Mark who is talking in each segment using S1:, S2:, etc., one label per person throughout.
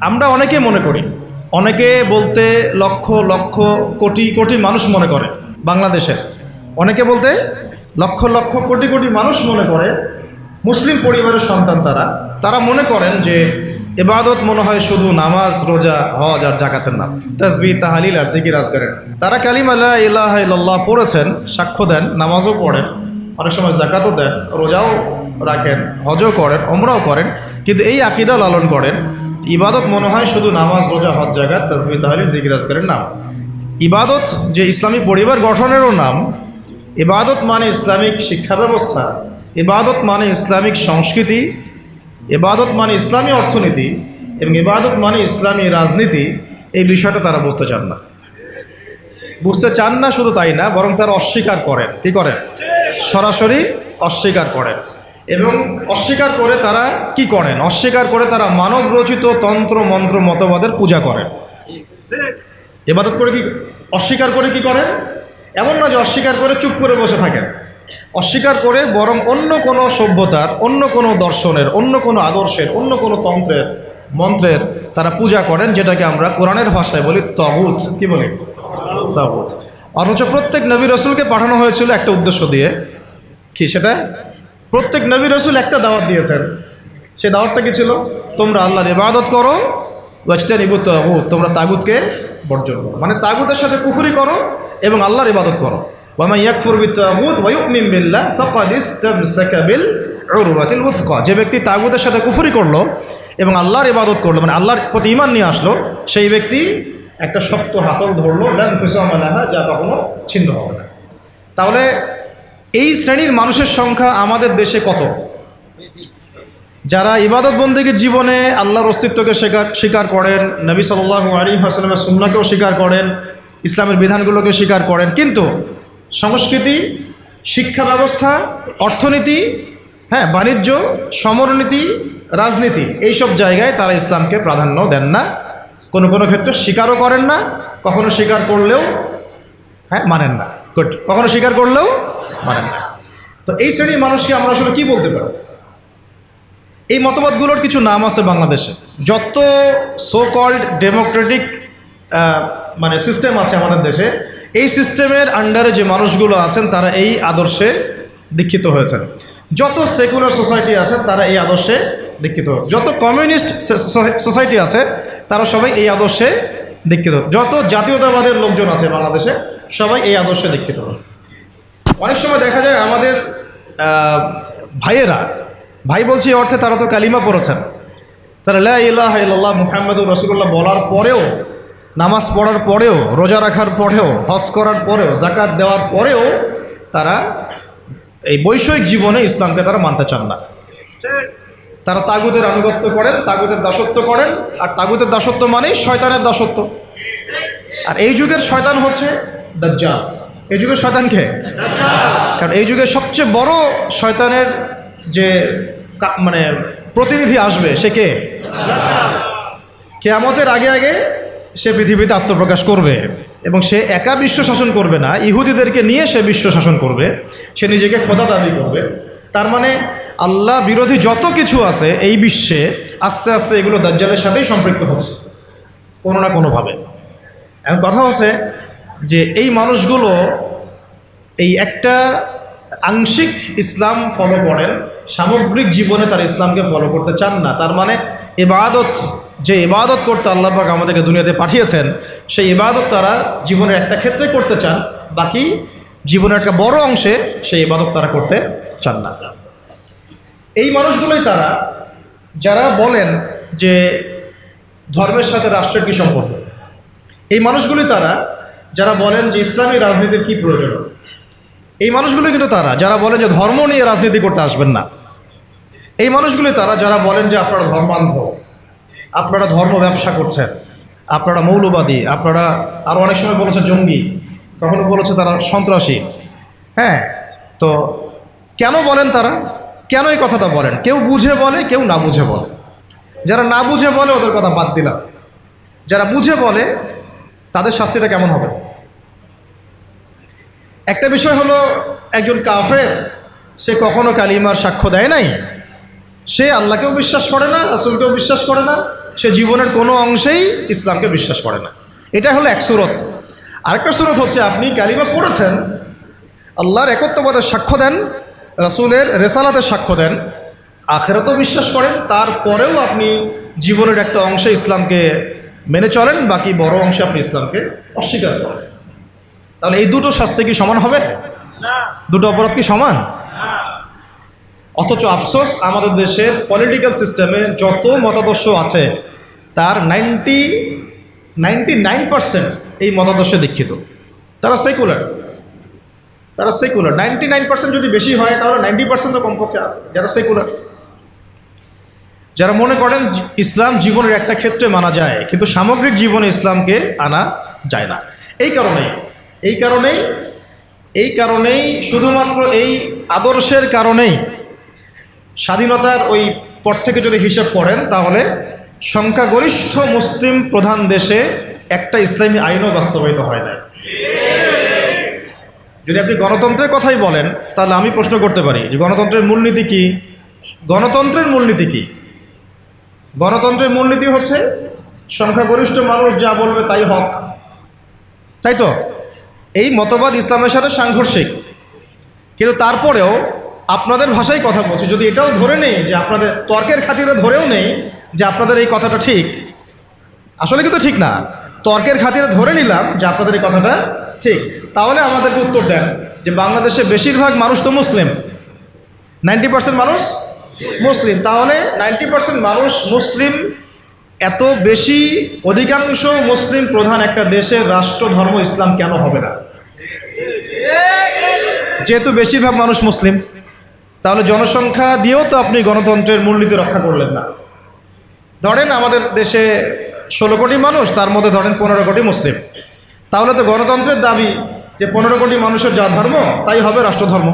S1: আমরা অনেকে মনে করি, অনেকে বলতে লক্ষ লক্ষ কোটি কোটি মানুষ মনে করে, বাংলাদেশের অনেকে বলতে লক্ষ লক্ষ কোটি কোটি মানুষ মনে করে, মুসলিম পরিবারের সন্তান তারা মনে করেন যে ইবাদত মনে হয় শুধু নামাজ, রোজা, হজ আর জাকাতের নাম, তাসবিহ, তাহলিল আর জিকির আজকারের। তারা কালিমা লা ইলাহা ইল্লাল্লাহ পড়েছেন, সাক্ষ্য দেন, নামাজও পড়েন, অনেক সময় জাকাতও দেন, রোজাও রাখেন, হজও করেন, ওমরাও করেন, কিন্তু এই আকীদা লালন করেন ইবাদত মনে হয় শুধু নামাজ, রোজা, হজ, জাকাত, তাসবিহ, তাহলিল, জিকির আজকারের নাম। ইবাদত যে ইসলামী পরিবার গঠনেরও নাম, ইবাদত মানে ইসলামিক শিক্ষা ব্যবস্থা, ইবাদত মানে ইসলামিক সংস্কৃতি, ইবাদত মানে ইসলামী অর্থনীতি এবং ইবাদত মানে ইসলামী রাজনীতি, এই বিষয়টা তারা বুঝতে চান না। বুঝতে চান না শুধু তাই না, বরং তারা অস্বীকার করেন। কি করেন? সরাসরি অস্বীকার করেন। এবং অস্বীকার করে তারা কি করেন? অস্বীকার করে তারা মানব রচিত তন্ত্র মন্ত্র মতবাদের পূজা করেন। ইবাদত করে কি অস্বীকার করে কি করেন? এমন না যে অস্বীকার করে চুপ করে বসে থাকেন, অস্বীকার করে বরং অন্য কোনো সভ্যতার, অন্য কোনো দর্শনের, অন্য কোনো আদর্শের, অন্য কোনো তন্ত্রের মন্ত্রের তারা পূজা করেন, যেটাকে আমরা কোরআনের ভাষায় বলি তাগুত। কি বলি? তাগুত। অথচ প্রত্যেক নবী রসুলকে পাঠানো হয়েছিল একটা উদ্দেশ্য দিয়ে। কি সেটা? প্রত্যেক নবী রসুল একটা দাওয়াত দিয়েছেন। সেই দাওয়াতটা কি ছিল? তোমরা আল্লাহর ইবাদত করো, ওয়াজতানিবু তাগুত, তোমরা তাগুতকে বর্জন করো, মানে তাগুতের সাথে কুফরি করো এবং আল্লাহর ইবাদত করো। ওয়া মান ইয়াকফুর বিত-তাগুত ওয়া ইউমিন বিল্লাহ ফাকাদ ইসতামসাকা বিল উরওয়াতিল উসকা। যে ব্যক্তি তাগুতের সাথে কুফরি করলো এবং আল্লাহর ইবাদত করলো, মানে আল্লাহর প্রতি ঈমান নিয়ে আসলো, সেই ব্যক্তি একটা শক্ত হাতল ধরলো, লা ইনফিসামা লাহা, যা কখনো ছিন্ন হবে না। তাহলে এই শ্রেণীর মানুষের সংখ্যা আমাদের দেশে কত? যারা ইবাদত বন্দেগীর জীবনে আল্লাহর অস্তিত্বকে স্বীকার করেন, নবী সাল্লাল্লাহু আলাইহি ওয়াসাল্লামের সুন্নাহকেও স্বীকার করেন, ইসলামের বিধানগুলোকে স্বীকার করেন, কিন্তু সংস্কৃতি, শিক্ষা ব্যবস্থা, অর্থনীতি, বাণিজ্য, সমরনীতি, রাজনীতি, এইসব জায়গায় তারা ইসলামকে প্রাধান্য দেন না। কোনো কোনো ক্ষেত্রে স্বীকারও করেন না, কখনো স্বীকার করলেও মানেন না, কখনো স্বীকার করলেও মানেন না। তো এই শ্রেণীর মানুষকে আমরা আসলে কি বলতে পারি? এই মতবাদগুলোর কিছু নাম আছে বাংলাদেশে। যত সো কল্ড ডেমোক্রেটিক মানে সিস্টেম আছে আমাদের দেশে, এই সিস্টেমের আন্ডারে যে মানুষগুলো আছেন তারা এই আদর্শে দীক্ষিত হয়েছেন। যত সেকুলার সোসাইটি আছে তারা এই আদর্শে দীক্ষিত হয়েছে। যত কমিউনিস্ট সোসাইটি আছে তারা সবাই এই আদর্শে দীক্ষিত। যত জাতীয়তাবাদের লোকজন আছে বাংলাদেশে সবাই এই আদর্শে দীক্ষিত হয়েছে। অনেক সময় দেখা যায় আমাদের ভাইয়েরা, ভাই বলছি অর্থে তারা তো কালিমা পড়েছেন, তারা লা ইলাহা ইল্লাল্লাহ মুহাম্মাদুর রাসূলুল্লাহ বলার পরেও, নামাজ পড়ার পরেও, রোজা রাখার পরেও, হজ করার পরেও, জাকাত দেওয়ার পরেও তারা এই বৈষয়িক জীবনে ইসলামকে তারা মানতে চান না। তারা তাগুতের আনুগত্য করেন, তাগুতের দাসত্ব করেন, আর তাগুতের দাসত্ব মানেই শয়তানের দাসত্ব। আর এই যুগের শয়তান হচ্ছে দাজ্জাল। এই যুগের শয়তানকে, কারণ এই যুগে সবচেয়ে বড় শয়তানের যে মানে প্রতিনিধি আসবে সে কে? কিয়ামতের আগে আগে সে পৃথিবীতে আত্মপ্রকাশ করবে এবং সে একা বিশ্ব শাসন করবে না, ইহুদিদেরকে নিয়ে সে বিশ্ব শাসন করবে। সে নিজেকে খোদা দাবি করবে। তার মানে আল্লাহ বিরোধী যত কিছু আছে এই বিশ্বে আস্তে আস্তে এগুলো দাজ্জালের সাথেই সম্পৃক্ত হচ্ছে কোনো না কোনোভাবে। এখন কথা হচ্ছে যে এই মানুষগুলো এই একটা আংশিক ইসলাম ফলো করেন, সামগ্রিক জীবনে তার ইসলামকে ফলো করতে চান না। তার মানে ইবাদত, যে ইবাদত করতে আল্লাহ পাক আমাদেরকে দুনিয়াতে পাঠিয়েছেন, সেই ইবাদত তারা জীবনের একটা ক্ষেত্রে করতে চান, বাকি জীবনের একটা বড় অংশে সেই ইবাদত তারা করতে চান না। এই মানুষগুলোই তারা যারা বলেন যে ধর্মের সাথে রাষ্ট্রের কী সম্পর্ক। এই মানুষগুলি তারা যারা বলেন যে ইসলামী রাজনীতির কী প্রয়োজন আছে। এই মানুষগুলি কিন্তু তারা যারা বলেন যে ধর্ম নিয়ে রাজনীতি করতে আসবেন না। এই মানুষগুলি তারা যারা বলেন যে আপনারা ধর্মান্ধ, আপনারা ধর্ম ব্যবসা করছেন, আপনারা মৌলবাদী, আপনারা আরও অনেক সময় বলেছে জঙ্গি, কখনো বলেছে তারা সন্ত্রাসী। তো কেন বলেন তারা? কেন এই কথাটা বলেন? কেউ বুঝে বলে, কেউ না বুঝে বলে। যারা না বুঝে বলে ওদের কথা বাদ দিলাম, যারা বুঝে বলে তাদের শাস্তিটা কেমন হবে? একটা বিষয় হলো একজন কাফের, সে কখনো কালিমার সাক্ষ্য দেয় নাই, সে আল্লাহকেও বিশ্বাস করে না, রাসূলকেও বিশ্বাস করে না, সে জীবনের কোনো অংশেই ইসলামকে বিশ্বাস করে না। এটা হলো এক সুরত। আরেকটা সুরত হচ্ছে আপনি কালিমা পড়েছেন, আল্লাহর একত্ববাদের সাক্ষ্য দেন, রাসূলের রেসালাতের সাক্ষ্য দেন, আখিরাতও বিশ্বাস করেন, তারপরেও আপনি জীবনের একটা অংশে ইসলামকে মেনে চলেন, বাকি বড় অংশে আপনি ইসলামকে অস্বীকার করেন। তাহলে এই দুটো শাস্তি কি সমান হবে? দুটো অপরাধ কি সমান? অথচ আফসোস, আমাদের দেশের পলিটিক্যাল সিস্টেমে যত মতাদর্শ আছে তার 99% এই মতাদর্শে দীক্ষিত। তারা সেকুলার। 99% যদি বেশি হয় তাহলে 90% তো কমপক্ষে আছে যারা সেকুলার, যারা মনে করেন ইসলাম জীবনের একটা ক্ষেত্রে মানা যায় কিন্তু সামগ্রিক জীবনে ইসলামকে আনা যায় না। এই কারণেই শুধুমাত্র এই আদর্শের কারণেই স্বাধীনতার ওই পর থেকে যদি হিসাব করেন তাহলে সংখ্যাগরিষ্ঠ মুসলিম প্রধান দেশে একটা ইসলামী আইনও বাস্তবায়িত হয় না। যদি আপনি গণতন্ত্রের কথাই বলেন তাহলে আমি প্রশ্ন করতে পারি যে গণতন্ত্রের মূলনীতি কি? গণতন্ত্রের মূলনীতি হচ্ছে সংখ্যাগরিষ্ঠ মানুষ যা বলবে তাই হক, তাই তো? এই মতবাদ ইসলামের সাথে সাংঘর্ষিক, কিন্তু তারপরেও আপনাদের ভাষায় কথা বলছি, যদি এটাও ধরে নেই যে আপনাদের তর্কের খাতিরে ধরেও নেই যে আপনাদের এই কথাটা ঠিক, আসলে কিন্তু ঠিক না, তর্কের খাতিরে ধরে নিলাম যে আপনাদের এই কথাটা ঠিক, তাহলে আমাদেরকে উত্তর দেন যে বাংলাদেশে বেশিরভাগ মানুষ তো মুসলিম, 90% মানুষ মুসলিম, তাহলে 90% মানুষ মুসলিম, এত বেশি অধিকাংশ মুসলিম প্রধান একটা দেশের রাষ্ট্র ধর্ম ইসলাম কেন হবে না? যেহেতু বেশিরভাগ মানুষ মুসলিম, তাহলে জনসংখ্যা দিয়েও তো আপনি গণতন্ত্রের মূলনীতি রক্ষা করলেন না। ধরেন আমাদের দেশে 16 কোটি মানুষ, তার মধ্যে ধরেন 15 কোটি মুসলিম, তাহলে তো গণতন্ত্রের দাবি যে 15 কোটি মানুষের যা ধর্ম তাই হবে রাষ্ট্রধর্ম।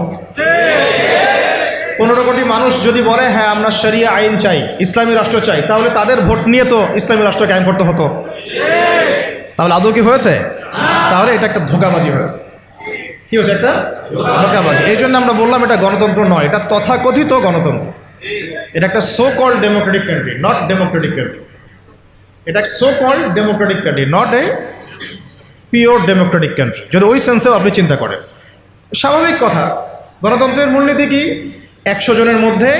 S1: 15 কোটি মানুষ যদি বলে হ্যাঁ আমরা শরিয়া আইন চাই, ইসলামী রাষ্ট্র চাই, তাহলে তাদের ভোট নিয়ে তো ইসলামী রাষ্ট্র কায়েম করতে হতো। তাহলে আদৌ কি হয়েছে? তাহলে এটা একটা ধোঁকাবাজি হয়েছে। কি হয়েছে? একটা ধোঁকাবাজি। এই জন্য আমরা বললাম এটা গণতন্ত্র নয়, এটা তথাকথিত গণতন্ত্র। এটা একটা so called democratic country, not democratic country. এটা so called democratic country, not a pure democratic country, যদি ওই সেন্সেও আপনি চিন্তা করেন। স্বাভাবিক কথা, গণতন্ত্রের মূলনীতি কি? 100 জনের মধ্যে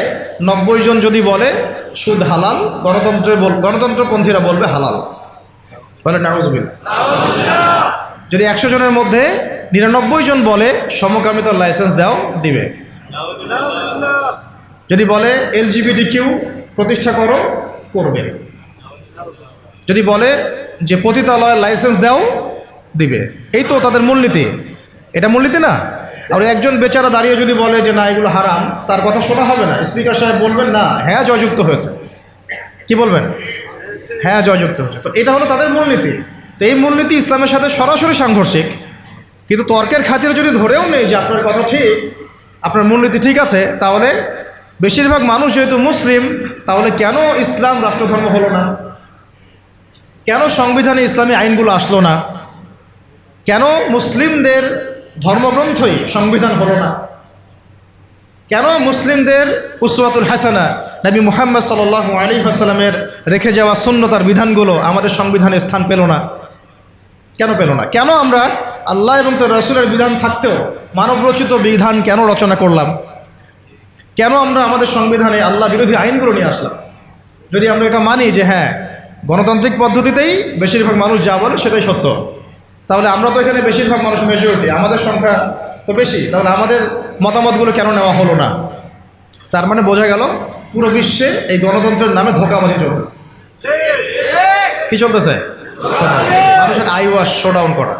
S1: 90 জন যদি বলে সুদ হালাল, গণতন্ত্রপন্থীরা বলবে হালাল, বলে নাউজুবিল্লাহ। যদি 100 জনের মধ্যে 99 জন বলে সমকামিতার লাইসেন্স দাও, দিবে। যদি বলে LGBTQ প্রতিষ্ঠা করো, করবে। যদি বলে যে পতিতালয়ের লাইসেন্স দাও, দিবে। এই তো তাদের মূলনীতি। এটা মূলনীতি না? আর একজন বেচারা দাঁড়িয়ে যদি বলে যে না এগুলো হারাম, তার কথা শোনা হবে না। স্পিকার সাহেব বলবেন না, হ্যাঁ জয়যুক্ত হয়েছে। কি বলবেন? হ্যাঁ জয়যুক্ত হয়েছে। তো এটা হলো তাদের মূলনীতি। তো এই মূলনীতি ইসলামের সাথে সরাসরি সাংঘর্ষিক, কিন্তু তর্কের খাতিরে যদি ধরেও নেই যে আপনার কথা ঠিক, আপনার মূলনীতি ঠিক আছে, তাহলে বেশিরভাগ মানুষ যেহেতু মুসলিম, তাহলে কেন ইসলাম রাষ্ট্রধর্ম হলো না? কেন সংবিধানে ইসলামী আইনগুলো আসলো না? কেন মুসলিমদের ধর্মগ্রন্থই সংবিধান হলো না? কেন মুসলিমদের উসওয়াতুল হাসানা নবী মুহাম্মদ সাল্লাল্লাহু আলাইহি ওয়াসাল্লামের রেখে যাওয়া সুন্নতার বিধানগুলো আমাদের সংবিধানে স্থান পেল না? কেন পেল না? কেন আমরা আল্লাহ এবং তার রাসূলের বিধান থাকতেও মানবরচিত বিধান কেন রচনা করলাম? কেন আমরা আমাদের সংবিধানে আল্লাহ বিরোধী আইনগুলো নিয়ে আসলাম? যদি আমরা এটা মানি যে হ্যাঁ গণতান্ত্রিক পদ্ধতিতেই বেশিরভাগ মানুষ যা বলে সেটাই সত্য, তাহলে আমরা তো এখানে বেশিরভাগ মানুষ মেজরিটি, আমাদের সংখ্যা তো বেশি, তাহলে আমাদের মতামতগুলো কেন নেওয়া হলো না? তার মানে বোঝা গেল পুরো বিশ্বে এই গণতন্ত্রের নামে ধোঁকাবাজি চলতেছে। কি চলতেছে? মানুষের আইওয়াশ শোডাউন করা।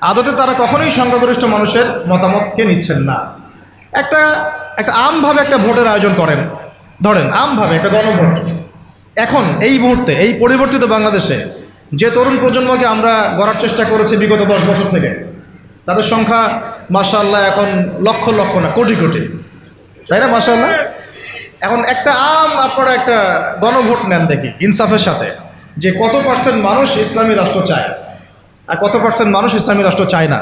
S1: আদতে তারা কখনোই সংখ্যাগরিষ্ঠ মানুষের মতামতকে নিচ্ছেন না। একটা আমভাবে একটা ভোটের আয়োজন করেন, ধরেন আমভাবে একটা গণভোট। এখন এই মুহূর্তে এই পরিবর্তিত বাংলাদেশে যে তরুণ প্রজন্মকে আমরা গড়ার চেষ্টা করেছি বিগত 10 বছর থেকে, তাদের সংখ্যা মাশাআল্লাহ এখন লক্ষ লক্ষ না কোটি কোটি, তাই না? মাশাআল্লাহ। এখন একটা আপনারা একটা গণভোট নেন, দেখি ইনসাফের সাথে যে কত পার্সেন্ট মানুষ ইসলামী রাষ্ট্র চায় আর কত পার্সেন্ট মানুষ ইসলামী রাষ্ট্র চায় না।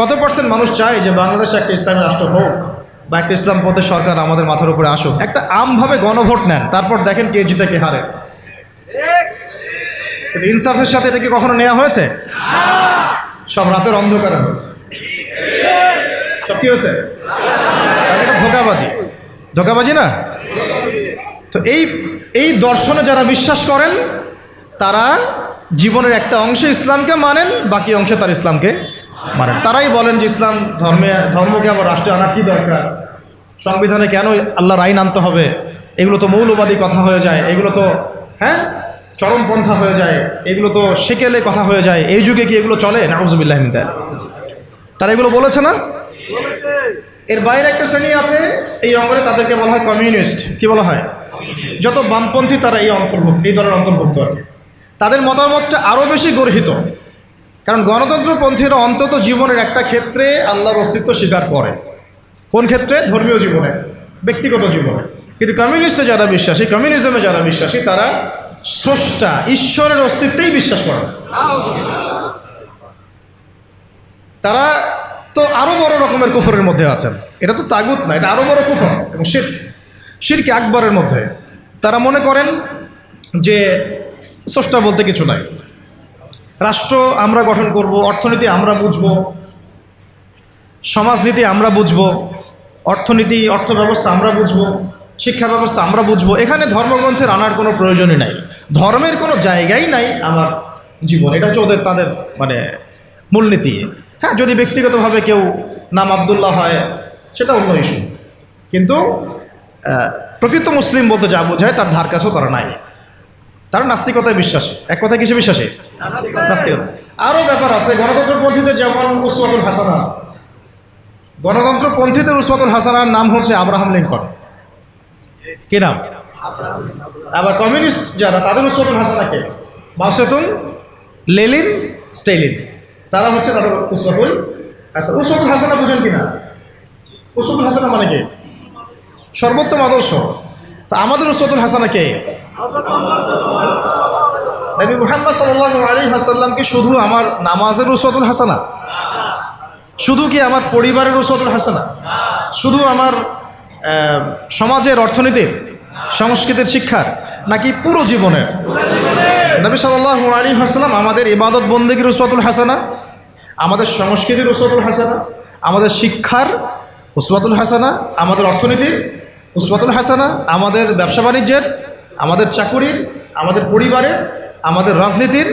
S1: কত পার্সেন্ট মানুষ চায় যে বাংলাদেশে একটা ইসলামী রাষ্ট্র হোক বা একটা ইসলামপন্থী সরকার আমাদের মাথার উপরে আসুক। একটা আমভাবে গণভোট নেন, তারপর দেখেন কে জিতে কে হারে। কিন্তু ইনসাফের সাথে এটা কি কখনো নেওয়া হয়েছে? সব রাতের অন্ধকারে হয়েছে। সব কি হয়েছে? এটা ধোঁকাবাজি, ধোঁকাবাজি না? তো এই দর্শনে যারা বিশ্বাস করেন তারা জীবনের একটা অংশে ইসলামকে মানেন, বাকি অংশে তার ইসলামকে মানেন। তারাই বলেন যে ইসলাম ধর্মকে আবার রাষ্ট্রে আনার কি দরকার, সংবিধানে কেন আল্লাহর আইন আনতে হবে, এগুলো তো মৌলবাদী কথা হয়ে যায়, এগুলো তো চরমপন্থা হয়ে যায়, এগুলো তো সেকেলে কথা হয়ে যায়, এই যুগে কি এগুলো চলে? নাউযুবিল্লাহ মিন যালিক। তারা এগুলো বলেছে না? এর বাইরে একটা শ্রেণী আছে এই অঙ্গনে, তাদেরকে বলা হয় কমিউনিস্ট। কি বলা হয়? যত বামপন্থী তারা এই দলের অন্তর্ভুক্ত। তাদের মতামতটা আরও বেশি গর্হিত, কারণ গণতন্ত্রপন্থীরা অন্তত জীবনের একটা ক্ষেত্রে আল্লাহর অস্তিত্ব স্বীকার করে। কোন ক্ষেত্রে? ধর্মীয় জীবনে, ব্যক্তিগত জীবনে। কিন্তু কমিউনিস্টে যারা বিশ্বাসী, কমিউনিজমে যারা বিশ্বাসী, তারা স্রষ্টা ঈশ্বরের অস্তিত্বেই বিশ্বাস করে। তারা তো আরো বড় রকমের কুফরের মধ্যে আছেন। এটা তো তাগুত না, এটা আরো বড় কুফর এবং শিরক আকবরের মধ্যে। তারা মনে করেন যে স্রষ্টা বলতে কিছু নাই, রাষ্ট্র আমরা গঠন করব, অর্থনীতি আমরা বুঝব, সমাজনীতি আমরা বুঝব, অর্থ ব্যবস্থা আমরা বুঝব, শিক্ষা ব্যবস্থা আমরা বুঝবো। এখানে ধর্মগ্রন্থের আনার কোনো প্রয়োজনই নাই, ধর্মের কোনো জায়গাই নাই আমার জীবন। এটা হচ্ছে তাদের মানে মূলনীতি। হ্যাঁ, যদি ব্যক্তিগতভাবে কেউ নাম আব্দুল্লাহ হয় সেটা অন্য ইস্যু, কিন্তু প্রকৃত মুসলিম বলতে যা বোঝায় তার ধার কাছেও তারা নাই। তারা নাস্তিকতায় বিশ্বাসী। এক কথায় কিসে বিশ্বাসী? নাস্তিকতা। আরও ব্যাপার আছে। গণতন্ত্রপন্থীদের যেমন উসওয়াতুল হাসানা আছে, গণতন্ত্রপন্থীদের উসওয়াতুল হাসানার নাম হচ্ছে আব্রাহাম লিঙ্কন। কি নাম? আবার কমিউনিস্ট যারা, তাদের উসওয়াতুল হাসানা কে? Mao Tse-tung, Lenin, স্টেলিন। তারা হচ্ছে তাদের উসওয়াতুল হাসানা। উসওয়াতুল হাসানা বুঝেন কিনা? উসওয়াতুল হাসানা মানে কি? সর্বোত্তম আদর্শ। তা আমাদের উসওয়াতুল হাসানা কে? নবী মুহাম্মদ সাল্লাল্লাহু আলাইহি ওয়াসাল্লাম কি শুধু আমার নামাজের উসওয়াতুল হাসানা? শুধু কি আমার পরিবারের উসওয়াতুল হাসানা? শুধু আমার সমাজের, অর্থনীতির, সংস্কৃতির, শিক্ষার, নাকি পুরো জীবনের? নবী সাল্লাল্লাহু আলাইহি ওয়াসাল্লাম আমাদের ইবাদত বন্দেগীর উসওয়াতুল হাসানা, আমাদের সংস্কৃতির উসওয়াতুল হাসানা, আমাদের শিক্ষার উসওয়াতুল হাসানা, আমাদের অর্থনীতির উসওয়াতুল হাসানা, আমাদের ব্যবসা বাণিজ্যের, আমাদের চাকুরির, আমাদের পরিবারের, আমাদের রাজনীতির,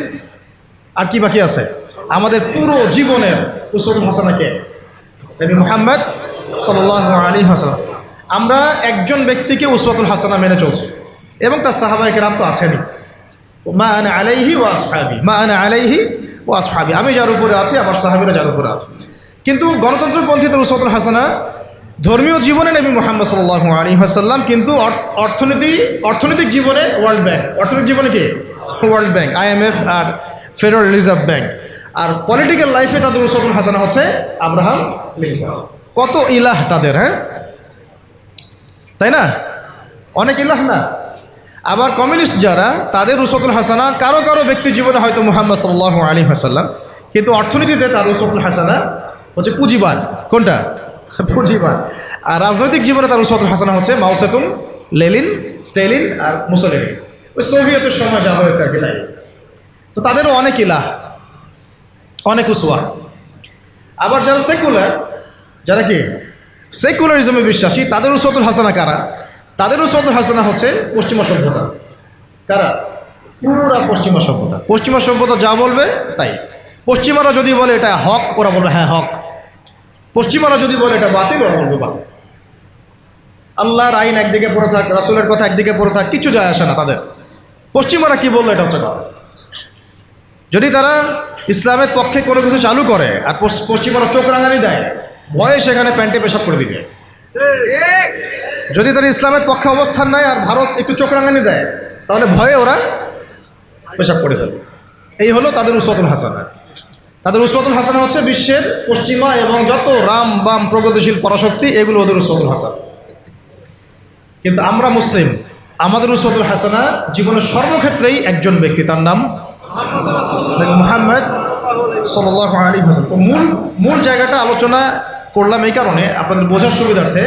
S1: আর কি বাকি আছে? আমাদের পুরো জীবনের উসওয়াতুল হাসানা কে? নবী মুহাম্মদ সাল্লাল্লাহু আলাইহি ওয়াসাল্লাম। আমরা একজন ব্যক্তিকে উসওয়াতুল হাসানা মেনে চলছি এবং তার সাহাবায়ে কেরাম তো আছেনই। মা আনা আলাইহি ওয়া আসহাবি, মা আনা আলাইহি ওয়া আসহাবি, আমি যার উপরে আছি আমার সাহাবীরা যার উপরে আছে। কিন্তু গণতন্ত্রপন্থীদের উসওয়াতুল হাসানা ধর্মীয় জীবনে নবী মুহাম্মদ সাল্লাল্লাহু আলাইহি ওয়াসাল্লাম, কিন্তু অর্থনৈতিক জীবনে ওয়ার্ল্ড ব্যাংক। অর্থনৈতিক জীবনে কি? ওয়ার্ল্ড ব্যাংক, IMF আর ফেডারেল রিজার্ভ ব্যাংক। আর পলিটিক্যাল লাইফে তাদের উসওয়াতুল হাসানা হচ্ছে আব্রাহাম লিঙ্কন। কত ইলাহ তাদের, হ্যাঁ, তাই না? অনেক ইলাহ না? আবার কমিউনিস্ট যারা, তাদের উসওয়াতুল হাসানা কারো ব্যক্তি জীবনে হয়তো মুহাম্মদ সাল্লাল্লাহু আলাইহি ওয়াসাল্লাম, কিন্তু অর্থনীতিতে তার উসওয়াতুল হাসানা হচ্ছে পুঁজিবাদ। কোনটা? পুঁজিবাদ। আর রাজনৈতিক জীবনে তার উসওয়াতুল হাসানা হচ্ছে মাওসেতুং, লেনিন, স্টেলিন আর মুসোলিনি। ওই সোভিয়েতের সময় যা হয়েছে আর কি, তাই। তো তাদেরও অনেক ইলাহ, অনেক উসওয়া। আবার যারা সেকুলার, যারা কি সেকুলারিজমে বিশ্বাসী, তাদের উসওয়াতুল হাসানা কারা? তাদের উসওয়াতুল হাসানা হচ্ছে পশ্চিমা সভ্যতা। কারা? পুরা পশ্চিমা সভ্যতা। পশ্চিমা সভ্যতা যা বলবে তাই। পশ্চিমারা যদি বলে এটা হক, ওরা বলবে হ্যাঁ হক। পশ্চিমারা যদি বলে এটা বাতিল, ওরা বলবে বাতিল। আল্লাহর আইন একদিকে পড়ে থাক, রাসূলের কথা একদিকে পড়ে থাক, কিছু যায় আসে না তাদের। পশ্চিমারা কি বললো এটা হচ্ছে কথা। যদি তারা ইসলামের পক্ষে কোনো কিছু চালু করে আর পশ্চিমারা চোখ রাঙানি দেয়, ভয়ে সেখানে প্যান্টে পেশাব করে দিবে। যদি তারা ইসলামের পক্ষে অবস্থান নেয় আর ভারত একটু চোখ রাঙানি দেয়, তাহলে ভয়ে ওরা পেশাব করে দেবে। এই হলো তাদের উসওয়াতুল হাসানা। তাদের উসওয়াতুল হাসানা হচ্ছে বিশ্বের পশ্চিমা এবং যত রাম বাম প্রগতিশীল পরাশক্তি, এগুলো ওদের উসওয়াতুল হাসানা। কিন্তু আমরা মুসলিম, আমাদের উসওয়াতুল হাসানা জীবনের সর্বক্ষেত্রেই একজন ব্যক্তি, তার নাম মুহাম্মদ সাল্লাল্লাহু আলাইহি ওয়াসাল্লাম। তো মূল জায়গাটা আলোচনা করলাম এই কারণে, আপনাদের বোঝার সুবিধার্থে,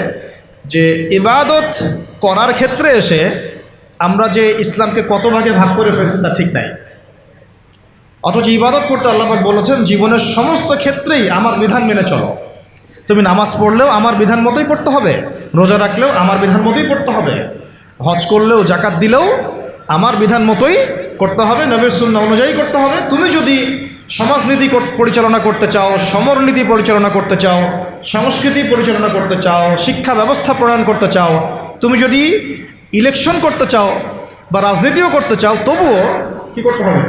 S1: যে ইবাদত করার ক্ষেত্রে এসে আমরা যে ইসলামকে কত ভাগে ভাগ করে ফেলছি তা ঠিক নাই। অথচ ইবাদত করতে আল্লাহ পাক বলেছেন জীবনের সমস্ত ক্ষেত্রেই আমার বিধান মেনে চলো। তুমি নামাজ পড়লেও আমার বিধান মতোই পড়তে হবে, রোজা রাখলেও আমার বিধান মতোই পড়তে হবে, হজ করলেও জাকাত দিলেও আমার বিধান মতোই করতে হবে, নবীর সুন্নাহ অনুযায়ী করতে হবে। তুমি যদি সমাজনীতি পরিচালনা করতে চাও, সমরনীতি পরিচালনা করতে চাও, সংস্কৃতি পরিচালনা করতে চাও, শিক্ষা ব্যবস্থা প্রণয়ন করতে চাও, তুমি যদি ইলেকশন করতে চাও বা রাজনীতিও করতে চাও, তবুও কি করতে হবে?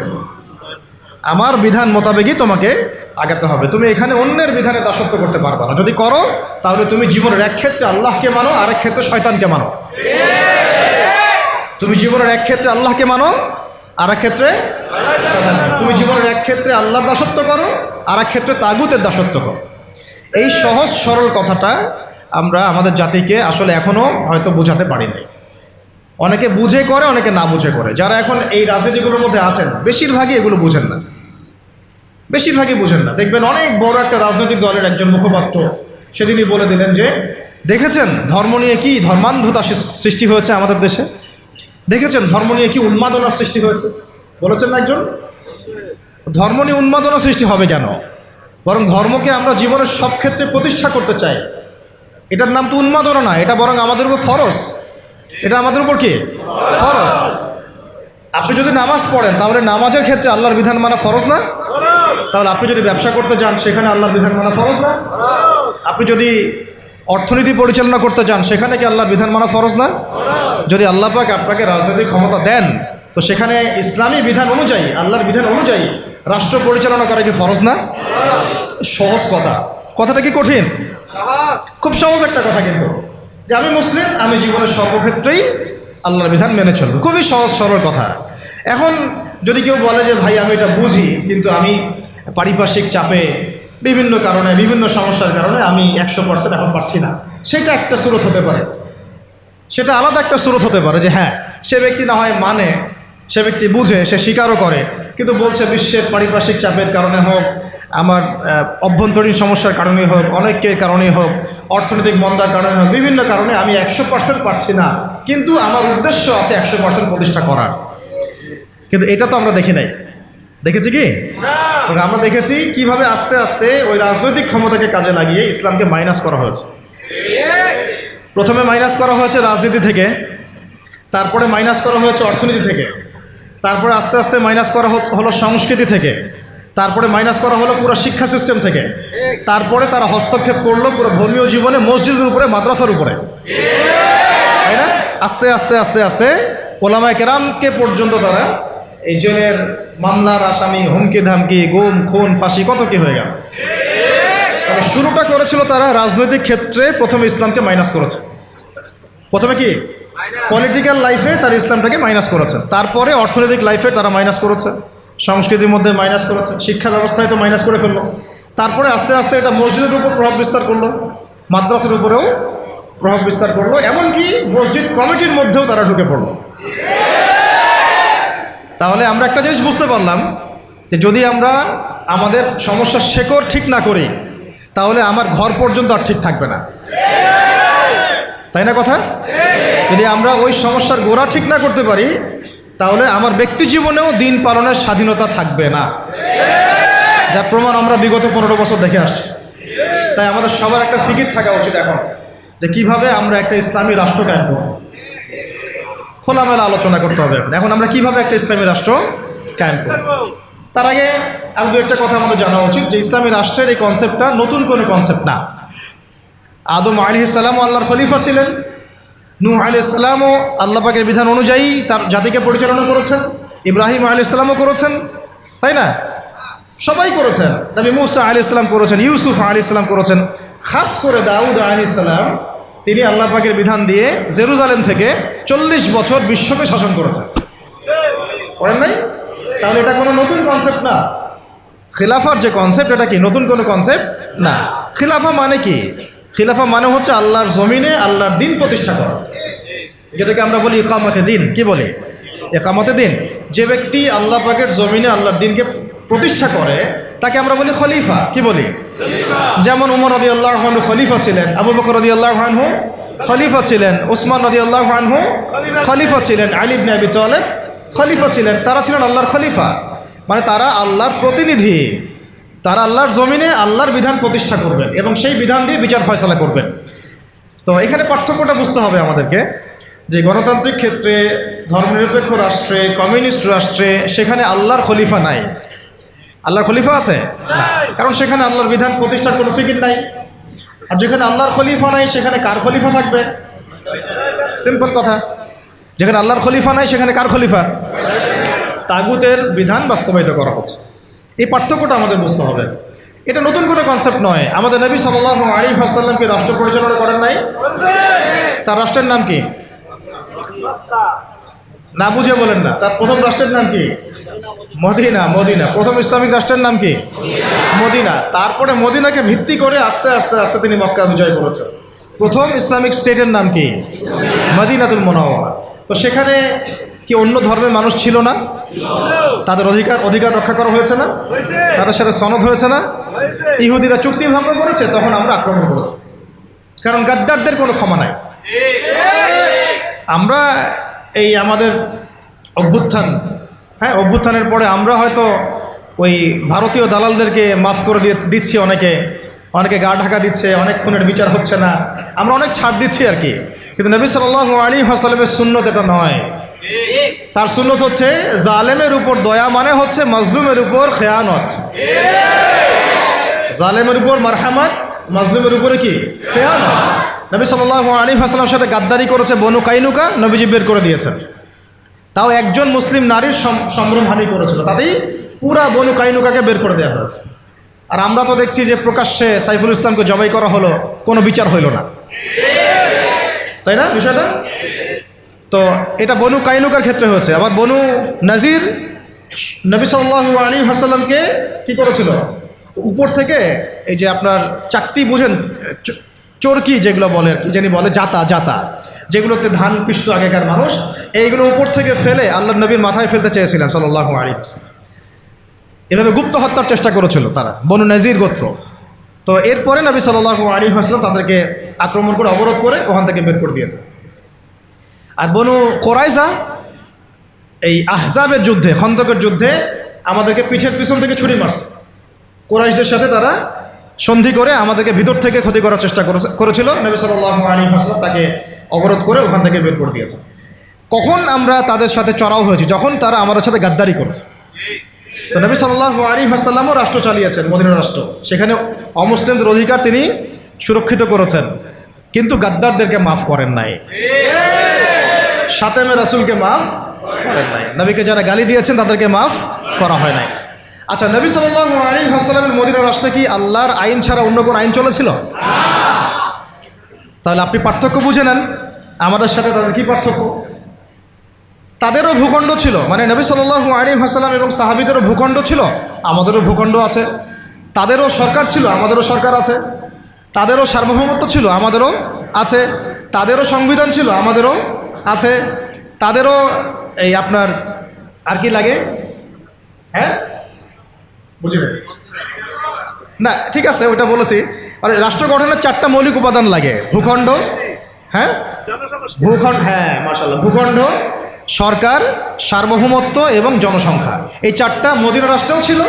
S1: আমার বিধান মোতাবেকই তোমাকে আগাতে হবে। তুমি এখানে অন্যের বিধানে দাসত্ব করতে পারবে না। যদি করো তাহলে তুমি জীবনের এক ক্ষেত্রে আল্লাহকে মানো, আরেক ক্ষেত্রে শয়তানকে মানো। তুমি জীবনের এক ক্ষেত্রে আল্লাহকে মানো, আরেক ক্ষেত্রে শয়তানকে। তুমি জীবনের এক ক্ষেত্রে আল্লাহর দাসত্ব করো, আরেক ক্ষেত্রে তাগুতের দাসত্ব করো। এই সহজ সরল কথাটা আমরা আমাদের জাতিকে আসলে এখনও হয়তো বোঝাতে পারি নাই। অনেকে বুঝে করে, অনেকে না বুঝে করে। যারা এখন এই রাজনীতিগুলোর মধ্যে আছেন বেশিরভাগই এগুলো বুঝেন না, বেশিরভাগই বুঝেন না। দেখবেন অনেক বড় একটা রাজনৈতিক দলের একজন মুখপাত্র সেদিনই বলে দিলেন যে দেখেছেন ধর্ম নিয়ে কি ধর্মান্ধতা সৃষ্টি হয়েছে আমাদের দেশে, দেখেছেন ধর্ম নিয়ে কি উন্মাদনার সৃষ্টি হয়েছে। বলেছেন না একজন? ধর্ম নিয়ে উন্মাদনা সৃষ্টি হবে কেন? বরং ধর্মকে আমরা জীবনের সব ক্ষেত্রে প্রতিষ্ঠা করতে চাই। এটার নাম তো উন্মাদনা না, এটা বরং আমাদের উপর ফরজ। এটা আমাদের উপর কি ফরজ? আপনি যদি নামাজ পড়েন তাহলে নামাজের ক্ষেত্রে আল্লাহর বিধান মানা ফরজ না? তাহলে আপনি যদি ব্যবসা করতে যান সেখানে আল্লাহর বিধান মানা ফরজ না? আপনি যদি অর্থনীতি পরিচালনা করতে যান সেখানে কি আল্লাহর বিধান মানা ফরজ না? যদি আল্লাহ পাক আপনাকে রাজনৈতিক ক্ষমতা দেন তো সেখানে ইসলামী বিধান অনুযায়ী, আল্লাহর বিধান অনুযায়ী রাষ্ট্র পরিচালনা করা কি ফরজ না? সহজ কথা। কথাটা কি কঠিন? খুব সহজ একটা কথা, কিন্তু যে আমি মুসলিম, আমি জীবনের সর্বক্ষেত্রেই আল্লাহর বিধান মেনে চলব। খুবই সহজ সরল কথা। এখন যদি কেউ বলে যে ভাই আমি এটা বুঝি, কিন্তু আমি পারিপার্শ্বিক চাপে বিভিন্ন কারণে, বিভিন্ন সমস্যার কারণে আমি 100% এখন পারছি না, সেটা একটা সুরত হতে পারে, সেটা আলাদা একটা সুরত হতে পারে যে হ্যাঁ সে ব্যক্তি না হয় মানে, সে ব্যক্তি বুঝে, সে স্বীকারও করে, কিন্তু বলছে বিশ্বের পারিপার্শ্বিক চাপের কারণে হোক, আমার অভ্যন্তরীণ সমস্যার কারণে হোক, অনেকের কারণে হোক, অর্থনৈতিক মন্দার কারণে হোক, বিভিন্ন কারণে আমি 100% পারছি না, কিন্তু আমার উদ্দেশ্য আছে 100% প্রতিষ্ঠা করার। কিন্তু এটা তো আমরা দেখি নাই। দেখেছি কি? আমরা দেখেছি কিভাবে আস্তে আস্তে ওই রাজনৈতিক ক্ষমতাকে কাজে লাগিয়ে ইসলামকে মাইনাস করা হয়েছে। প্রথমে মাইনাস করা হয়েছে রাজনীতি থেকে, তারপরে মাইনাস করা হয়েছে অর্থনীতি থেকে, তারপরে আস্তে আস্তে মাইনাস করা হলো সংস্কৃতি থেকে, তারপরে মাইনাস করা হলো পুরো শিক্ষা সিস্টেম থেকে, তারপরে তারা হস্তক্ষেপ করলো পুরো ধর্মীয় জীবনে, মসজিদের উপরে, মাদ্রাসার উপরে, তাই না? আস্তে আস্তে আস্তে আস্তে ওলামায়ে কেরামকে পর্যন্ত তারা এই জেলের মামলার আসামি, হুমকি ধামকি, গুম খুন ফাঁসি কত কি হয়ে গেল। তবে শুরুটা করেছিল তারা রাজনৈতিক ক্ষেত্রে, প্রথমে ইসলামকে মাইনাস করেছে। প্রথমে কি পলিটিক্যাল লাইফে তারা ইসলামটাকে মাইনাস করেছে, তারপরে অর্থনৈতিক লাইফে তারা মাইনাস করেছে, সংস্কৃতির মধ্যে মাইনাস করেছে, শিক্ষা ব্যবস্থায় তো মাইনাস করে ফেললো, তারপরে আস্তে আস্তে এটা মসজিদের উপর প্রভাব বিস্তার করলো, মাদ্রাসার উপরেও প্রভাব বিস্তার করলো, এমনকি মসজিদ কমিটির মধ্যেও তারা ঢুকে পড়লো। তাহলে আমরা একটা জিনিস বুঝতে পারলাম যে যদি আমরা আমাদের সমস্যার শেকড় ঠিক না করি তাহলে আমার ঘর পর্যন্ত আর ঠিক থাকবে না, তাই না কথা? যদি আমরা ওই সমস্যার গোড়া ঠিক না করতে পারি তাহলে আমার ব্যক্তি জীবনেও দিন পালনের স্বাধীনতা থাকবে না, যার প্রমাণ আমরা বিগত 15 বছর দেখে আসছি। তাই আমাদের সবার একটা ফিকির থাকা উচিত এখন যে কিভাবে আমরা একটা ইসলামী রাষ্ট্র কায়েম করব। খোলামেলা আলোচনা করতে হবে এখন আমরা কিভাবে একটা ইসলামী রাষ্ট্র কায়েম করব। তার আগে আর দু একটা কথা আমাদের জানা উচিত যে ইসলামী রাষ্ট্রের এই কনসেপ্টটা নতুন কোনো কনসেপ্ট না। আদম আলাইহিস সালামও আল্লাহর খলিফা ছিলেন, নূহ আলাইহিস সালামও আল্লাহ পাকের বিধান অনুযায়ী তার জাতিকে পরিচালনা করেছেন, ইব্রাহিম আলাইহিস সালামও করেছেন, তাই না? সবাই করেছেন। নবী মুসা আলাইহিস সালাম করেছেন, ইউসুফ আলাইহিস সালাম করেছেন, খাস করে দাউদ আলাইহিস সালাম তিনি আল্লাহ পাকের বিধান দিয়ে জেরুজালেম থেকে 40 বছর বিশ্বকে শাসন করেছেন, করেন নাই? তাহলে এটা কোনো নতুন কনসেপ্ট না। খিলাফার যে কনসেপ্ট এটা কি নতুন কোনো কনসেপ্ট না। খিলাফা মানে কি? খিলাফা মানে হচ্ছে আল্লাহর জমিনে আল্লাহর দিন প্রতিষ্ঠা করা, যেটাকে আমরা বলি ইকামতে দিন। কি বলি? ইকামতে দিন। যে ব্যক্তি আল্লাহ পাকের জমিনে আল্লাহর দিনকে প্রতিষ্ঠা করে তাকে আমরা বলি খলিফা। কি বলি? যেমন উমর রাদিয়াল্লাহু আনহু খলিফা ছিলেন, আবু বকর রাদিয়াল্লাহু আনহু খলিফা ছিলেন, ওসমান রাদিয়াল্লাহু আনহু খলিফা ছিলেন, আলী ইবনে আবি তালেব খলিফা ছিলেন, তারা ছিলেন আল্লাহর খলিফা। মানে তারা আল্লাহর প্রতিনিধি, তারা আল্লাহর জমিনে আল্লাহর বিধান প্রতিষ্ঠা করবেন এবং সেই বিধান দিয়ে বিচার ফয়সালা করবেন। তো এখানে পার্থক্যটা বুঝতে হবে আমাদেরকে, যে গণতান্ত্রিক ক্ষেত্রে, ধর্মনিরপেক্ষ রাষ্ট্রে, কমিউনিস্ট রাষ্ট্রে সেখানে আল্লাহর খলিফা নাই। আল্লাহর খলিফা আছে না, কারণ সেখানে আল্লাহর বিধান প্রতিষ্ঠার কোনো ফিকির নাই। আর যেখানে আল্লাহর খলিফা নাই সেখানে কার খলিফা থাকবে? সিম্পল কথা, যেখানে আল্লাহর খলিফা নাই সেখানে কার খলিফা? তাগুতের বিধান বাস্তবায়িত করা হচ্ছে। এই পার্থক্যটা আমাদের বুঝতে হবে। এটা নতুন কোনো কনসেপ্ট নয়। আমাদের নবী সাল্লাল্লাহু আলাইহি ওয়াসাল্লাম কি রাষ্ট্র পরিচালনা করেন নাই? তার রাষ্ট্রের নাম কি? না বুঝে বলেন না। তার প্রথম রাষ্ট্রের নাম কি? মদিনা। মদিনা প্রথম ইসলামিক রাষ্ট্রের নাম কি? মদিনা। তারপরে মদিনাকে ভিত্তি করে আস্তে আস্তে আস্তে তিনি মক্কা বিজয় করেছেন। প্রথম ইসলামিক স্টেটের নাম কি? মদিনাতুল মুনাওয়ারা। তো সেখানে কি অন্য ধর্মের মানুষ ছিল না? তাদের অধিকার রক্ষা করা হয়েছে না? তাদের সাথে সনদ হয়েছে না? ইহুদিরা চুক্তি ভঙ্গ করেছে, তখন আমরা আক্রমণ করেছি, কারণ গাদ্দারদের কোনো ক্ষমা নাই। আমরা এই আমাদের অভ্যুত্থান, অভ্যুত্থানের পরে আমরা হয়তো ওই ভারতীয় দালালদেরকে মাফ করে দিচ্ছি, অনেকে গা ঢাকা দিচ্ছে, অনেক খুনের বিচার হচ্ছে না, আমরা অনেক ছাড় দিচ্ছি আর কি। কিন্তু নবী সাল্লাল্লাহু আলাইহি ওয়াসাল্লামের সুন্নত এটা নয়। তার সুন্নত হচ্ছে জালেমের উপর দয়া, মানে হচ্ছে মাজলুমের উপর খেয়ানত। জালেমের উপর মারহামাত, মাজলুমের উপরে কি? খেয়ানত। নবী সাল্লাল্লাহু আলাইহি ওয়াসাল্লামের সাথে গাদ্দারি করেছে বনু কাইনুকা, নবীজি বের করে দিয়েছেন। তাও একজন মুসলিম নারীর সম্ভ্রমহানি করেছিল, তাতেই পুরা বনু কাইনুকাকে বের করে দেওয়া হয়েছে। আর আমরা তো দেখছি যে প্রকাশ্যে সাইফুল ইসলামকে জবাই করা হলো, কোনো বিচার হইল না, তাই না বিষয়টা? তো এটা বনু কাইনুকার ক্ষেত্রে হয়েছে। আবার বনু নাজির নবী সাল্লাল্লাহু আলাইহি ওয়াসাল্লামকে কি করেছিল? উপর থেকে এই যে আপনার চাকতি বুঝেন, চরকি যেগুলো বলে, কি জানি বলে, জাতা যেগুলোতে ধান পিষত আগেকার মানুষ, এইগুলো উপর থেকে ফেলে আল্লাহ নবীর মাথায় ফেলতে চেয়েছিলেন সাল্লাল্লাহু আলাইহি ওয়াসাল্লাম। এভাবে গুপ্ত হত্যার চেষ্টা করেছিল তারা, বনু নাজির গোত্র। তো এরপরে নবী সাল্লাল্লাহু আলাইহি ওয়াসাল্লাম তাদেরকে আক্রমণ করে, অবরোধ করে ওখান থেকে বের করে দিয়েছে। আর বনু কোরাইজা এই আহজাবের যুদ্ধে, খন্দকের যুদ্ধে আমাদেরকে পিছন থেকে ছুরি মারছে। কোরাইশদের সাথে তারা সন্ধি করে আমাদেরকে ভিতর থেকে ক্ষতি করার চেষ্টা করেছিল। নবী সাল্লাল্লাহু আলাইহি ওয়াসাল্লাম তাকে অবরোধ করে ওখান থেকে বের করে দিয়েছে। কখন আমরা তাদের সাথে চড়াও হয়েছি? যখন তারা আমাদের সাথে গাদ্দারি করেছে। তো নবী সাল্লাল্লাহু আলাইহি ওয়াসাল্লামও রাষ্ট্র চালিয়েছেন, মদিনা রাষ্ট্র, সেখানে অমুসলিমদের অধিকার তিনি সুরক্ষিত করেছেন, কিন্তু গাদ্দারদেরকে মাফ করেন নাই, শাতেমে রাসূলকে মাফ করেন নাই, নবীকে যারা গালি দিয়েছেন তাদেরকে মাফ করা হয় নাই। আচ্ছা, নবী সাল্লাল্লাহু আলাইহি ওয়াসাল্লামের মদিনা রাষ্ট্রে কি আল্লাহর আইন ছাড়া অন্য কোনো আইন চলেছিল? তাহলে আপনি পার্থক্য বুঝে নেন, আমাদের সাথে তাদের কি পার্থক্য? তাদেরও ভূখণ্ড ছিল, মানে নবী সাল্লাল্লাহু আলাইহি ওয়াসাল্লাম এবং সাহাবীদেরও ভূখণ্ড ছিল, আমাদেরও ভূখণ্ড আছে। তাদেরও সরকার ছিল, আমাদেরও সরকার আছে। তাদেরও সার্বভৌমত্ব ছিল, আমাদেরও আছে। তাদেরও সংবিধান ছিল, আমাদেরও আছে। তাদেরও এই আপনার আর কি লাগে? বুঝলেন না? ঠিক আছে, ওটা বলেছি। আরে রাষ্ট্র গঠনের 4টা মৌলিক উপাদান লাগে: ভূখণ্ড, মাশাআল্লাহ, ভূখণ্ড, সরকার, সার্বভৌমত্ব এবং জনসংখ্যা। এই 4টা মদিনা রাষ্ট্রেও ছিল,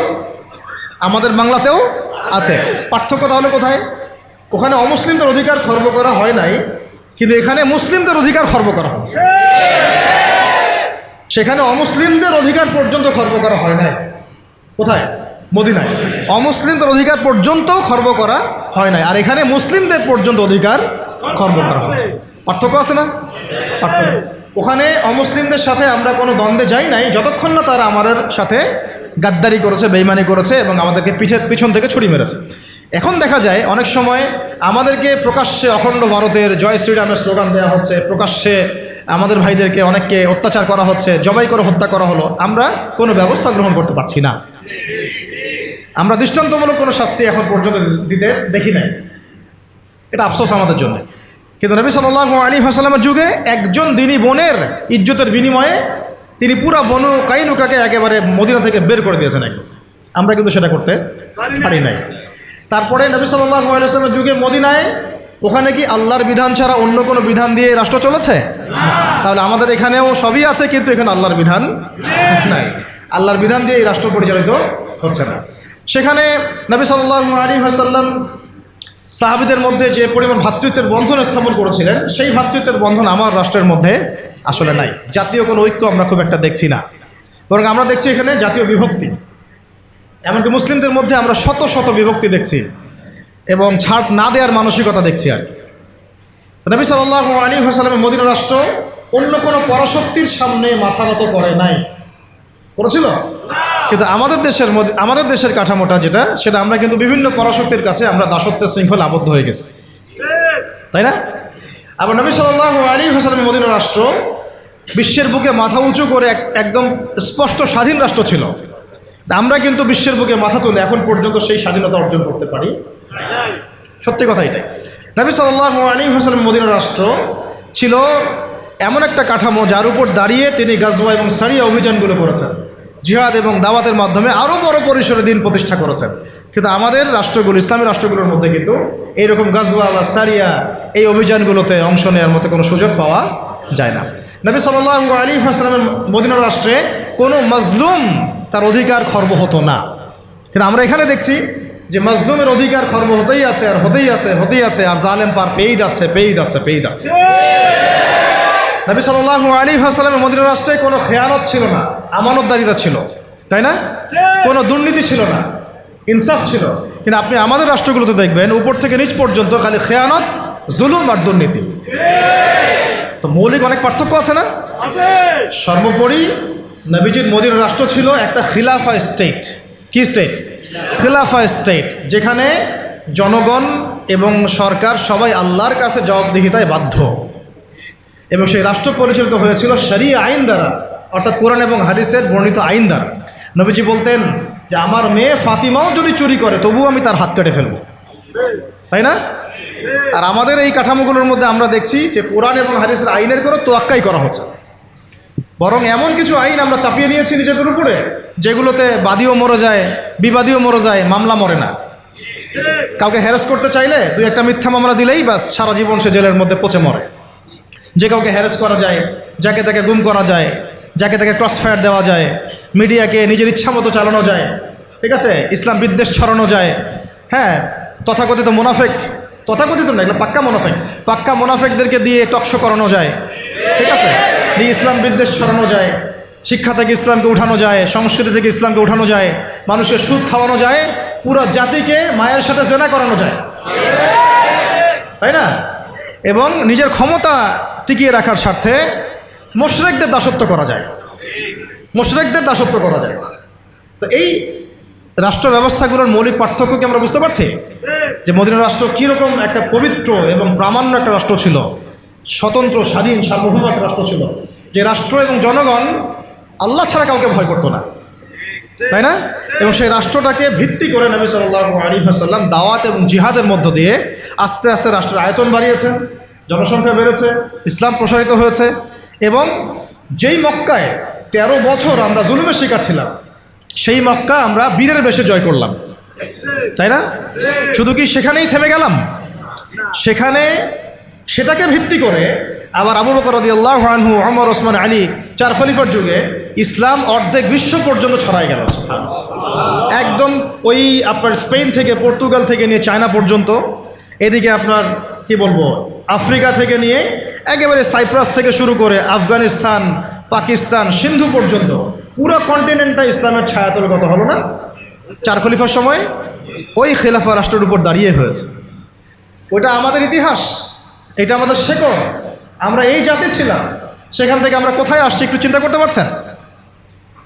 S1: আমাদের বাংলাতেও আছে। পার্থক্য তাহলে কোথায়? ওখানে অমুসলিমদের অধিকার খর্ব করা হয় নাই, কিন্তু এখানে মুসলিমদের অধিকার খর্ব করা হচ্ছে। সেখানে অমুসলিমদের অধিকার পর্যন্ত খর্ব করা হয় নাই। কোথায়? মদিনায়। অমুসলিমদের অধিকার পর্যন্ত খর্ব করা হয় নাই, আর এখানে মুসলিমদের পর্যন্ত অধিকার খর্ব করা হচ্ছে। পার্থক্য আছে না? পার্থক্য। ওখানে অমুসলিমদের সাথে আমরা কোনো দ্বন্দ্বে যাই নাই যতক্ষণ না তারা আমাদের সাথে গাদ্দারি করেছে, বেইমানি করেছে এবং আমাদেরকে পিছন থেকে ছুরি মেরেছে। এখন দেখা যায় অনেক সময় আমাদেরকে প্রকাশ্যে অখণ্ড ভারতের জয় শ্রীরামের স্লোগান দেওয়া হচ্ছে, প্রকাশ্যে আমাদের ভাইদেরকে অনেককে অত্যাচার করা হচ্ছে, জবাই করে হত্যা করা হলো, আমরা কোনো ব্যবস্থা গ্রহণ করতে পারছি না। আমরা দৃষ্টান্তমূলক কোনো শাস্তি এখন পর্যন্ত দিতে দেখি নাই। এটা আফসোস আমাদের জন্য। কিন্তু নবী সাল্লাল্লাহু আলাইহি ওয়াসাল্লামের যুগে একজন দিনী বোনের ইজ্জতের বিনিময়ে তিনি পুরা বনু কাইনুকাকে একেবারে মদিনা থেকে বের করে দিয়েছেন একদম। আমরা কিন্তু সেটা করতে পারি নাই। তারপরে নবী সাল্লাল্লাহু আলাইহি ওয়াসাল্লামের যুগে মদিনায় ওখানে কি আল্লাহর বিধান ছাড়া অন্য কোনো বিধান দিয়ে রাষ্ট্র চলেছে? তাহলে আমাদের এখানেও সবই আছে, কিন্তু এখানে আল্লাহর বিধান নাই। আল্লাহর বিধান দিয়ে এই রাষ্ট্র পরিচালিত হচ্ছে না। সেখানে নবী সাল্লাল্লাহু আলাইহি ওয়াসাল্লাম সাহাবীদের মধ্যে যে পরিমাণ ভ্রাতৃত্বের বন্ধন স্থাপন করেছিলেন, সেই ভ্রাতৃত্বের বন্ধন আমার রাষ্ট্রের মধ্যে আসলে নাই। জাতীয় কোনো ঐক্য আমরা খুব একটা দেখছি না, বরং আমরা দেখছি এখানে জাতীয় বিভক্তি। এমনকি মুসলিমদের মধ্যে আমরা শত শত বিভক্তি দেখছি এবং ছাড় না দেওয়ার মানসিকতা দেখছি। আর নবী সাল্লাল্লাহু আলাইহি ওয়াসাল্লামের মদিনা রাষ্ট্র অন্য কোনো পরাশক্তির সামনে মাথা নত করে নাই, করেছিল? কিন্তু আমাদের দেশের কাঠামোটা যেটা, সেটা আমরা কিন্তু বিভিন্ন পরাশক্তির কাছে আমরা দাসত্বের শৃঙ্খলে আবদ্ধ হয়ে গেছি, তাই না? আবার নবী সাল্লাল্লাহু আলাইহি ওয়াসাল্লামের মদিনা রাষ্ট্র বিশ্বের বুকে মাথা উঁচু করে একদম স্পষ্ট স্বাধীন রাষ্ট্র ছিল। আমরা কিন্তু বিশ্বের বুকে মাথা তুলে এখন পর্যন্ত সেই স্বাধীনতা অর্জন করতে পারি? সত্যি কথা এটাই। নবী সাল্লাল্লাহু আলাইহি ওয়াসাল্লামের মদিনা রাষ্ট্র ছিল এমন একটা কাঠামো যার উপর দাঁড়িয়ে তিনি গাজওয়া এবং সারিয়া অভিযানগুলো করেছেন, জিহাদ এবং দাওয়াতের মাধ্যমে আরও বড় পরিসরে দিন প্রতিষ্ঠা করেছেন। কিন্তু আমাদের রাষ্ট্রগুলো, ইসলামী রাষ্ট্রগুলোর মধ্যে কিন্তু এইরকম গাজওয়া বা সারিয়া এই অভিযানগুলোতে অংশ নেওয়ার মতো কোনো সুযোগ পাওয়া যায় না। নবী সাল্লাল্লাহু আলাইহি ওয়াসাল্লামের মদিনা রাষ্ট্রে কোনো মাজলুম তার অধিকার খর্ব হতো না। কিন্তু আমরা এখানে দেখছি যে মাজলুমের অধিকার খর্ব হতেই আছে আর হতেই আছে আর জালেম পার পেয়েই যাচ্ছে। নবী সাল্লাল্লাহু আলাইহি ওয়াসাল্লামের মদিনা রাষ্ট্রে কোনো খেয়ানত ছিল না, আমানতদারিতা ছিল, তাই না? কোনো দুর্নীতি ছিল না, ইনসাফ ছিল। কিন্তু আপনি আমাদের রাষ্ট্রগুলোতে দেখবেন উপর থেকে নিচ পর্যন্ত খালি খেয়ানত, জুলুম আর দুর্নীতি। তো মৌলিক অনেক পার্থক্য আছে না? সর্বোপরি নবীজির মদিনা রাষ্ট্র ছিল একটা খিলাফা স্টেট। কি স্টেট? খিলাফা স্টেট, যেখানে জনগণ এবং সরকার সবাই আল্লাহর কাছে জবাবদিহিতায় বাধ্য, এবং সেই রাষ্ট্র পরিচালিত হয়েছিল শরিয়া আইন দ্বারা, অর্থাৎ কোরআন এবং হাদিসের বর্ণিত আইন দ্বারা। নবীজি বলতেন যে আমার মেয়ে ফাতিমাও যদি চুরি করে তবুও আমি তার হাত কেটে ফেলব, তাই না? আর আমাদের এই কাঠামোগুলোর মধ্যে আমরা দেখছি যে কোরআন এবং হাদিসের আইনের কোনো তোয়াক্কাই করা হচ্ছে, বরং এমন কিছু আইন আমরা চাপিয়ে নিয়েছি নিজেদের উপরে যেগুলোতে বাদীও মরে যায়, বিবাদীও মরে যায়, মামলা মরে না। কাউকে হ্যারাস করতে চাইলে দুই একটা মিথ্যা মামলা দিলেই বাস সারা জীবন সে জেলের মধ্যে পচে মরে। যে কাউকে হ্যারাস করা যায়, যাকে তাকে গুম করা যায়, যাকে তাকে ক্রস ফায়ার দেওয়া যায়, মিডিয়াকে নিজের ইচ্ছা মতো চালানো যায়, ঠিক আছে, ইসলাম বিদ্বেষ ছড়ানো যায়। হ্যাঁ, তথাকথিত মুনাফেক, তথাকথিত না, এগুলো পাক্কা মুনাফেকদেরকে দিয়ে টকশো করানো যায়, ঠিক আছে, দিয়ে ইসলাম বিদ্বেষ ছড়ানো যায়, শিক্ষা থেকে ইসলামকে উঠানো যায়, সংস্কৃতি থেকে ইসলামকে উঠানো যায়, মানুষের সুদ খাওয়ানো যায়, পুরো জাতিকে মায়ের সাথে জেনা করানো যায়, তাই না? এবং নিজের ক্ষমতা টিকিয়ে রাখার স্বার্থে মুশরিকদের দাসত্ব করা যায়। তো এই রাষ্ট্র ব্যবস্থাগুলোর মৌলিক পার্থক্য কি আমরা বুঝতে পারছি? যে মদিনা রাষ্ট্র কীরকম একটা পবিত্র এবং প্রামাণ্য একটা রাষ্ট্র ছিল, স্বতন্ত্র, স্বাধীন, সার্বভৌম একটা রাষ্ট্র ছিল, যে রাষ্ট্র এবং জনগণ আল্লাহ ছাড়া কাউকে ভয় করতো না, তাই না? এবং সেই রাষ্ট্রটাকে ভিত্তি করে নবী সাল্লাল্লাহু আলাইহি ওয়াসাল্লাম দাওয়াত এবং জিহাদের মধ্য দিয়ে আস্তে আস্তে রাষ্ট্রের আয়তন বাড়িয়েছেন, জনসংখ্যা বেড়েছে, ইসলাম প্রসারিত হয়েছে। এবং যেই মক্কায় 13 বছর আমরা জুলুমের শিকার ছিলাম, সেই মক্কা আমরা বীরের বেশে জয় করলাম, তাই না? শুধু কি সেখানেই থেমে গেলাম? সেটাকে ভিত্তি করে আবার আবু বকর রাদিয়াল্লাহু আনহু, ওমর, ওসমান, আলী, 4 খলিফার যুগে ইসলাম অর্ধেক বিশ্ব পর্যন্ত ছড়ায় গেল। একদম ওই আপনার স্পেন থেকে, পর্তুগাল থেকে নিয়ে চায়না পর্যন্ত, এদিকে আপনার কি বলবো, আফ্রিকা থেকে নিয়ে একেবারে সাইপ্রাস থেকে শুরু করে আফগানিস্তান, পাকিস্তান, সিন্ধু পর্যন্ত পুরো কন্টিনেন্টটা ইসলামের ছায়াতলগত হলো না 4 খলিফার সময়? ওই খেলাফা রাষ্ট্রের উপর দাঁড়িয়ে হয়েছে। ওটা আমাদের ইতিহাস, এটা আমাদের শেকড়। আমরা এই জাতি ছিলাম, সেখান থেকে আমরা কোথায় আসছি একটু চিন্তা করতে পারছেন?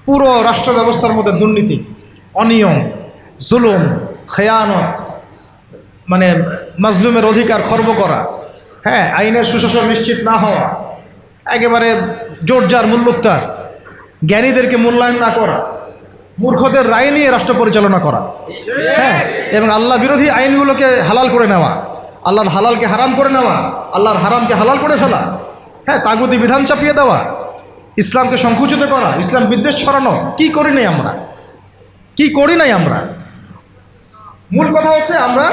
S1: পুরো রাষ্ট্র ব্যবস্থার মধ্যে দুর্নীতি, অনিয়ম, জুলুম, খেয়ানত, মানে মাজলুমের অধিকার খর্ব করা, হ্যাঁ, আইনের সুশাসন নিশ্চিত না হওয়া, একেবারে জোরজার মূল্যোক্তার, জ্ঞানীদেরকে মূল্যায়ন না করা, মূর্খদের রায় নিয়ে রাষ্ট্র পরিচালনা করা, হ্যাঁ, এবং আল্লাহ বিরোধী আইনগুলোকে হালাল করে নেওয়া, আল্লাহর হালালকে হারাম করে নেওয়া, আল্লাহর হারামকে হালাল করে ফেলা, হ্যাঁ, তাগুতি বিধান চাপিয়ে দেওয়া, ইসলামকে সংকুচিত করা, ইসলাম বিদ্বেষ ছড়ানো। কি করি নাই আমরা? মূল কথা হচ্ছে আমরা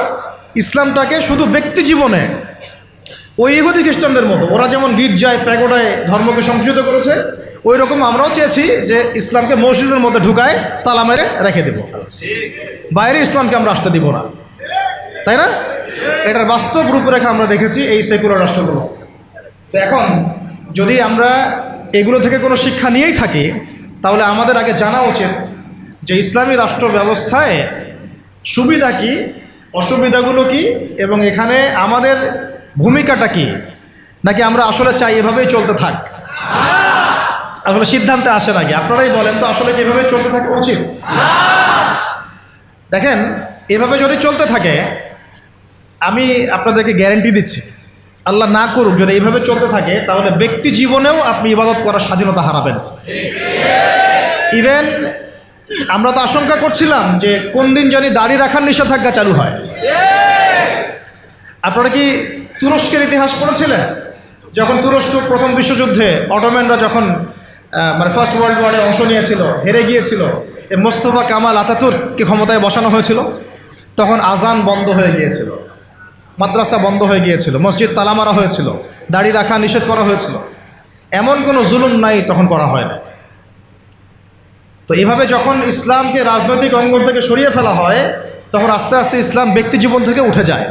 S1: ইসলামটাকে শুধু ব্যক্তি জীবনে ওই ইহুদি খ্রিস্টানদের মতো, ওরা যেমন গির্জায়, প্যাগোডায় ধর্মকে সংকুচিত করেছে, ওই রকম আমরাও চেয়েছি যে ইসলামকে মসজিদের মধ্যে ঢুকায় তালা মেরে রেখে দেব, বাইরে ইসলামকে আমরা আসতে দিব না, তাই না? এটার বাস্তব রূপরেখা আমরা দেখেছি এই সেকুলার রাষ্ট্রগুলো। তো এখন যদি আমরা এগুলো থেকে কোনো শিক্ষা নিয়েই থাকি, তাহলে আমাদের আগে জানা উচিত যে ইসলামী রাষ্ট্র ব্যবস্থায় সুবিধা কি, অসুবিধাগুলো কি, এবং এখানে আমাদের ভূমিকাটা কি, নাকি আমরা আসলে চাই এভাবেই চলতে থাক। আসলে সিদ্ধান্তে আসে নাকি আপনারাই বলেন তো, আসলে কি এভাবে চলতে থাকা উচিত? দেখেন, এভাবে যদি চলতে থাকে, আমি আপনাদেরকে গ্যারান্টি দিচ্ছি, আল্লাহ না করুক যদি এইভাবে চলতে থাকে, তাহলে ব্যক্তি জীবনেও আপনি ইবাদত করার স্বাধীনতা হারাবেন। ইভেন আমরা তো আশঙ্কা করছিলাম যে কোন দিন জানি দাড়ি রাখার নিষেধাজ্ঞা চালু হয়। আপনারা কি তুরস্কের ইতিহাস পড়েছিলেন? যখন তুরস্ক প্রথম বিশ্বযুদ্ধে অটোম্যানরা যখন মানে ফার্স্ট ওয়ার্ল্ড ওয়ারে অংশ নিয়েছিল, হেরে গিয়েছিল, মোস্তফা কামাল আতাতুর্ককে ক্ষমতায় বসানো হয়েছিল, তখন আজান বন্ধ হয়ে গিয়েছিল, মাদ্রাসা বন্ধ হয়ে গিয়েছিল, মসজিদ তালা মারা হয়েছিল, দাড়ি রাখা নিষেধ করা হয়েছিল। এমন কোনো জুলুম নাই তখন করা হয় না। তো এভাবে যখন ইসলামকে রাজনৈতিক অঙ্গন থেকে সরিয়ে ফেলা হয়, তখন আস্তে আস্তে ইসলাম ব্যক্তি জীবন থেকে উঠে যায়,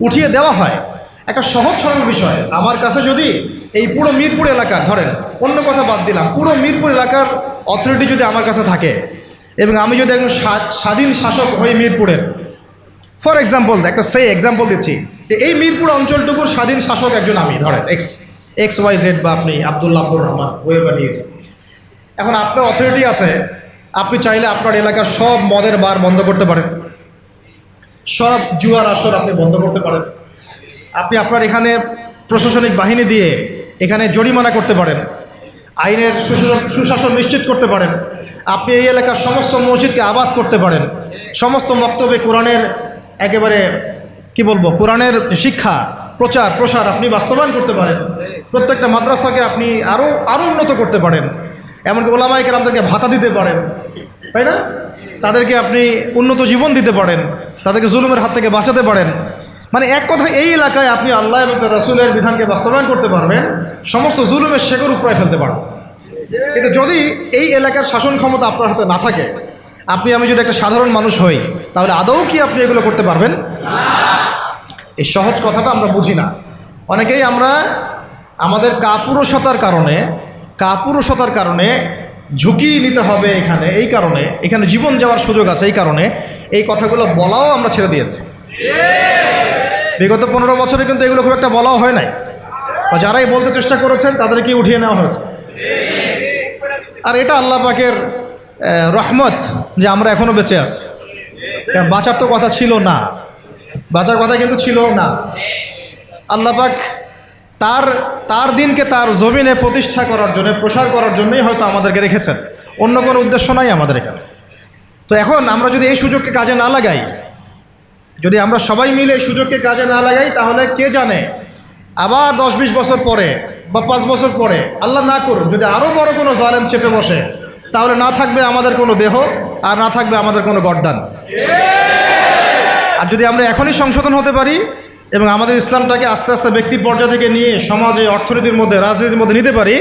S1: উঠিয়ে দেওয়া হয়। একটা সহজ সরল বিষয়, আমার কাছে যদি এই পুরো মিরপুর এলাকা, ধরেন অন্য কথা বাদ দিলাম, পুরো মিরপুর এলাকার অথরিটি যদি আমার কাছে থাকে, এবং আমি যদি একজন স্বাধীন শাসক হই মিরপুরের, ফর এক্সাম্পল একটা এক্সাম্পল দিচ্ছি, যে এই মিরপুর অঞ্চলটুকুর স্বাধীন শাসক একজন আমি, ধরেন XYZ, বা আপনি আব্দুর রহমান ওয়েবার নিউজ। এখন আপনার অথরিটি আছে, আপনি চাইলে আপনার এলাকার সব মদের বার বন্ধ করতে পারেন, সব জুয়ার আসর আপনি বন্ধ করতে পারেন, আপনি আপনার এখানে প্রশাসনিক বাহিনী দিয়ে এখানে জরিমানা করতে পারেন, আইনের সুশাসন নিশ্চিত করতে পারেন, আপনি এই এলাকার সমস্ত মসজিদকে আবাদ করতে পারেন, সমস্ত বক্তব্যে কোরআনের একেবারে কি বলবো, কোরআনের শিক্ষা প্রচার প্রসার আপনি বাস্তবায়ন করতে পারেন, প্রত্যেকটা মাদ্রাসাকে আপনি আরও উন্নত করতে পারেন, এমনকি ওলামায়ে কেরামদেরকে ভাতা দিতে পারেন, তাই না? তাদেরকে আপনি উন্নত জীবন দিতে পারেন, তাদেরকে জুলুমের হাত থেকে বাঁচাতে পারেন। মানে এক কথা, এই এলাকায় আপনি আল্লাহ এবং তার রাসূলের বিধানকে বাস্তবায়ন করতে পারবেন, সমস্ত জুলুমের শেকড় উপড়ায় ফেলতে পারবেন। কিন্তু যদি এই এলাকার শাসন ক্ষমতা আপনার হাতে না থাকে, আমি যদি একটা সাধারণ মানুষ হই, তাহলে আদৌ কি আপনি এগুলো করতে পারবেন? এই সহজ কথাটা আমরা বুঝি না। অনেকেই আমরা আমাদের কাপুরুষতার কারণে ঝুঁকি নিতে হবে এখানে জীবন যাওয়ার সুযোগ আছে, এই কারণে এই কথাগুলো বলাও আমরা ছেড়ে দিয়েছি। বিগত 15 বছরে কিন্তু এগুলো খুব একটা বলাও হয় নাই, বা যারাই বলতে চেষ্টা করেছেন তাদেরকে উঠিয়ে নেওয়া হয়েছে। আর এটা আল্লাহ পাকের রহমত যে আমরা এখনো বেঁচে আছি। বাঁচার তো কথা ছিল না, বাঁচার কথা কিন্তু ছিল না। আল্লাহ পাক তার দিনকে তার জমিনে প্রতিষ্ঠা করার জন্য, প্রসার করার জন্যই হয়তো আমাদেরকে রেখেছেন, অন্য কোনো উদ্দেশ্য নাই আমাদের এখানে। তো এখন আমরা যদি এই সুযোগকে কাজে না লাগাই, যদি আমরা সবাই মিলে এই সুযোগকে কাজে না লাগাই, তাহলে কে জানে আবার 10-20 বছর পরে বা 5 বছর পরে, আল্লাহ না করুন, যদি আরও বড় কোনো জালেম চেপে বসে, তাহলে না থাকবে আমাদের কোনো দেহ, আর না থাকবে আমাদের কোনো গর্দান। আর যদি আমরা এখনই সংশোধন হতে পারি এবং আমাদের ইসলামটাকে আস্তে আস্তে ব্যক্তি পর্যায় থেকে নিয়ে সমাজে, অর্থনীতির মধ্যে, রাজনীতির মধ্যে নিতে পারি,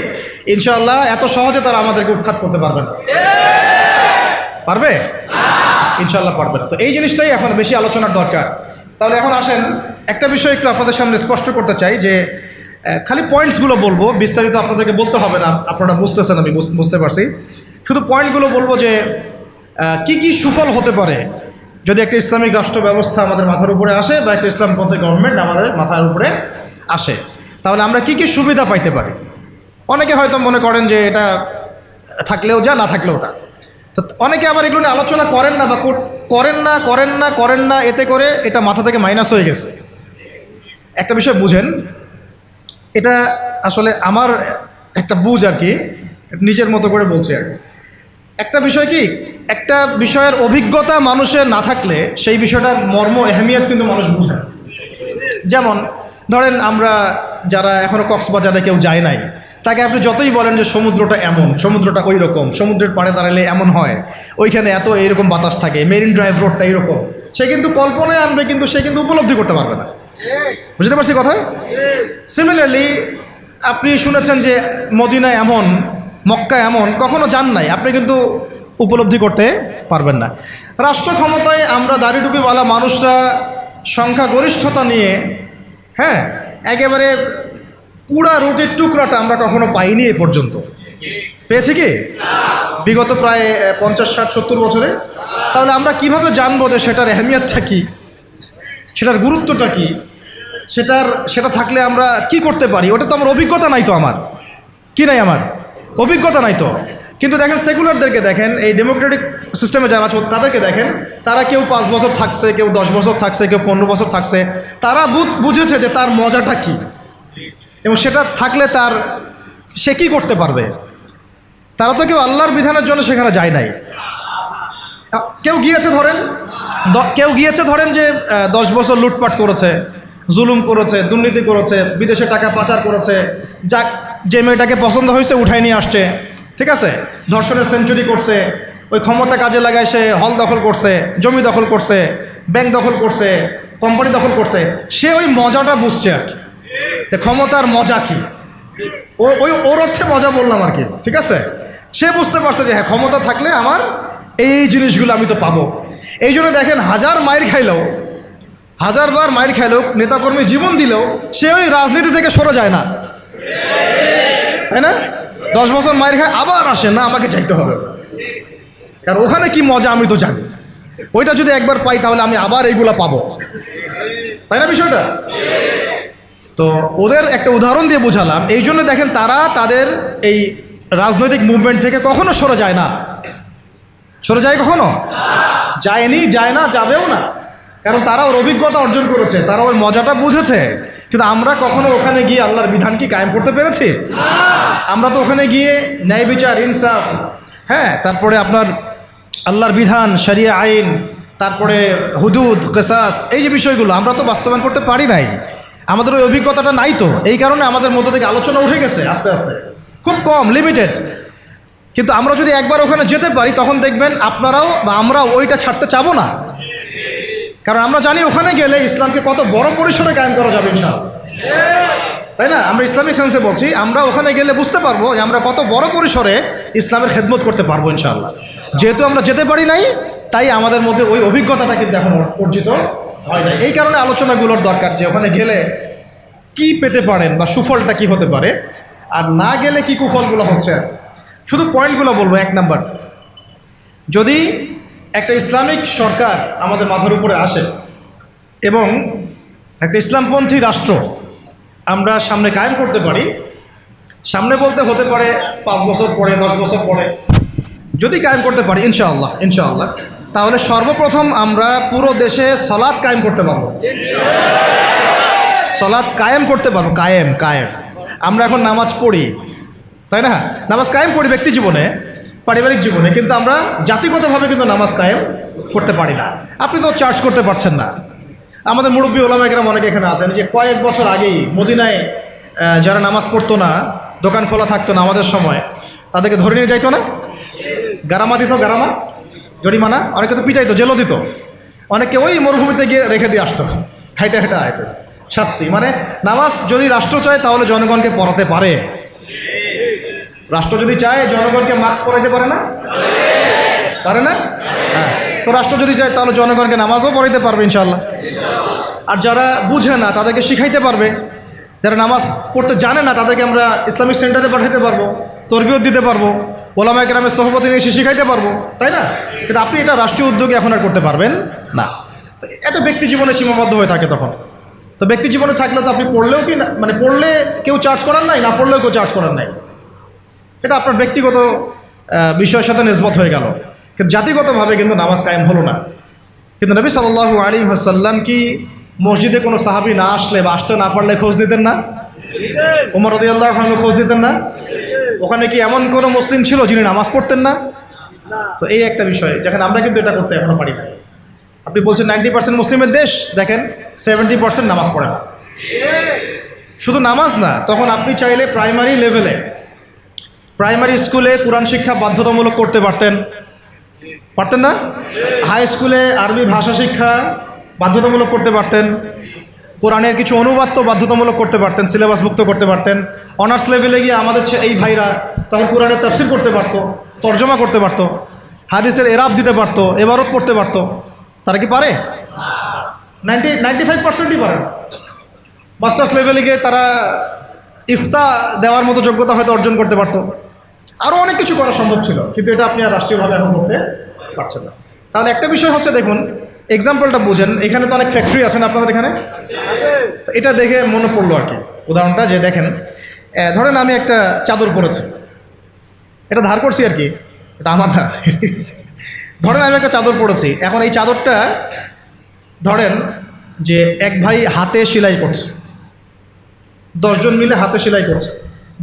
S1: ইনশাআল্লাহ এত সহজে তারা আমাদেরকে উৎখাত করতে পারবে না। পারবে? ইনশাআল্লাহ পারবে না। তো এই জিনিসটাই এখন বেশি আলোচনার দরকার। তাহলে এখন আসেন, একটা বিষয় একটু আপনাদের সামনে স্পষ্ট করতে চাই, যে খালি পয়েন্টসগুলো বলবো, বিস্তারিত আপনাদেরকে বলতে হবে না, আপনারা বুঝতেছেন, আমি বুঝতে পারছি। শুধু পয়েন্টগুলো বলবো যে কি কি সুফল হতে পারে যদি একটা ইসলামিক রাষ্ট্র ব্যবস্থা আমাদের মাথার উপরে আসে, বা একটা ইসলামপন্থী গভর্নমেন্ট আমাদের মাথার উপরে আসে, তাহলে আমরা কি কি সুবিধা পাইতে পারি। অনেকে হয়তো মনে করেন যে এটা থাকলেও যা, না থাকলেও তা। তো অনেকে আবার এগুলো নিয়ে আলোচনা করেন না, বা করেন না, এতে করে এটা মাথা থেকে মাইনাস হয়ে গেছে। একটা বিষয় বুঝেন, এটা আসলে আমার একটা বুঝ আর কি, নিজের মতো করে বলছি আর কি। একটা বিষয় কি, একটা বিষয়ের অভিজ্ঞতা মানুষের না থাকলে সেই বিষয়টার মর্ম, এহমিয়ত কিন্তু মানুষ বুঝে। যেমন ধরেন, আমরা যারা এখনও কক্সবাজারে কেউ যায় নাই, তাকে আপনি যতই বলেন যে সমুদ্রটা এমন, সমুদ্রটা ওই রকম, সমুদ্রের পাড়ে দাঁড়ালে এমন হয়, ওইখানে এত এইরকম বাতাস থাকে, মেরিন ড্রাইভ রোডটা এইরকম, সে কিন্তু কল্পনায় আনবে, কিন্তু সে কিন্তু উপলব্ধি করতে পারবে না। বুঝতে পারছি কথা? সিমিলারলি আপনি শুনেছেন যে মদিনা এমন, মক্কা এমন, কখনো যান নাই, আপনি কিন্তু উপলব্ধি করতে পারবেন না। রাষ্ট্র ক্ষমতায় আমরা দাড়ি টুপিওয়ালা মানুষরা সংখ্যাগরিষ্ঠতা নিয়ে, হ্যাঁ, একেবারে পুরা রুটির টুকরাটা আমরা কখনো পাইনি এ পর্যন্ত। পেয়েছি কি বিগত প্রায় 50, 60, 70 বছরে? তাহলে আমরা কিভাবে জানবো যে সেটার এহমিয়তটা কী, সেটার গুরুত্বটা কী, সেটা থাকলে আমরা কি করতে পারি? ওটা তো আমার অভিজ্ঞতা নাই, তো আমার কি নাই, আমার অভিজ্ঞতা নাই তো। কিন্তু দেখেন সেকুলারদেরকে দেখেন, এই ডেমোক্রেটিক সিস্টেমে যারা আছে তাদেরকে দেখেন, তারা কেউ 5 বছর থাকছে, কেউ 10 বছর থাকছে, কেউ 15 বছর থাকছে। তারা বুঝেছে যে তার মজাটা কী, এবং সেটা থাকলে সে কী করতে পারবে। তারা তো কেউ আল্লাহর বিধানের জন্য সেখানে যায় নাই। কেউ গিয়েছে ধরেন যে 10 বছর লুটপাট করেছে, জুলুম করেছে, দুর্নীতি করেছে, বিদেশে টাকা পাচার করেছে, যে মেয়েটাকে পছন্দ হয়েছে উঠাই নিয়ে আসছে, ঠিক আছে, ধর্ষণের সেঞ্চুরি করছে, ওই ক্ষমতা কাজে লাগায় সে হল দখল করছে, জমি দখল করছে, ব্যাংক দখল করছে, কোম্পানি দখল করছে। সে ওই মজাটা বুঝছে আর কি, ক্ষমতার মজা কি, ওর অর্থে মজা বললাম আর কি, ঠিক আছে। সে বুঝতে পারছে যে হ্যাঁ, ক্ষমতা থাকলে আমার এই জিনিসগুলো আমি তো পাবো। এই জন্য দেখেন, 1000 মাইর খাইলেও, 1000 বার মাইর খাইলেও, নেতাকর্মী জীবন দিলেও সে ওই রাজনীতি থেকে সরে যায় না, তাই না? 10 বছর মাইর খায়, আবার আসে না, আমাকে চাইতে হবে, কারণ ওখানে কি মজা আমি তো জানি। ওইটা যদি একবার পাই তাহলে আমি আবার এইগুলা পাবো, তাই না বিষয়টা? তো ওদের একটা উদাহরণ দিয়ে বোঝালাম। এই জন্য দেখেন, তারা তাদের এই রাজনৈতিক মুভমেন্ট থেকে কখনো সরে যায় না। সরে যায় কখনো? যায়নি, যায় না, যাবেও না, কারণ তারা ওর অভিজ্ঞতা অর্জন করেছে, তারা ওই মজাটা বুঝেছে। কিন্তু আমরা কখনো ওখানে গিয়ে আল্লাহর বিধান কি কায়েম করতে পেরেছি? আমরা তো ওখানে গিয়ে ন্যায় বিচার, ইনসাফ, হ্যাঁ, তারপরে আপনার আল্লাহর বিধান, শরিয়া আইন, তারপরে হুদুদ, কিসাস, এই যে বিষয়গুলো আমরা তো বাস্তবায়ন করতে পারি নাই। আমাদের ওই অভিজ্ঞতাটা নাই তো, এই কারণে আমাদের মধ্য থেকে আলোচনা উঠে গেছে আস্তে আস্তে, খুব কম, লিমিটেড। কিন্তু আমরা যদি একবার ওখানে যেতে পারি, তখন দেখবেন আপনারাও বা আমরাও ওইটা ছাড়তে চাবো না। কারণ আমরা জানি ওখানে গেলে ইসলামকে কত বড় পরিসরে কায়েম করা যাবে ইনশাআল্লাহ, তাই না? আমরা ইসলামিক সেন্সে বলছি, আমরা ওখানে গেলে বুঝতে পারবো যে আমরা কত বড় পরিসরে ইসলামের খেদমত করতে পারবো ইনশাআল্লাহ। যেহেতু আমরা যেতে পারি নাই, তাই আমাদের মধ্যে ওই অভিজ্ঞতাটা কিন্তু এখন অর্জিত হয় নাই। এই কারণে আলোচনাগুলোর দরকার, যে ওখানে গেলে কি পেতে পারেন বা সুফলটা কি হতে পারে, আর না গেলে কি কুফলগুলো হচ্ছে। শুধু পয়েন্টগুলো বলবো। 1 নাম্বার, যদি একটা ইসলামিক সরকার আমাদের মাথার উপরে আসে এবং একটা ইসলামপন্থী রাষ্ট্র আমরা সামনে কায়েম করতে পারি, সামনে বলতে হতে পারে 5 বছর পরে, 10 বছর পরে যদি কায়েম করতে পারি ইনশাআল্লাহ, তাহলে সর্বপ্রথম আমরা পুরো দেশে সালাত কায়েম করতে পারবো। সালাত কায়েম করতে পারবো, কায়েম। আমরা এখন নামাজ পড়ি, তাই না? নামাজ কায়েম করি ব্যক্তি জীবনে, পারিবারিক জীবনে, কিন্তু আমরা জাতিগতভাবে কিন্তু নামাজ কায়েম করতে পারি না। আপনি তো চার্জ করতে পারছেন না। আমাদের মুরব্বী ওলামা একরাম অনেকে এখানে আছেন, যে কয়েক বছর আগেই মদিনায় যারা নামাজ পড়তো না, দোকান খোলা থাকতো না আমাদের সময়, তাদেরকে ধরে নিয়ে যাইতো না, গারামা দিত, জরিমানা, অনেকে তো পিটাইতো, জেলও দিত, অনেকে ওই মরুভূমিতে গিয়ে রেখে দিয়ে আসতো, হেঁটে আয়তো শাস্তি। মানে নামাজ যদি রাষ্ট্র চায় তাহলে জনগণকে পড়াতে পারে। রাষ্ট্র যদি চায় জনগণকে মাস্ক পরাইতে পারে না? হ্যাঁ, তো রাষ্ট্র যদি চায় তাহলে জনগণকে নামাজও পড়াইতে পারবে ইনশাআল্লাহ। আর যারা বুঝে না তাদেরকে শিখাইতে পারবে, যারা নামাজ পড়তে জানে না তাদেরকে আমরা ইসলামিক সেন্টারে পাঠাইতে পারবো, তরবিয়ত দিতে পারবো, ওলামা একরামের সোহবতে নিয়ে এসে শিখাইতে পারবো, তাই না? কিন্তু আপনি এটা রাষ্ট্রীয় উদ্যোগে এখন আর করতে পারবেন না। এটা ব্যক্তি জীবনে সীমাবদ্ধ হয়ে থাকে তখন। তো ব্যক্তি জীবনে থাকলে তো আপনি পড়লেও কি না, মানে পড়লে কেউ চার্জ করার নাই, না পড়লেও কেউ চার্জ করার নাই, এটা আপনার ব্যক্তিগত বিষয়ের সাথে নিসবত হয়ে গেল। কিন্তু জাতিগতভাবে কিন্তু নামাজ কায়েম হলো না। কিন্তু নবী সাল্লাল্লাহু আলাইহি ওয়াসাল্লাম কি মসজিদে কোনো সাহাবী না আসলে বা আসতে না পারলে খোঁজ দিতেন না? ওমর রাদিয়াল্লাহু আনহু খোঁজ দিতেন না? ওখানে কি এমন কোনো মুসলিম ছিল যিনি নামাজ পড়তেন না? তো এই একটা বিষয়, যেখানে আমরা কিন্তু এটা করতে এখনো পারি না। আপনি বলছেন 90% মুসলিমের দেশ, দেখেন 70% নামাজ পড়ে না। শুধু নামাজ না, তখন আপনি চাইলে প্রাইমারি লেভেলে, প্রাইমারি স্কুলে কোরআন শিক্ষা বাধ্যতামূলক করতে পারতেন না? হাই স্কুলে আরবি ভাষা শিক্ষা বাধ্যতামূলক করতে পারতেন, কোরআনের কিছু অনুবাদ তো বাধ্যতামূলক করতে পারতেন, সিলেবাসভুক্ত করতে পারতেন। অনার্স লেভেলে গিয়ে আমাদের এই ভাইরা তখন কোরআনের তাফসীর করতে পারতো, তর্জমা করতে পারতো, হাদিসের এরাব দিতে পারতো, এবারত পড়তে পারতো। তারা কি পারে? 95%ই পারে। মাস্টার্স লেভেলে গিয়ে তারা ইফতা দেওয়ার মতো যোগ্যতা হয়তো অর্জন করতে পারতো। আরও অনেক কিছু করা সম্ভব ছিল, কিন্তু এটা আপনি আর রাষ্ট্রীয়ভাবে এখন করতে পারছেন না। তাহলে একটা বিষয় হচ্ছে, দেখুন এক্সাম্পলটা বুঝেন। এখানে তো অনেক ফ্যাক্টরি আছেন আপনাদের এখানে, তো এটা দেখে মনে পড়লো আর কি উদাহরণটা, যে দেখেন ধরেন আমি একটা চাদর পরেছি, এটা ধার করছি আর কি, এটা আমার না। ধরেন আমি একটা চাদর পরেছি, এখন এই চাদরটা ধরেন যে এক ভাই হাতে সেলাই করছে, 10 জন মিলে হাতে সেলাই করছে,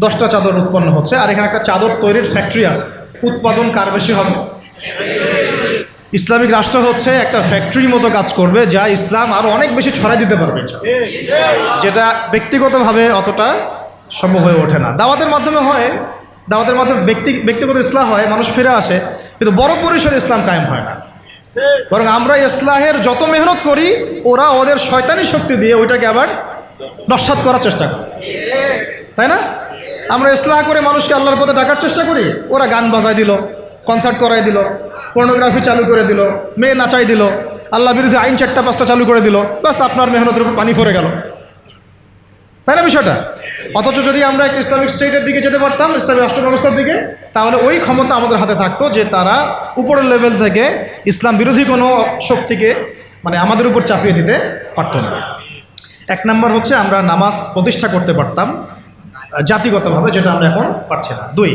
S1: 10টা চাদর উৎপন্ন হচ্ছে, আর এখানে একটা চাদর তৈরির ফ্যাক্টরি আছে। উৎপাদন কার বেশি হবে? ইসলামিক রাষ্ট্র হচ্ছে একটা ফ্যাক্টরির মতো কাজ করবে, যা ইসলাম আরও অনেক বেশি ছড়াই দিতে পারবে, যেটা ব্যক্তিগতভাবে অতটা সম্ভব হয়ে ওঠে না। দাওয়াতের মাধ্যমে হয়, দাওয়াতের মাধ্যমে ব্যক্তিগত ইসলাম হয়, মানুষ ফিরে আসে, কিন্তু বড় পরিসরে ইসলাম কায়েম হয় না। বরং আমরা ইসলাহের যত মেহনত করি, ওরা ওদের শয়তানি শক্তি দিয়ে ওইটাকে আবার নস্যাৎ করার চেষ্টা করে, তাই না? আমরা ইসলাহ করে মানুষকে আল্লাহর পথে ডাকার চেষ্টা করি, ওরা গান বাজায় দিল, কনসার্ট করাই দিল, পর্নোগ্রাফি চালু করে দিল, মেয়ে নাচাই দিল, আল্লাহ বিরোধী আইন 4টা-5টা চালু করে দিল, বাস আপনার মেহনতের উপর পানি পড়ে গেল, তাই না বিষয়টা? অথচ যদি আমরা একটা ইসলামিক স্টেটের দিকে যেতে পারতাম, ইসলামিক রাষ্ট্র ব্যবস্থার দিকে, তাহলে ওই ক্ষমতা আমাদের হাতে থাকতো যে তারা উপরের লেভেল থেকে ইসলাম বিরোধী কোনো শক্তিকে মানে আমাদের উপর চাপিয়ে দিতে পারত না। 1 নম্বর হচ্ছে আমরা নামাজ প্রতিষ্ঠা করতে পারতাম জাতিগতভাবে, যেটা আমরা এখন পারছি না। 2,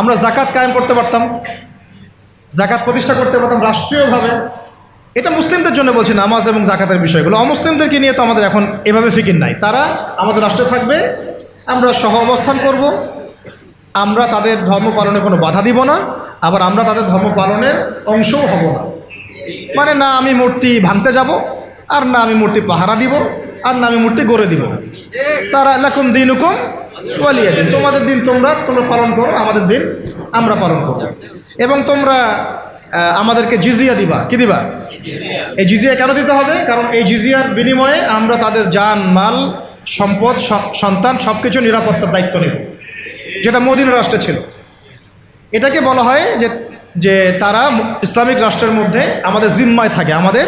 S1: আমরা যাকাত কায়েম করতে পারতাম, যাকাত প্রতিষ্ঠা করতে পারতাম রাষ্ট্রীয়ভাবে। এটা মুসলিমদের জন্য বলছি, নামাজ এবং যাকাতের বিষয়গুলো। অমুসলিমদেরকে নিয়ে তো আমাদের এখন এভাবে ফিকির নাই। তারা আমাদের রাষ্ট্রে থাকবে, আমরা সহ অবস্থান করব, আমরা তাদের ধর্ম পালনে কোনো বাধা দিব না, আবার আমরা তাদের ধর্ম পালনের অংশও হব না। মানে না আমি মূর্তি ভাঙতে যাব, আর না আমি মূর্তি পাহারা দিব, আর না আমি মূর্তি গড়ে দিব। তারা লাকুম দিনুকুম ওয়ালিয়া দিন, তোমাদের দিন তোমরা পালন করো, আমাদের দিন আমরা পালন করব। এবং তোমরা আমাদেরকে জিজিয়া দিবা। কি দিবা? এই জিজিয়া কেন দিতে হবে? কারণ এই জিজিয়ার বিনিময়ে আমরা তাদের জান, মাল, সম্পদ, সন্তান সব কিছু নিরাপত্তার দায়িত্ব নেব, যেটা মদিনা রাষ্ট্রে ছিল। এটাকে বলা হয় যে তারা ইসলামিক রাষ্ট্রের মধ্যে আমাদের জিম্মায় থাকে, আমাদের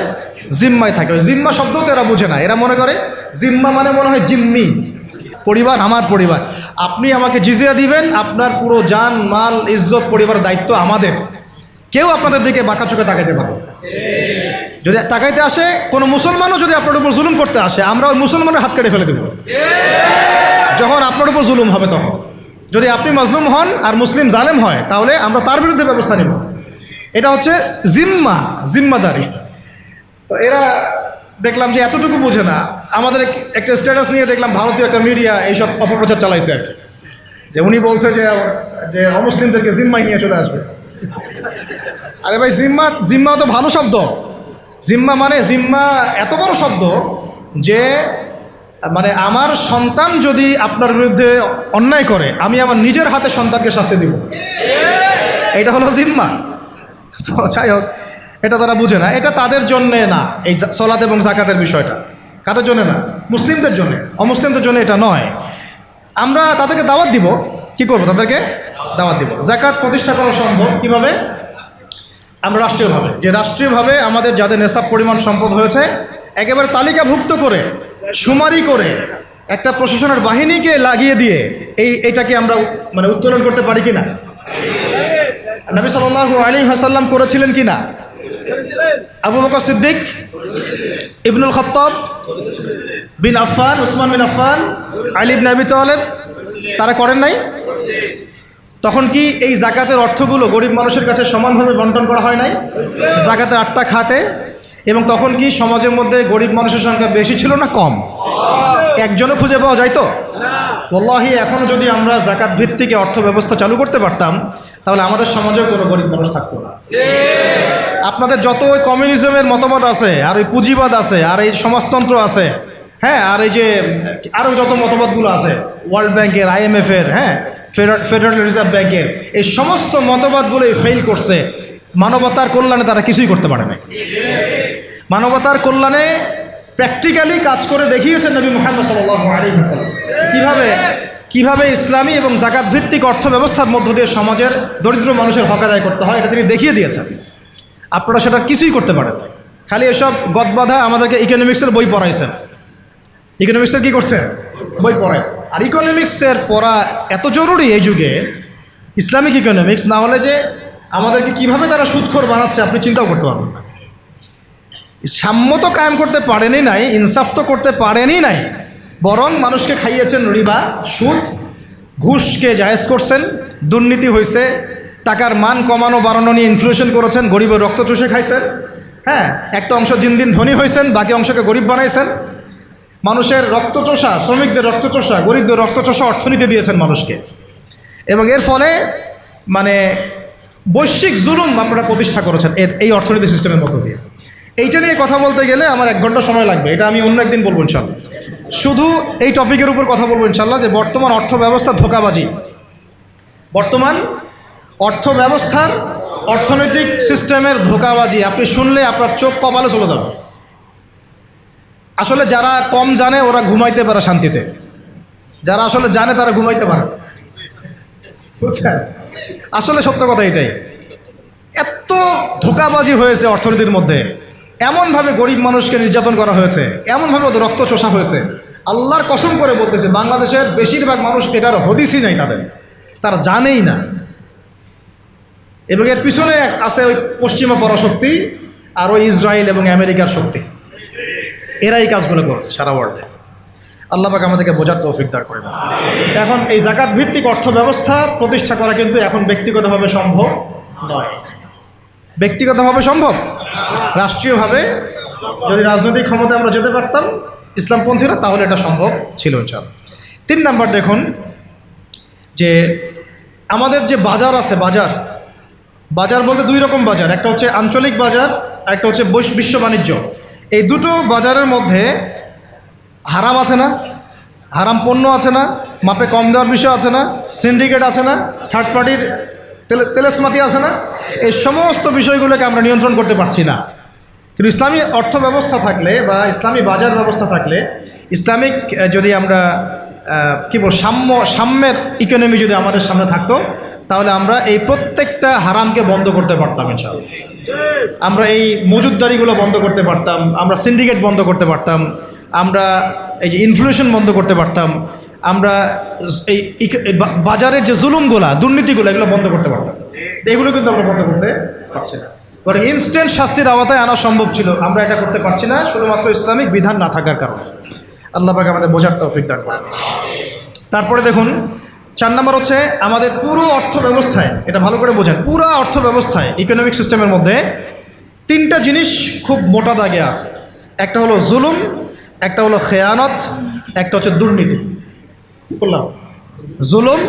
S1: জিম্মায় থাকে। ওই জিম্মা শব্দও তো এরা বুঝে না, এরা মনে করে জিম্মা মানে মনে হয় জিম্মি, পরিবার, আমার পরিবার। আপনি আমাকে জিজিয়া দিবেন, আপনার পুরো জান, মাল, ইজ্জত, পরিবারের দায়িত্ব আমাদের। কেউ আপনাদের দিকে বাঁকা চোখে তাকাইতে পারে। যদি তাকাইতে আসে কোনো মুসলমানও যদি আপনার উপর জুলুম করতে আসে, আমরা ওই মুসলমানের হাত কেটে ফেলে দেব যখন আপনার উপর জুলুম হবে। তখন যদি আপনি মাজলুম হন আর মুসলিম জালেম হয়, তাহলে আমরা তার বিরুদ্ধে ব্যবস্থা নেব। এটা হচ্ছে জিম্মাদারি। তো এরা দেখলাম যে এতটুকু বোঝে না। আমাদের একটা স্ট্যাটাস নিয়ে দেখলাম ভারতীয় একটা মিডিয়া এইসব অপপ্রচার চালাইছে আর কি, যে উনি বলছে যে অমুসলিমদেরকে জিম্মায় নিয়ে চলে আসবে। আরে ভাই, জিম্মা তো ভালো শব্দ। জিম্মা এত বড় শব্দ যে মানে আমার সন্তান যদি আপনার বিরুদ্ধে অন্যায় করে, আমি আমার নিজের হাতে সন্তানকে শাস্তি দিব, এটা হলো জিম্মা। তো যাই হোক, এটা তারা বুঝে না। এটা তাদের জন্যে না, এই সালাত এবং যাকাতের বিষয়টা কাদের জন্য না? মুসলিমদের জন্য। অমুসলিমদের জন্য এটা নয়। আমরা তাদেরকে দাওয়াত দিব। কি করব? তাদেরকে দাওয়াত দিব। যাকাত প্রতিষ্ঠা করা সম্ভব কিভাবে? আমরা রাষ্ট্রীয়ভাবে, যে রাষ্ট্রীয়ভাবে আমাদের যাদের নেশাব পরিমাণ সম্পদ হয়েছে, একেবারে তালিকাভুক্ত করে, শুমারি করে, একটা প্রশাসনের বাহিনীকে লাগিয়ে দিয়ে এইটাকে আমরা মানে উত্তোলন করতে পারি কিনা? নবী সাল্লাল্লাহু আলাইহি ওয়াসাল্লাম করেছিলেন কিনা? আবু বকর সিদ্দিক, ইবনুল খাত্তাব বিন আফফান, উসমান বিন আফফান, আলী ইবনে আবি তালেব, তারা করেন নাই? তখন কি এই যাকাতের অর্থগুলো গরিব মানুষের কাছে সমানভাবে বন্টন করা হয় নাই? যাকাতের 8টা খাতে। এবং তখন কি সমাজের মধ্যে গরিব মানুষের সংখ্যা বেশি ছিল না কম? একজনও খুঁজে পাওয়া যায় তো? ওয়াল্লাহি, এখনও যদি আমরা যাকাত ভিত্তিক অর্থ ব্যবস্থা চালু করতে পারতাম, তাহলে আমাদের সমাজেও কোনো গরিব মানুষ থাকতো না। আপনাদের যত ওই কমিউনিজমের মতামত আছে, আর ওই পুঁজিবাদ আছে, আর এই সমাজতন্ত্র আছে, হ্যাঁ, আর এই যে আরও যত মতবাদগুলো আছে, ওয়ার্ল্ড ব্যাংকের, IMF-এর, হ্যাঁ, ফেডারেল রিজার্ভ ব্যাংকের, এই সমস্ত মতবাদগুলোই ফেল করছে। মানবতার কল্যাণে তারা কিছুই করতে পারে না। মানবতার কল্যাণে প্র্যাকটিক্যালি কাজ করে দেখিয়েছেন নবী মুহাম্মদ সাল্লাল্লাহু আলাইহি ওয়াসাল্লাম কিভাবে ইসলামী এবং জাকাত ভিত্তিক অর্থ ব্যবস্থার মধ্য দিয়ে সমাজের দরিদ্র মানুষের হক আদায় করতে হয়, এটা তিনি দেখিয়ে দিয়েছেন। আপনারা সেটার কিছুই করতে পারেন, খালি এসব গদবাধা আমাদেরকে ইকোনমিক্সের বই পড়াইছেন। ইকোনমিক্সের কী করছেন? বই পড়াইছেন। আর ইকোনমিক্সের পড়া এত জরুরি এই যুগে, ইসলামিক ইকোনমিক্স না হলে যে আমাদেরকে কিভাবে তারা সুদখোর বানাচ্ছে আপনি চিন্তাও করতে পারবেন না। সাম্য তো কায়েম করতে পারেনই নাই, ইনসাফ তো করতে পারেনই নাই, বরং মানুষকে খাইয়েছেন রিবা, সুদ, ঘুষকে জায়েজ করছেন, দুর্নীতি হয়েছে, টাকার মান কমানো বাড়ানো নিয়ে ইনফ্লেশন করেছেন, গরিবের রক্ত চুষে খাইছেন। হ্যাঁ, একটা অংশ দিন দিন ধনী হয়েছেন, বাকি অংশকে গরিব বানাইছেন। মানুষের রক্তচোষা, শ্রমিকদের রক্তচোষা, গরিবদের রক্তচোষা অর্থনীতি দিয়েছেন মানুষকে, এবং এর ফলে মানে বৈশ্বিক জুলুম আপনারা প্রতিষ্ঠা করেছেন এই অর্থনীতি সিস্টেমের মধ্য দিয়ে। এইটা নিয়ে কথা বলতে গেলে আমার 1 ঘন্টা সময় লাগবে, এটা আমি অন্য একদিন বলবো ইনশাল্লাহ। শুধু এই টপিকের উপর কথা বলবো ইনশাল্লাহ, যে বর্তমান অর্থ ব্যবস্থার ধোঁকাবাজি, বর্তমান অর্থ ব্যবস্থার অর্থনৈতিক সিস্টেমের ধোঁকাবাজি আপনি শুনলে আপনার চোখ কপালে চলে যাবে। আসলে যারা কম জানে ওরা ঘুমাইতে পারে শান্তিতে, যারা আসলে জানে তারা ঘুমাইতে পারে, বুঝছেন? আসলে সত্য কথা এটাই। এত ধোঁকাবাজি হয়েছে অর্থনীতির মধ্যে, এমনভাবে গরিব মানুষকে নির্যাতন করা হয়েছে, এমনভাবে ওদের রক্ত চোষা হয়েছে। আল্লাহর কসম করে বলতেছে, বাংলাদেশের বেশিরভাগ মানুষ এটার হদিসই নাই, তারা জানেই না। এবং এর পিছনে আছে ওই পশ্চিমা পরাশক্তি আর ওই ইসরায়েল এবং আমেরিকার শক্তি, এরা এই কাজগুলো করছে সারা ওয়ার্ল্ডে। আল্লাহ পাক আমাদেরকে বোঝার তৌফিক দান করে না। এখন এই জাকাত ভিত্তিক অর্থ ব্যবস্থা প্রতিষ্ঠা করা কিন্তু এখন ব্যক্তিগতভাবে সম্ভব নয়। ব্যক্তিগতভাবে সম্ভব, রাষ্ট্রীয়ভাবে যদি রাজনৈতিক ক্ষমতায় আমরা যেতে পারতাম ইসলামপন্থীরা, তাহলে এটা সম্ভব ছিল ইনশাআল্লাহ। 3 নাম্বার দেখুন যে আমাদের যে বাজার আছে, বাজার বলতে 2 রকম বাজার, একটা হচ্ছে আঞ্চলিক বাজার, একটা হচ্ছে বিশ্ব বাণিজ্য। এই দুটো বাজারের মধ্যে হারাম আছে না, হারাম পণ্য আছে না, মাপে কম দেওয়ার বিষয় আছে না, সিন্ডিকেট আছে না, থার্ড পার্টির তেলেসমাতি আছে না, এই সমস্ত বিষয়গুলোকে আমরা নিয়ন্ত্রণ করতে পারছি না। কিন্তু ইসলামী অর্থ ব্যবস্থা থাকলে বা ইসলামী বাজার ব্যবস্থা থাকলে, ইসলামিক যদি আমরা কী বল সাম্যের ইকোনমি যদি আমাদের সামনে থাকতো, তাহলে আমরা এই প্রত্যেকটা হারামকে বন্ধ করতে পারতাম ইনশাআল্লাহ। আমরা এই মজুদদারিগুলো বন্ধ করতে পারতাম, আমরা সিন্ডিকেট বন্ধ করতে পারতাম, আমরা এই যে ইনফ্লেশন বন্ধ করতে পারতাম, আমরা এই বাজারের যে জুলুমগুলা, দুর্নীতিগুলো, এগুলো বন্ধ করতে পারতাম। এগুলো কিন্তু আমরা বন্ধ করতে পারছি না, বরং ইনস্ট্যান্ট শাস্তির আওতায় আনা সম্ভব ছিল, আমরা এটা করতে পারছি না শুধুমাত্র ইসলামিক বিধান না থাকার কারণে। আল্লাহ পাক আমাদের বোঝার তৌফিক দান করেন। তারপরে দেখুন 4 নম্বর হচ্ছে আমাদের পুরো অর্থ ব্যবস্থায়, এটা ভালো করে বোঝেন, পুরো অর্থ ব্যবস্থায় ইকোনমিক সিস্টেমের মধ্যে 3টা জিনিস খুব মোটা দাগে আছে। একটা হলো জুলুম, একটা হলো খেয়ানত, একটা হচ্ছে দুর্নীতি। কি বললাম? জুলুম,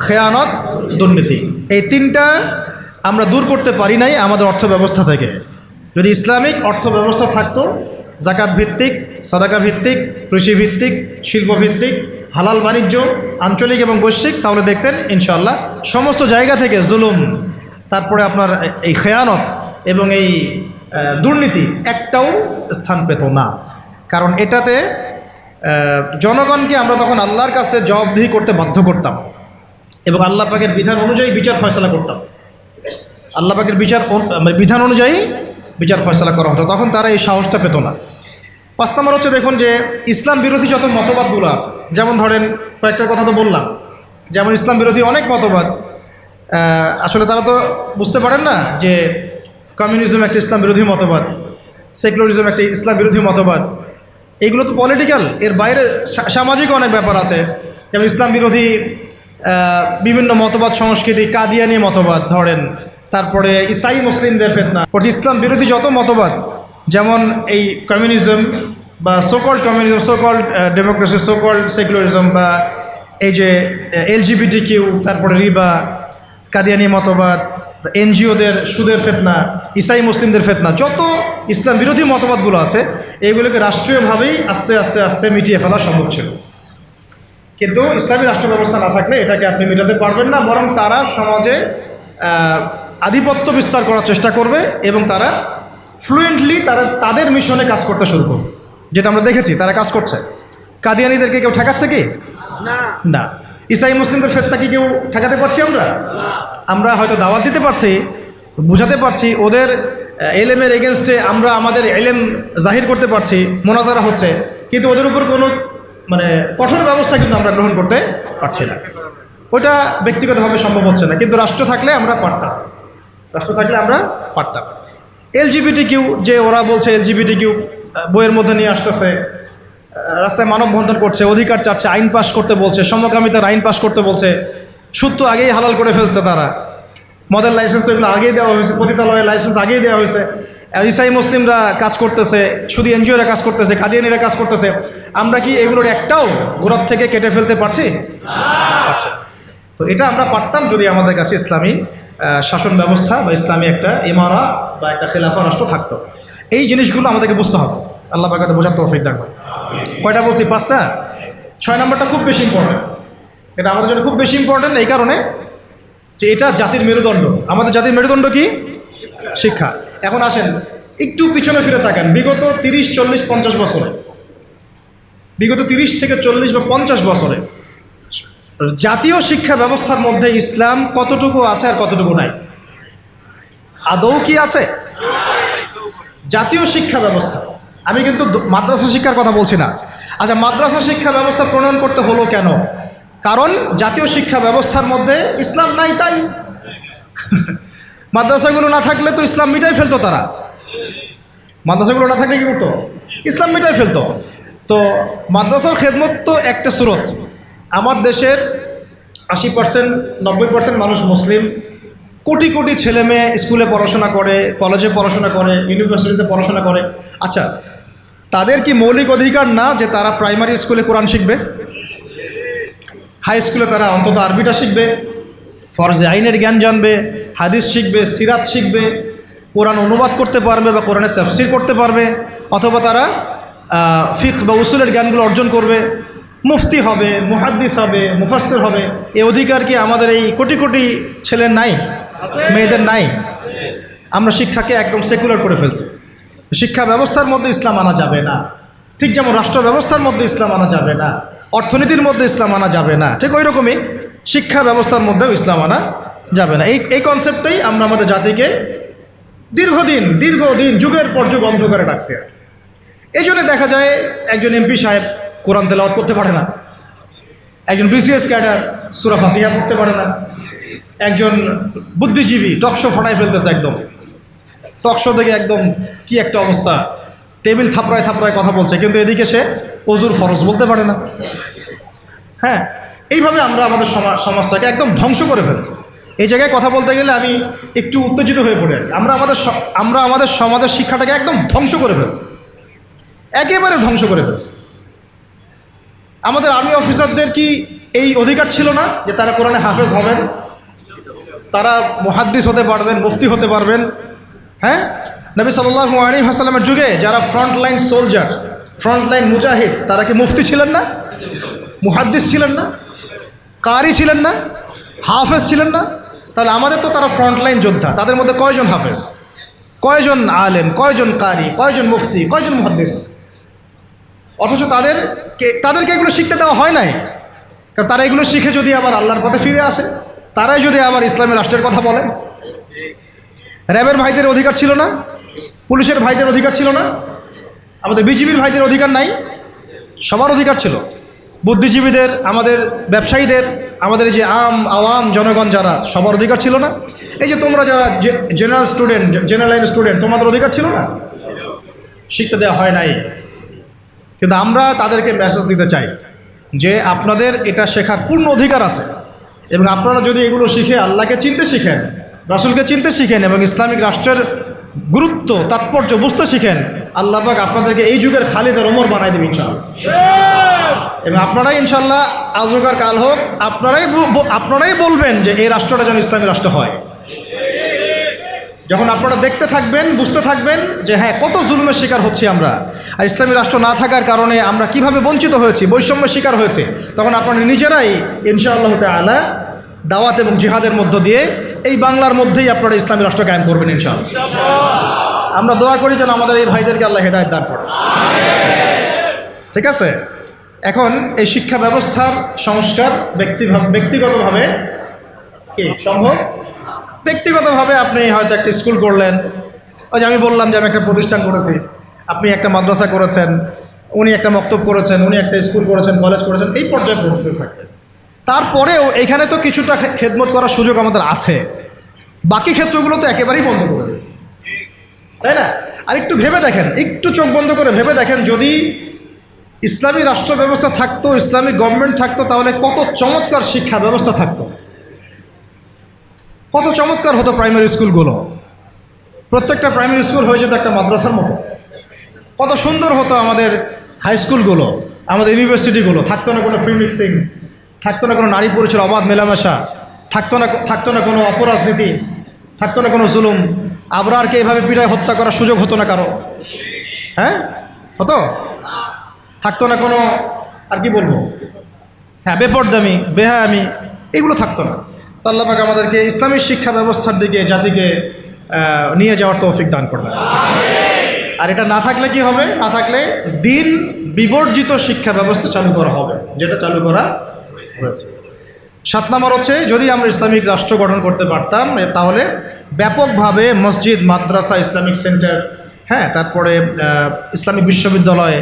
S1: খেয়ানত, দুর্নীতি। এই 3টা আমরা দূর করতে পারি নাই আমাদের অর্থ ব্যবস্থা থেকে। যদি ইসলামিক অর্থ ব্যবস্থা থাকতো, জাকাত ভিত্তিক, সাদাকা ভিত্তিক, কৃষি ভিত্তিক, শিল্প ভিত্তিক, হালাল বাণিজ্য, আঞ্চলিক এবং বৈশ্বিক, তাহলে দেখতেন ইনশাআল্লাহ সমস্ত জায়গা থেকে জুলুম, তারপরে আপনার এই খেয়ানত এবং এই দুর্নীতি একটাও স্থান পেত না। কারণ এটাতে জনগণকে আমরা তখন আল্লাহর কাছে জবাবদিহি করতে বাধ্য করতাম এবং আল্লাহ পাকের বিধান অনুযায়ী বিচার ফয়সালা করতাম। আল্লাহ পাকের বিধান অনুযায়ী বিচার ফয়সালা করা হতো, তখন তারা এই সাহসটা পেত না। 5 নম্বর হচ্ছে দেখুন যে ইসলাম বিরোধী যত মতবাদগুলো আছে, যেমন ধরেন কয়েকটার কথা তো বললাম, যেমন ইসলাম বিরোধী অনেক মতবাদ, আসলে তারা তো বুঝতে পারেন না যে কমিউনিজম একটা ইসলাম বিরোধী মতবাদ, সেকুলারিজম একটা ইসলাম বিরোধী মতবাদ। এগুলো তো পলিটিক্যাল, এর বাইরে সামাজিক অনেক ব্যাপার আছে। যেমন ইসলাম বিরোধী বিভিন্ন মতবাদ, সংস্কৃতি, কাদিয়ানি মতবাদ ধরেন, তারপরে ইসাই মুসলিমদের ফিতনা, ইসলাম বিরোধী যত মতবাদ, যেমন এই কমিউনিজম বা so-called communism, so-called democracy, so-called secularism, বা এই যে LGBTQ, তারপরে রিবা, কাদিয়ানি মতবাদ, এনজিওদের সুদের ফিতনা, ইসাই মুসলিমদের ফিতনা, যত ইসলাম বিরোধী মতবাদগুলো আছে এইগুলোকে রাষ্ট্রীয়ভাবেই আস্তে আস্তে আস্তে মিটিয়ে ফেলা সম্ভব ছিল। কিন্তু ইসলামী রাষ্ট্র ব্যবস্থা না থাকলে এটাকে আপনি মেটাতে পারবেন না, বরং তারা সমাজে আধিপত্য বিস্তার করার চেষ্টা করবে এবং তারা ফ্লুয়েন্টলি তাদের মিশনে কাজ করতে শুরু করবে। যেটা আমরা দেখেছি তারা কাজ করছে। কাদিয়ানীদেরকে কেউ ঠেকাচ্ছে কি? না। ইসাই মুসলিমদের ফেতনা কি কেউ ঠেকাতে পারছি আমরা? আমরা হয়তো দাওয়াত দিতে পারছি, বুঝাতে পারছি, ওদের এলেমের এগেনস্টে আমরা আমাদের এলেম জাহির করতে পারছি, মোনাজারা হচ্ছে, কিন্তু ওদের উপর কোনো মানে কঠোর ব্যবস্থা কিন্তু আমরা গ্রহণ করতে পারছি না। ওটা ব্যক্তিগতভাবে সম্ভব হচ্ছে না, কিন্তু রাষ্ট্র থাকলে আমরা পারতাম। রাষ্ট্র থাকলে আমরা পারতাম। এলজিবিটি কিউ, যে ওরা বলছে এলজিবিটি কিউ বইয়ের মধ্যে নিয়ে আসতেছে, রাস্তায় মানববন্ধন করছে, অধিকার চাচ্ছে, আইন পাস করতে বলছে, সমকামিতার আইন পাস করতে বলছে, সুদ তো আগেই হালাল করে ফেলছে তারা, মদের লাইসেন্স তো এগুলো আগেই দেওয়া হয়েছে, পতিতালয়ের লাইসেন্স আগেই দেওয়া হয়েছে। আর ইসাই মুসলিমরা কাজ করতেছে, শুধু এনজিওরা কাজ করতেছে, কাদিয়ানিরা কাজ করতেছে। আমরা কি এগুলোর একটাও গোড়ার থেকে কেটে ফেলতে পারছি? আচ্ছা, তো এটা আমরা পারতাম যদি আমাদের কাছে ইসলামী শাসন ব্যবস্থা বা ইসলামী একটা ইমারা বা একটা খেলাফা রাষ্ট্র থাকতো। এই জিনিসগুলো আমাদেরকে বুঝতে হবে। আল্লাহ পাক আমাদের বোঝার তৌফিক দান করুন। কয়টা বলছি? 5টা। 6 নম্বরটা খুব বেশি ইম্পর্টেন্ট। এটা আমাদের জন্য খুব বেশি ইম্পর্টেন্ট এই কারণে যে এটা জাতির মেরুদণ্ড। আমাদের জাতির মেরুদণ্ড কি? শিক্ষা। এখন আসেন একটু পিছনে ফিরে তাকান, বিগত 30, 40, 50 বছরে, বিগত 30 থেকে 40 বা 50 বছরে জাতীয় শিক্ষা ব্যবস্থার মধ্যে ইসলাম কতটুকু আছে আর কতটুকু নাই? আদৌ কি আছে? জাতীয় শিক্ষা ব্যবস্থা, আমি কিন্তু মাদ্রাসা শিক্ষার কথা বলছি না। আচ্ছা, মাদ্রাসা শিক্ষা ব্যবস্থা প্রণয়ন করতে হলো কেন? কারণ জাতীয় শিক্ষা ব্যবস্থার মধ্যে ইসলাম নাই, তাই। মাদ্রাসাগুলো না থাকলে তো ইসলাম মিটাই ফেলতো তারা। মাদ্রাসাগুলো না থাকলে কি করতো? ইসলাম মিটাই ফেলতো। তো মাদ্রাসার খেদমত তো একটা সুরত। আমার দেশের 80%, 90% মানুষ মুসলিম, কোটি কোটি ছেলে মেয়ে স্কুলে পড়াশোনা করে, কলেজে পড়াশোনা করে, ইউনিভার্সিটিতে পড়াশোনা করে। আচ্ছা, তাদের কি মৌলিক অধিকার না যে তারা প্রাইমারি স্কুলে কোরআন শিখবে, হাই স্কুলে তারা অন্তত আরবিটা শিখবে, ফরজে আইনের জ্ঞান জানবে, হাদিস শিখবে, সিরাত শিখবে, কোরআন অনুবাদ করতে পারবে বা কোরআনের তাফসীর করতে পারবে, অথবা তারা ফিকহ বা উসুলের জ্ঞানগুলো অর্জন করবে, মুফতি হবে, মুহাদ্দিস হবে, মুফাসসির হবে? এই অধিকার কি আমাদের এই কোটি কোটি ছেলের নাই, মেয়েদের নাই? আমরা শিক্ষাকে একদম সেকুলার করে ফেলছি। শিক্ষা ব্যবস্থার মধ্যে ইসলাম আনা যাবে না, ঠিক যেমন রাষ্ট্র ব্যবস্থার মধ্যে ইসলাম আনা যাবে না, অর্থনীতির মধ্যে ইসলাম আনা যাবে না, ঠিক ওই রকমই শিক্ষা ব্যবস্থার মধ্যেও ইসলাম আনা যাবে না। এই কনসেপ্টটাই আমরা আমাদের জাতিকে দীর্ঘদিন যুগের পর যুগ অন্ধকারে ডাকছি। এই জন্য দেখা যায় একজন এমপি সাহেব কোরআন তেলাওয়াত করতে পারে না, একজন বিসিএস ক্যাডার সূরা ফাতিহা পড়তে পারে না, একজন বুদ্ধিজীবী টকশো ফাটাই ফেলতেছে, একদম টকশো থেকে একদম কি একটা অবস্থা, টেবিল থাপড়ায় থাপড়ায় কথা বলছে, কিন্তু এদিকে সে ওযুর ফরজ বলতে পারে না। হ্যাঁ, এইভাবে আমরা আমাদের সমাজটাকে একদম ধ্বংস করে ফেলছি। এই জায়গায় কথা বলতে গেলে আমি একটু উত্তেজিত হয়ে পড়ি। আমরা আমাদের সমাজের শিক্ষাটাকে একদম ধ্বংস করে ফেলছি, একেবারে ধ্বংস করে ফেলছি। আমাদের আর্মি অফিসারদের কি এই অধিকার ছিল না যে তারা কোরআনে হাফেজ হবেন, তারা মুহাদ্দিস হতে পারবেন, মুফতি হতে পারবেন? হ্যাঁ, নবী সাল্লাল্লাহু আলাইহি ওয়াসাল্লামের যুগে যারা ফ্রন্টলাইন সোলজার, ফ্রন্টলাইন মুজাহিদ, তারা কি মুফতি ছিলেন না? মুহাদ্দিস ছিলেন না? কারি ছিলেন না? হাফেজ ছিলেন না? তাহলে আমাদের তো তারা ফ্রন্টলাইন যোদ্ধা, তাদের মধ্যে কয়জন হাফেজ, কয়জন আলেম, কয়জন কারি, কয়জন মুফতি, কয়জন মুহাদ্দিস? অথচ তাদেরকে এগুলো শিখতে দেওয়া হয় নাই। কারণ তারা এগুলো শিখে যদি আবার আল্লাহর পথে ফিরে আসে, তারাই যদি আবার ইসলামী রাষ্ট্রের কথা বলে। র্যাবের ভাইদের অধিকার ছিল না? পুলিশের ভাইদের অধিকার ছিল না? আমাদের বিজিবির ভাইদের অধিকার নাই? সবার অধিকার ছিল। বুদ্ধিজীবীদের, আমাদের ব্যবসায়ীদের, আমাদের যে আওয়াম জনগণ যারা, সবার অধিকার ছিল না? এই যে তোমরা যারা জেনারেল লাইন স্টুডেন্ট, তোমাদের অধিকার ছিল না? শিখতে দেওয়া হয় নাই। কিন্তু আমরা তাদেরকে মেসেজ দিতে চাই যে আপনাদের এটা শেখার পূর্ণ অধিকার আছে, এবং আপনারা যদি এগুলো শিখে আল্লাহকে চিনতে শিখেন, রাসূলকে চিনতে শিখেন এবং ইসলামিক রাষ্ট্রের গুরুত্ব তাৎপর্য বুঝতে শিখেন, আল্লাহ পাক আপনাদেরকে এই যুগের খালিদ আর ওমর বানাই দেবে ইনশাআল্লাহ। এবং আপনারাই ইনশাআল্লাহ আজ হোক আর কাল হোক আপনারাই বলবেন যে এই রাষ্ট্রটা যেন ইসলামী রাষ্ট্র হয়। যখন আপনারা দেখতে থাকবেন, বুঝতে থাকবেন যে হ্যাঁ, কত জুলুমের শিকার হচ্ছি আমরা, আর ইসলামী রাষ্ট্র না থাকার কারণে আমরা কিভাবে বঞ্চিত হয়েছি, বৈষম্যের শিকার হয়েছে, তখন আপনারা নিজেরাই ইনশাআল্লাহ তাআলা দাওয়াত এবং জিহাদের মধ্য দিয়ে এই বাংলার মধ্যেই আপনারা ইসলামী রাষ্ট্র কায়েম করবেন ইনশাআল্লাহ। আমরা দোয়া করি যেন আমাদের এই ভাইদেরকে আল্লাহ হেদায়েত দান করেন। ঠিক আছে? এখন এই শিক্ষা ব্যবস্থার সংস্কার ব্যক্তিগতভাবে কি সম্ভব? ব্যক্তিগতভাবে আপনি হয়তো একটা স্কুল করলেন, ওই যে আমি বললাম যে আমি একটা প্রতিষ্ঠান করেছি, আপনি একটা মাদ্রাসা করেছেন, উনি একটা মক্তব করেছেন, উনি একটা স্কুল করেছেন, কলেজ করেছেন, এই পর্যায়ে পৌঁছতে থাকবেন। তারপরেও এখানে তো কিছুটা খেদমত করার সুযোগ আমাদের আছে, বাকি ক্ষেত্রগুলো তো একেবারেই বন্ধ করে দিয়েছে, তাই না? আর একটু ভেবে দেখেন, একটু চোখ বন্ধ করে ভেবে দেখেন, যদি ইসলামী রাষ্ট্র ব্যবস্থা থাকতো, ইসলামিক গভর্নমেন্ট থাকতো, তাহলে কত চমৎকার শিক্ষা ব্যবস্থা থাকতো, কত চমৎকার হতো প্রাইমারি স্কুলগুলো। প্রত্যেকটা প্রাইমারি স্কুল হয়ে যেত একটা মাদ্রাসার মতো, কত সুন্দর হতো আমাদের হাই স্কুলগুলো, আমাদের ইউনিভার্সিটিগুলো। থাকতো না কোনো ফ্রি মিক্সিং, থাকতো না কোনো নারী পুরুষের অবাধ মেলামেশা, থাকতো না কোনো অপরাজনীতি, থাকতো না কোনো জুলুম, আবরারকে এভাবে পিটায় হত্যা করার সুযোগ হতো না কারো। হ্যাঁ, হতো? থাকতো না কোনো, আর কি বলবো, হ্যাঁ, বেপরদামি, বেহায়ামি, এগুলো থাকতো না। তো আল্লাহ পাক আমাদেরকে ইসলামী শিক্ষা ব্যবস্থার দিকে জাতিকে নিয়ে যাওয়ার তৌফিক দান করবেন। আর এটা না থাকলে কি হবে? না থাকলে দিন বিবর্জিত শিক্ষা ব্যবস্থা চালু করা হবে, যেটা চালু করা হয়েছে। 7 নম্বর হচ্ছে, যদি আমরা ইসলামিক রাষ্ট্র গঠন করতে পারতাম, তাহলে ব্যাপকভাবে মসজিদ, মাদ্রাসা, ইসলামিক সেন্টার, হ্যাঁ, তারপরে ইসলামিক বিশ্ববিদ্যালয়,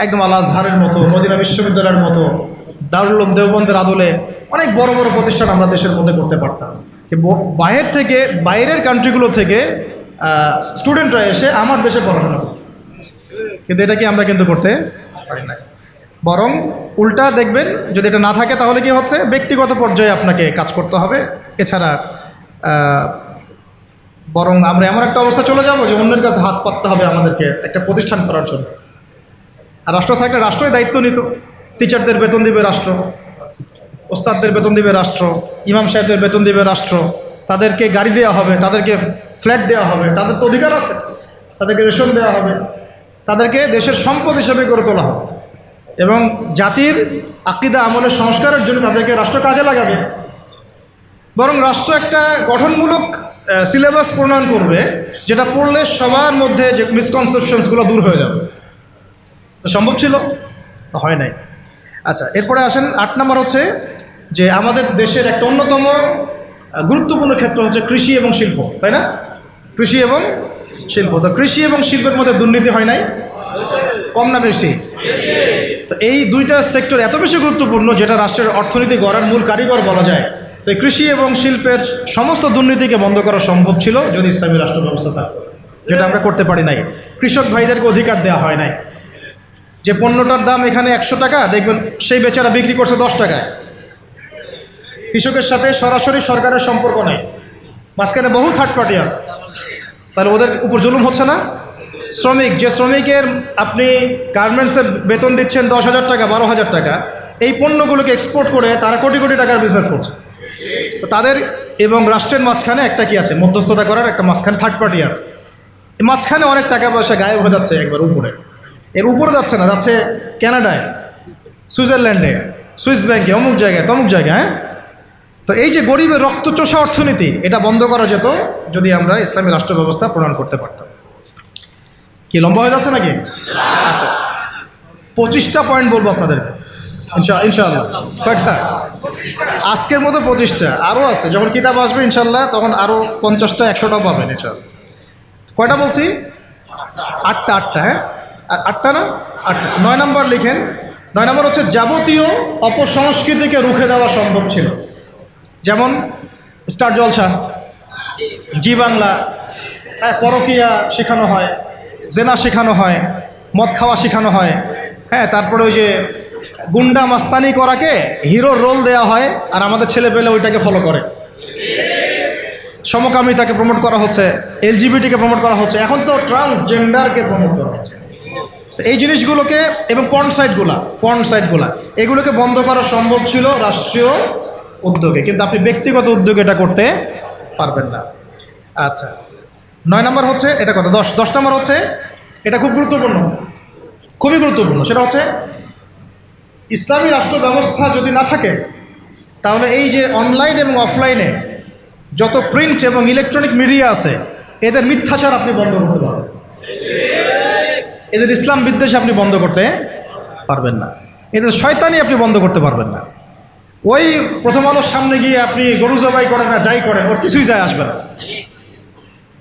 S1: একদম আল আজহারের মতো, মদিনা বিশ্ববিদ্যালয়ের মতো, দারুল উলুম দেওবন্দের আদলে অনেক বড় বড় প্রতিষ্ঠান আমরা দেশের মধ্যে করতে পারতাম। বাইরের কান্ট্রিগুলো থেকে স্টুডেন্টরা এসে আমার দেশে পড়াশোনা করত, কিন্তু এটা কি আমরা কিন্তু করতে পারি না। বরং উল্টা দেখবেন, যদি এটা না থাকে তাহলে কি হচ্ছে, ব্যক্তিগত পর্যায়ে আপনাকে কাজ করতে হবে। এছাড়া বরং আমরা এমন একটা অবস্থা চলে যাব যে অন্যের কাছে হাত পাততে হবে আমাদেরকে একটা প্রতিষ্ঠান করার জন্য। আর রাষ্ট্র থাকলে রাষ্ট্রই দায়িত্ব নিত। টিচারদের বেতন দিবে রাষ্ট্র, ওস্তাদদের বেতন দিবে রাষ্ট্র, ইমাম সাহেবদের বেতন দিবে রাষ্ট্র, তাদেরকে গাড়ি দেওয়া হবে, তাদেরকে ফ্ল্যাট দেওয়া হবে, তাদের তো অধিকার আছে, তাদেরকে রেশন দেওয়া হবে, তাদেরকে দেশের সম্পদ হিসেবে গড়ে তোলা হবে, এবং জাতির আকীদা আমলের সংস্কারের জন্য তাদেরকে রাষ্ট্র কাজে লাগাবে। বরং রাষ্ট্র একটা গঠনমূলক সিলেবাস প্রণয়ন করবে, যেটা পড়লে সবার মধ্যে যে মিসকনসেপশনসগুলো দূর হয়ে যাবে। সম্ভব ছিল? হয় নাই। আচ্ছা, এরপরে আসেন 8 নম্বর হচ্ছে যে আমাদের দেশের একটা অন্যতম গুরুত্বপূর্ণ ক্ষেত্র হচ্ছে কৃষি এবং শিল্প, তাই না? কৃষি এবং শিল্প। তো কৃষি এবং শিল্পের মধ্যে দুর্নীতি হয় নাই? কম না বেশি? তো এই দুইটা সেক্টর এত বেশি গুরুত্বপূর্ণ, যেটা রাষ্ট্রের অর্থনীতি গড়ার মূল কারিগর বলা যায়। তো এই কৃষি এবং শিল্পের সমস্ত দুর্নীতিকে বন্ধ করা সম্ভব ছিল যদি ইসলামী রাষ্ট্র ব্যবস্থা থাকতো, যেটা আমরা করতে পারি নাই। কৃষক ভাইদেরকে অধিকার দেওয়া হয় নাই। যে পণ্যটার দাম এখানে 100 টাকা, দেখবেন সেই বেচারা বিক্রি করছে 10 টাকায়। কৃষকের সাথে সরাসরি সরকারের সম্পর্ক নাই, মাঝখানে বহু থার্ড পার্টি আছে। তাহলে ওদের উপর জুলুম হচ্ছে না? যে শ্রমিকের আপনি গার্মেন্টসে বেতন দিচ্ছেন 10,000 টাকা, 12,000 টাকা, এই পণ্যগুলোকে এক্সপোর্ট করে তারা কোটি কোটি টাকার বিজনেস করছে। তো তাদের এবং রাষ্ট্রের মাঝখানে একটা কি আছে, মধ্যস্থতা করার একটা মাঝখানে থার্ড পার্টি আছে। এই মাঝখানে অনেক টাকা পয়সা গায়েব হয়ে যাচ্ছে একবার উপরে। এর উপরে যাচ্ছে না, যাচ্ছে কানাডায়, সুইজারল্যান্ডে, সুইস ব্যাংকে, অমুক জায়গায়, তমুক জায়গায়। হ্যাঁ, তো এই যে গরিবের রক্তচোষা অর্থনীতি, এটা বন্ধ করা যেত যদি আমরা ইসলামী রাষ্ট্র ব্যবস্থা প্রণয়ন করতে পারতাম। কি লম্বা হয়ে যাচ্ছে নাকি? আচ্ছা, 25টা পয়েন্ট বলবো আপনাদের ইনশাআল্লাহ। কয়টা? আজকের মতো 25টা, আরও আছে। যখন কিতাব আসবে ইনশাআল্লাহ তখন আরও 50টা 100টাও পাবেন ইনশাআল্লাহ। কয়টা বলছি? 8টা। হ্যাঁ, 8টা না? 8টা। 9 নম্বর লিখেন। 9 নম্বর হচ্ছে যাবতীয় অপসংস্কৃতিকে রুখে দেওয়া সম্ভব ছিল। যেমন স্টার জলসা, জি বাংলা, হ্যাঁ, পরকীয়া শেখানো হয়, জেনা শেখানো হয়, মদ খাওয়া শেখানো হয়। হ্যাঁ, তারপরে ওই যে গুন্ডা মাস্তানি করাকে হিরোর রোল দেওয়া হয়, আর আমাদের ছেলে পেলে ওইটাকে ফলো করে। সমকামিতাকে প্রমোট করা হচ্ছে, এলজিবিটিকে প্রমোট করা হচ্ছে, এখন তো ট্রান্সজেন্ডারকে প্রমোট করা হচ্ছে। তো এই জিনিসগুলোকে, এবং পর্ন সাইটগুলা এগুলোকে বন্ধ করা সম্ভব ছিল রাষ্ট্রীয় উদ্যোগে, কিন্তু আপনি ব্যক্তিগত উদ্যোগে এটা করতে পারবেন না। আচ্ছা, 9 নম্বর হচ্ছে এটা কত? 10 নম্বর হচ্ছে, এটা খুব গুরুত্বপূর্ণ, খুবই গুরুত্বপূর্ণ। সেটা হচ্ছে ইসলামী রাষ্ট্র ব্যবস্থা যদি না থাকে, তাহলে এই যে অনলাইন এবং অফলাইনে যত প্রিন্ট এবং ইলেকট্রনিক মিডিয়া আছে, এদের মিথ্যাচার আপনি বন্ধ করতে পারবেন, এদের ইসলাম বিদ্বেষ আপনি বন্ধ করতে পারবেন না। এতে শয়তানি আপনি বন্ধ করতে পারবেন না। ওই প্রথম আলোর সামনে গিয়ে আপনি গরু জবাই করেন না যাই করেন, ওর কিছুই যায় আসবে না,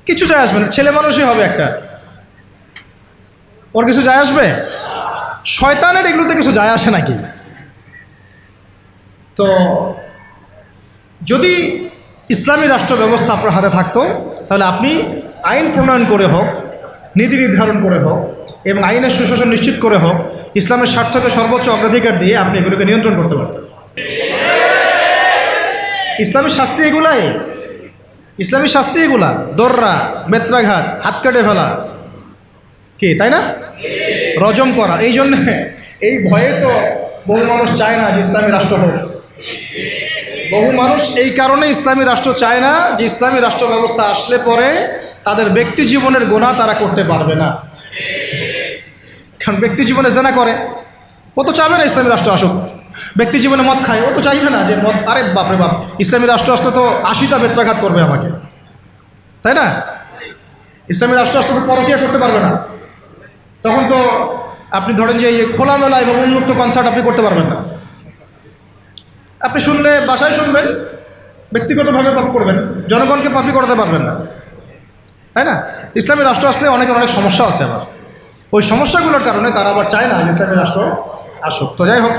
S1: কিছু যায় আসবে না। ছেলে মানুষই হবে একটা, ওর কিছু যায় আসবে? শয়তানের এগুলোতে কিছু যায় আসে নাকি? তো যদি ইসলামী রাষ্ট্র ব্যবস্থা আপনার হাতে থাকতো, তাহলে আপনি আইন প্রণয়ন করে হোক, নীতি নির্ধারণ করে হোক এবং আইনের সুশাসন নিশ্চিত করে হোক, ইসলামের স্বার্থকে সর্বোচ্চ অগ্রাধিকার দিয়ে আপনি এগুলোকে নিয়ন্ত্রণ করতে পারবেন। ইসলামী শাস্তি এগুলাই, ইসলামী শাস্তি এগুলা, দর্রা, বেত্রাঘাত, হাত কেটে ফেলা, কি তাই না? রজম করা। এই জন্যে এই ভয়ে তো বহু মানুষ চায় না যে ইসলামী রাষ্ট্র হোক। বহু মানুষ এই কারণে ইসলামী রাষ্ট্র চায় না যে ইসলামী রাষ্ট্র ব্যবস্থা আসলে পরে তাদের ব্যক্তি জীবনের গুনাহ তারা করতে পারবে না। কারণ ব্যক্তি জীবনে জেনা করে, ও তো চাইবে না ইসলামী রাষ্ট্র আসুক। ব্যক্তি জীবনে মদ খায়, ও তো চাইবে না যে মদ, আরে বাপরে বাপ, ইসলামী রাষ্ট্র আসলে তো 80টা বেত্রাঘাত করবে আমাকে, তাই না? ইসলামী রাষ্ট্র আসলে তো পরকীয়া করতে পারবে না। তখন তো আপনি ধরেন যে এই খোলামেলা এবং উন্মুক্ত কনসার্ট আপনি করতে পারবেন না। আপনি শুনলে বাসায় শুনবেন, ব্যক্তিগতভাবে পাপ করবেন, জনগণকে পাপি করাতে পারবেন না, তাই না? ইসলামী রাষ্ট্র আসলে অনেকের অনেক সমস্যা আছে। আবার ওই সমস্যাগুলোর কারণে তারা আবার চায় না ইসলামী রাষ্ট্র আসুক। তো যাই হোক,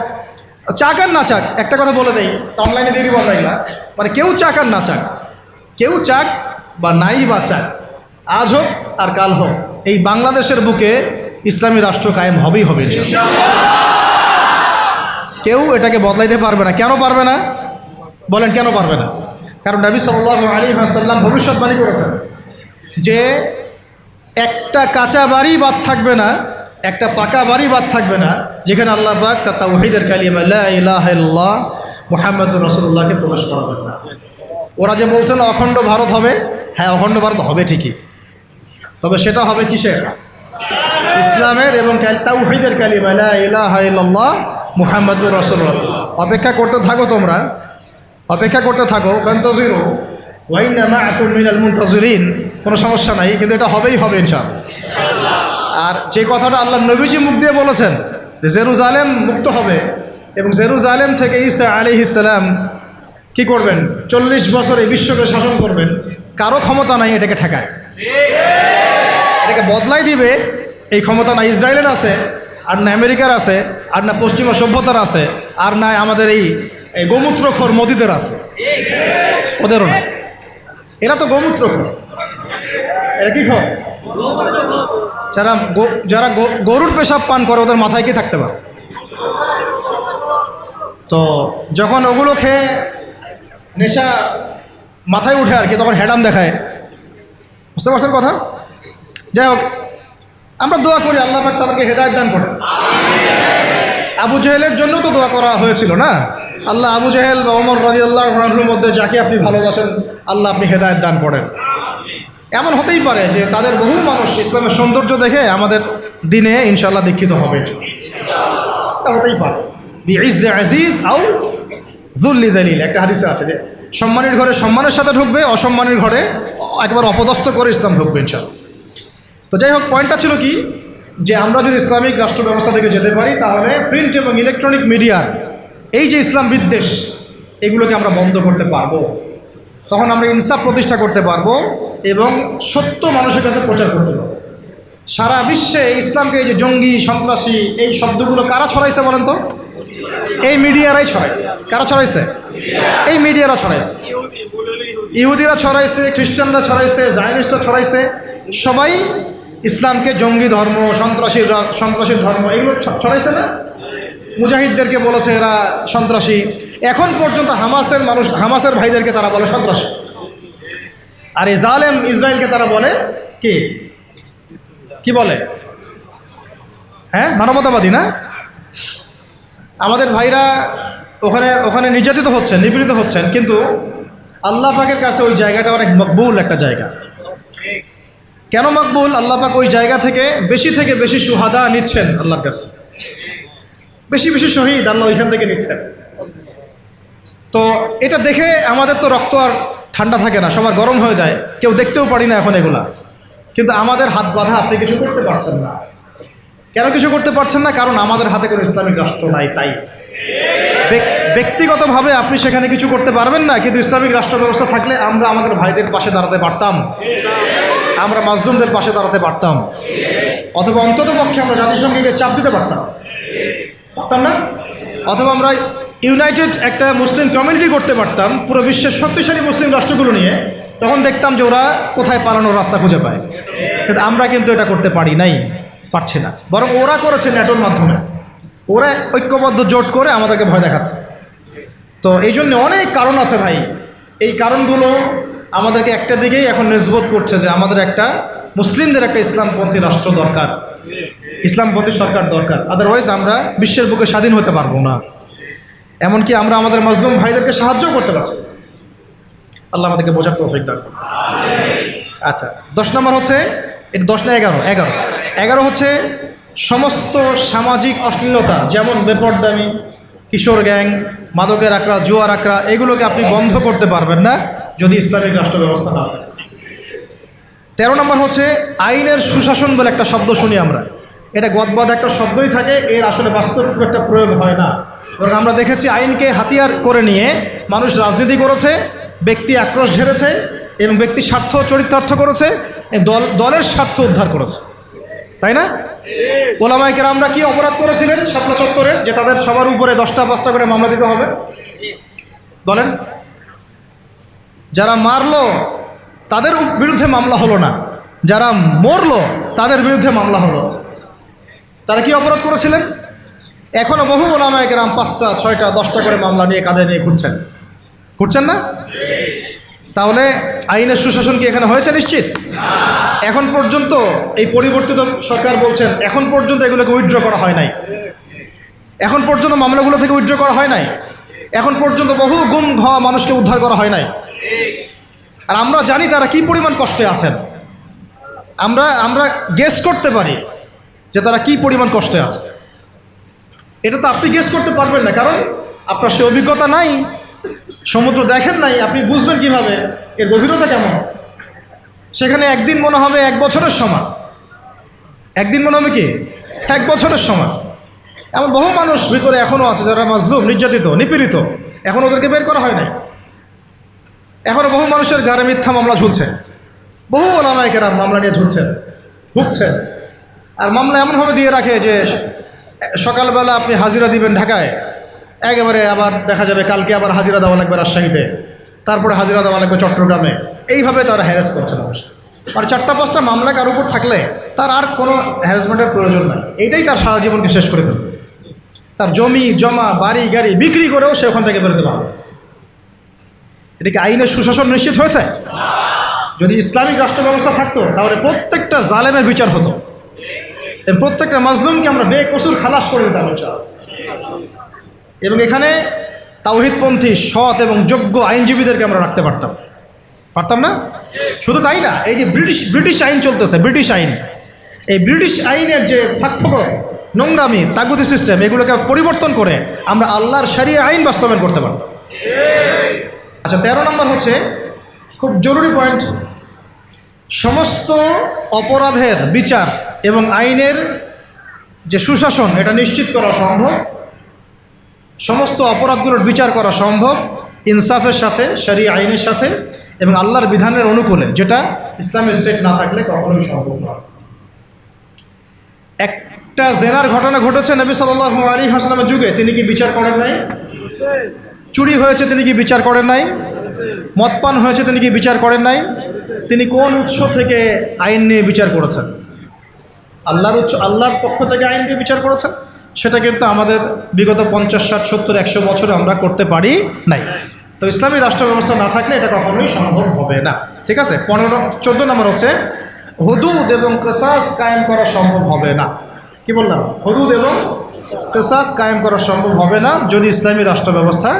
S1: চাক আর না চাক, একটা কথা বলে দেই, অনলাইনে দিয়ে দিব আমরা এগুলা, মানে কেউ চাক আর না চাক, কেউ চাক বা নাই বা চাক, আজ হোক আর কাল হোক, এই বাংলাদেশের বুকে ইসলামী রাষ্ট্র কায়েম হবেই হবে। কেউ এটাকে বদলাইতে পারবে না। কেন পারবে না বলেন? কেন পারবে না? কারণ নবী সাল্লাল্লাহু আলাইহি ওয়াসাল্লাম ভবিষ্যৎবাণী করেছেন যে একটা কাঁচা বাড়ি বাদ থাকবে না, একটা পাকা বাড়ি বাদ থাকবে না যেখানে আল্লাহ পাক তার তাওহীদের কালিমা লা ইলাহা ইল্লাল্লাহ মুহাম্মাদুর রাসূলুল্লাহকে প্রকাশ করাবেন না। ওরা যে বলছেন অখণ্ড ভারত হবে, হ্যাঁ অখণ্ড ভারত হবে ঠিকই, তবে সেটা হবে কিসের? ইসলামের এবং তাওহীদের কালিমা লা ইলাহা ইল্লাল্লাহ মুহাম্মাদুর রাসূলুল্লাহ। অপেক্ষা করতে থাকো, তোমরা অপেক্ষা করতে থাকো। ফান্তাজিরু ওয়া ইন্না মাআকুম মিনাল মুনতাজিরিন। কোনো সমস্যা নাই, কিন্তু এটা হবেই হবে ইনশাআল্লাহ। আর যে কথাটা আল্লাহ নবীজি মুখ দিয়ে বলেছেন যে জেরুজালেম মুক্ত হবে এবং জেরুজালেম থেকে ঈসা আলাইহিস সালাম কি করবেন? 40 বছর এই বিশ্বকে শাসন করবেন, কারো ক্ষমতা নাই এটাকে ঠেকায়, এটাকে বদলাই দিবে এই ক্ষমতা না ইসরায়েলের আছে, আর না আমেরিকার আছে, আর না পশ্চিমা সভ্যতার আছে, আর না আমাদের এই গোমূত্রখোর মোদিদের আছে, ওদেরও না। এরা তো গোমূত্রখোর, এরা কি খোর? যারা গরুর পেশাব পান করে ওদের মাথায় কি থাকতে পারে? তো যখন ওগুলো খেয়ে নেশা মাথায় উঠে আর কি, তখন হেডাম দেখায়। বুঝতে পারছেন কথা? যাই হোক, আমরা দোয়া করি আল্লাহ পাক তাদেরকে হেদায়েত দান করেন। আবু জেহেলের জন্য তো দোয়া করা হয়েছিল না? আল্লাহ আবু জেহেল বা ওমর রাদিয়াল্লাহু আনহুর মধ্যে যাকে আপনি ভালোবাসেন আল্লাহ আপনি হেদায়েত দান করেন। এমন হতেই পারে যে তাদের বহু মানুষ ইসলামের সৌন্দর্য দেখে আমাদের দিনে ইনশাআল্লাহ দীক্ষিত হবে, এটা হতেই পারে। বিইজ্জে আজিজ আও যুল্লি যালিল, একটা হাদিসে আছে যে সম্মানের ঘরে সম্মানের সাথে ঢুকবে, অসম্মানের ঘরে একবার অপদস্থ করে ইসলাম ঢুকবে ইনশাআল্লাহ। তো যাই হোক, পয়েন্টটা ছিল কি, যে আমরা যদি ইসলামিক রাষ্ট্র ব্যবস্থা থেকে যেতে পারি তাহলে প্রিন্ট এবং ইলেকট্রনিক মিডিয়ার এই যে ইসলাম বিদ্বেষ এগুলোকে আমরা বন্ধ করতে পারবো। তখন আমরা ইনসাফ প্রতিষ্ঠা করতে পারবো এবং সত্য মানুষের কাছে প্রচার করতে পারবো। সারা বিশ্বে ইসলামকে এই যে জঙ্গি, সন্ত্রাসী এই শব্দগুলো কারা ছড়াইছে বলেন তো? এই মিডিয়ারাই ছড়াইছে। কারা ছড়াইছে? এই মিডিয়ারা ছড়াইছে। ইহুদিরা ছড়াইছে, খ্রিস্টানরা ছড়াইছে, জায়নিস্টরা ছড়াইছে, সবাই ইসলামকে জঙ্গি ধর্ম, সন্ত্রাসীর ধর্ম এগুলো ছড়াইছে না? মুজাহিদদেরকে বলেছে এরা সন্ত্রাসী। এখন পর্যন্ত হামাসের ভাইদেরকে তারা বলে সন্ত্রাসী, আর এই জালেম ইসরায়েলকে তারা বলে কি বলে? হ্যাঁ, মানবতাবাদী না? আমাদের ভাইরা ওখানে নির্যাতিত হচ্ছেন, নিপীড়িত হচ্ছেন, কিন্তু আল্লাহ পাকের কাছে ওই জায়গাটা অনেক মকবুল একটা জায়গা। কেন মকবুল? আল্লাহ পাক ওই জায়গা থেকে বেশি সুহাদা নিচ্ছেন আল্লাহর কাছে, বেশি শহীদ আল্লাহ ওইখান থেকে নিচ্ছেন। তো এটা দেখে আমাদের তো রক্ত আর ঠান্ডা থাকে না, সবার গরম হয়ে যায়, কেউ দেখতেও পারি না এখন এগুলা। কিন্তু আমাদের হাত বাঁধা, আপনি কিছু করতে পারছেন না। কেন কিছু করতে পারছেন না? কারণ আমাদের হাতে কোনো ইসলামিক রাষ্ট্র নাই। তাই ব্যক্তিগতভাবে আপনি সেখানে কিছু করতে পারবেন না, কিন্তু ইসলামিক রাষ্ট্র ব্যবস্থা থাকলে আমরা আমাদের ভাইদের পাশে দাঁড়াতে পারতাম, আমরা মাজলুমদের পাশে দাঁড়াতে পারতাম, অথবা অন্তত পক্ষে আমরা জাতিসংঘকে চাপ দিতে পারতাম না? অথবা আমরা ইউনাইটেড একটা মুসলিম কমিউনিটি করতে পারতাম পুরো বিশ্বের শক্তিশালী মুসলিম রাষ্ট্রগুলো নিয়ে। তখন দেখতাম যে ওরা কোথায় পালানোর রাস্তা খুঁজে পায়। কিন্তু আমরা কিন্তু এটা করতে পারছি না। বরং ওরা করেছে ন্যাটোর মাধ্যমে, ওরা ঐক্যবদ্ধ জোট করে আমাদেরকে ভয় দেখাচ্ছে। তো এই জন্য অনেক কারণ আছে ভাই। এই কারণগুলো আমাদেরকে একটা দিকেই এখন নিসবত করছে যে আমাদের একটা মুসলিমদের একটা ইসলামপন্থী রাষ্ট্র দরকার, ইসলামপন্থী সরকার দরকার। আদারওয়াইজ আমরা বিশ্বের বুকে স্বাধীন হতে পারবো না। এমনকি আমরা আমাদের মাজলুম ভাইদেরকে সাহায্য করতে পারছি। আল্লাহ আমাদেরকে বোঝার তৌফিক দান করুন। আচ্ছা, 10 নম্বর হচ্ছে, এটা 10 না 11 হচ্ছে সমস্ত সামাজিক অশ্লীলতা, যেমন বেপরদামি, কিশোর গ্যাং, মাদকের আকড়া, জুয়ার আকড়া, এগুলোকে আপনি বন্ধ করতে পারবেন না যদি ইসলামিক রাষ্ট্র ব্যবস্থা না থাকে। 13 নম্বর হচ্ছে আইনের সুশাসন বলে একটা শব্দ শুনি আমরা। এটা গদবাদ একটা শব্দই থাকে, এর আসলে বাস্তব খুব একটা প্রয়োগ হয় না। বরং আমরা দেখেছি আইনকে হাতিয়ার করে নিয়ে মানুষ রাজনীতি করেছে, ব্যক্তি আক্রোশ ঝেড়েছে এবং ব্যক্তির স্বার্থ চরিতার্থ করেছে, দলের স্বার্থ উদ্ধার করেছে, তাই না? ওলামায়ে কেরামরা কি অপরাধ করেছিলেন শাপলা চত্বরে, যে তাদের সবার উপরে 10টা 5টা করে মামলা দিতে হবে? বলেন। যারা মারলো তাদের বিরুদ্ধে মামলা হলো না, যারা মরলো তাদের বিরুদ্ধে মামলা হলো। তারা কি অপরাধ করেছিলেন? এখনো বহু ওলামায়ে কেরাম 5টা 6টা 10টা করে মামলা নিয়ে কাঁধে নিয়ে ঘুরছেন না? তাহলে আইনের সুশাসন কি এখানে হয়েছে? নিশ্চিত। এখন পর্যন্ত এই পরিবর্তিত সরকার বলছেন এখন পর্যন্ত এগুলোকে উইথড্র করা হয় নাই, এখন পর্যন্ত মামলাগুলো থেকে উইথড্র করা হয় নাই, এখন পর্যন্ত বহু গুম হওয়া মানুষকে উদ্ধার করা হয় নাই। আর আমরা জানি তারা কি পরিমাণ কষ্টে আছেন। আমরা গেস করতে পারি যে তারা কি পরিমাণ কষ্টে আছে। এটা তো আপনি গেস করতে পারবেন না, কারণ আপনার সে অভিজ্ঞতা নাই, সমুদ্র দেখেন নাই, আপনি বুঝবেন কিভাবে এর গভীরতা কেমন। সেখানে একদিন মনে হবে 1 বছরের সমান, একদিন মনে হবে কি 1 বছরের সমান। এমন বহু মানুষ ভিতরে এখনও আছে যারা মাজলুম, নির্যাতিত, নিপীড়িত, এখন ওদেরকে বের করা হয় নাই। এখনও বহু মানুষের গায়ে মিথ্যা মামলা ঝুলছে, বহু ওলামায়ে কেরাম মামলা নিয়ে ভুগছেন। আর মামলা এমনভাবে দিয়ে রাখে যে সকালবেলা আপনি হাজিরা দিবেন ঢাকায়, একেবারে আবার দেখা যাবে কালকে আবার হাজিরা দেওয়া লাগবে রাজশাহীতে, তারপরে হাজিরা দেওয়া লাগবে চট্টগ্রামে। এইভাবে তারা হ্যারাস করছে মানুষ। আর 4টা 5টা মামলা কার উপর থাকলে তার আর কোনো হ্যারাসমেন্টের প্রয়োজন নাই। এইটাই তার সারা জীবনকে শেষ করে ফেলবে। তার জমি জমা বাড়ি গাড়ি বিক্রি করেও সে ওখান থেকে বেরোতে পারবে। এটা কি আইনের সুশাসন নিশ্চিত হয়েছে? যদি ইসলামিক রাষ্ট্র ব্যবস্থা থাকতো তাহলে প্রত্যেকটা জালেমের বিচার হতো, প্রত্যেকটা মাজলুমকে আমরা বেকসুর খালাস করে দিতাম এবং এখানে তাওহীদপন্থী সৎ এবং যোগ্য আইনজীবীদেরকে আমরা রাখতে পারতাম না? শুধু তাই না, এই যে ব্রিটিশ আইন চলতেছে, ব্রিটিশ আইন, এই ব্রিটিশ আইনের যে ফাঁকফোকর, নোংরামি, তাগুতি সিস্টেম, এগুলোকে পরিবর্তন করে আমরা আল্লাহর শরিয়া আইন বাস্তবায়ন করতে পারব। আচ্ছা, 13 নম্বর হচ্ছে খুব জরুরি পয়েন্ট, সমস্ত অপরাধের বিচার এবং আইনের যে সুশাসন এটা নিশ্চিত করা সম্ভব, সমস্ত অপরাধগুলোর বিচার করা সম্ভব ইনসাফের সাথে, শরিয়া আইনের সাথে এবং আল্লাহর বিধানের অনুকূলে, যেটা ইসলামিক স্টেট না থাকলে কখনোই সম্ভব নয়। একটা জেনার ঘটনা ঘটেছে নবী সাল্লাল্লাহু আলাইহি ওয়াসাল্লামের যুগে, তিনি কি বিচার করেন নাই? চুরি হয়েছে, তিনি কি বিচার করেন নাই? মদপান হয়েছে, তিনি কি বিচার করেন নাই? তিনি কোন উৎস থেকে আইন নিয়ে বিচার করেছেন? আল্লাহর পক্ষ থেকে আইন দিয়ে বিচার করেছেন। সেটা কিন্তু আমাদের বিগত 50, 60, 70, 100 বছরে আমরা করতে পারি নাই। তো ইসলামী রাষ্ট্র ব্যবস্থা না থাকলে এটা কখনোই সম্ভব হবে না। ঠিক আছে। 14 নম্বর হচ্ছে হুদুদ এবং কিসাস কায়েম করা সম্ভব হবে না। কি বললাম? হুদুদ এবং কিসাস কায়েম করা সম্ভব হবে না যদি ইসলামী রাষ্ট্র ব্যবস্থা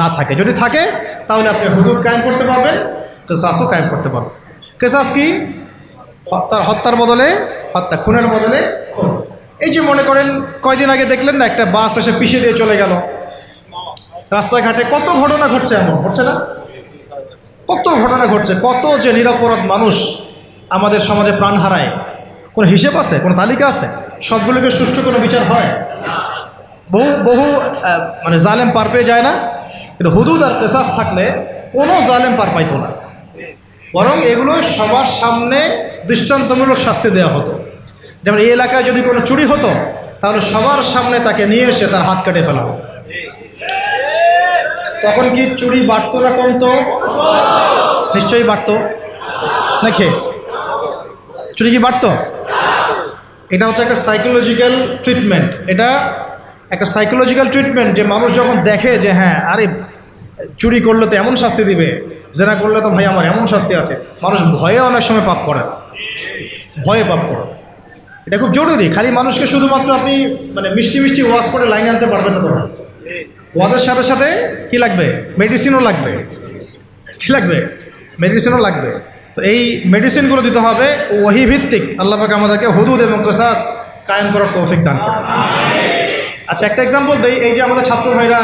S1: না থাকে। যদি থাকে তাহলে আপনি হুদুদ কায়েম করতে পারবেন, কিসাসও কায়েম করতে পারবেন। কিসাস কি? হত্যার বদলে হত্যা, খুনের বদলে খুন। এই যে মনে করেন কয়দিন আগে দেখলেন না, একটা বাস এসে পিষে দিয়ে চলে গেল। রাস্তাঘাটে কত ঘটনা ঘটছে, এমন ঘটছে না? কত ঘটনা ঘটছে, কত যে নিরপরাধ মানুষ আমাদের সমাজে প্রাণ হারায়। কোনো হিসেব আছে? কোনো তালিকা আছে? সবগুলোকে সুষ্ঠু কোনো বিচার হয়? বহু বহু মানে জালেম পার পেয়ে যায় না, কিন্তু হুদুদ আর কেসাস থাকলে কোনো জালেম পার পাইতো না, বরং এগুলো সবার সামনে দৃষ্টান্তমূলক শাস্তি দেওয়া হতো। যেমন এই এলাকায় যদি কোনো চুরি হতো তাহলে সবার সামনে তাকে নিয়ে এসে তার হাত কেটে ফেলা হতো। তখন কি চুরি বাড়তো না কমতো? নিশ্চয়ই বাড়তো নাকি? চুরি কি বাড়তো? এটা হচ্ছে একটা সাইকোলজিক্যাল ট্রিটমেন্ট। এটা একটা সাইকোলজিক্যাল ট্রিটমেন্ট যে মানুষ যখন দেখে যে হ্যাঁ আরে চুরি করলে তো এমন শাস্তি দিবে, জেনা করলে তো ভাই আমার এমন শাস্তি আছে, মানুষ ভয়ে অনেক সময় পাপ করে, ভয়ে পাপ করে। এটা খুব জরুরি। খালি মানুষকে শুধুমাত্র আপনি মানে মিষ্টি মিষ্টি ওয়াশ করে লাইনে আনতে পারবেন না। তোমার ওয়াজের সাথে সাথে কি লাগবে? মেডিসিনও লাগবে। কি লাগবে? মেডিসিনও লাগবে। তো এই মেডিসিনগুলো দিতে হবে ওহী ভিত্তিক। আল্লাহ পাক আমাদেরকে হুদুদ এবং কিসাস কায়েম করার তৌফিক দান করুন। আচ্ছা, একটা এক্সাম্পল দেই। এই যে আমাদের ছাত্র ভাইরা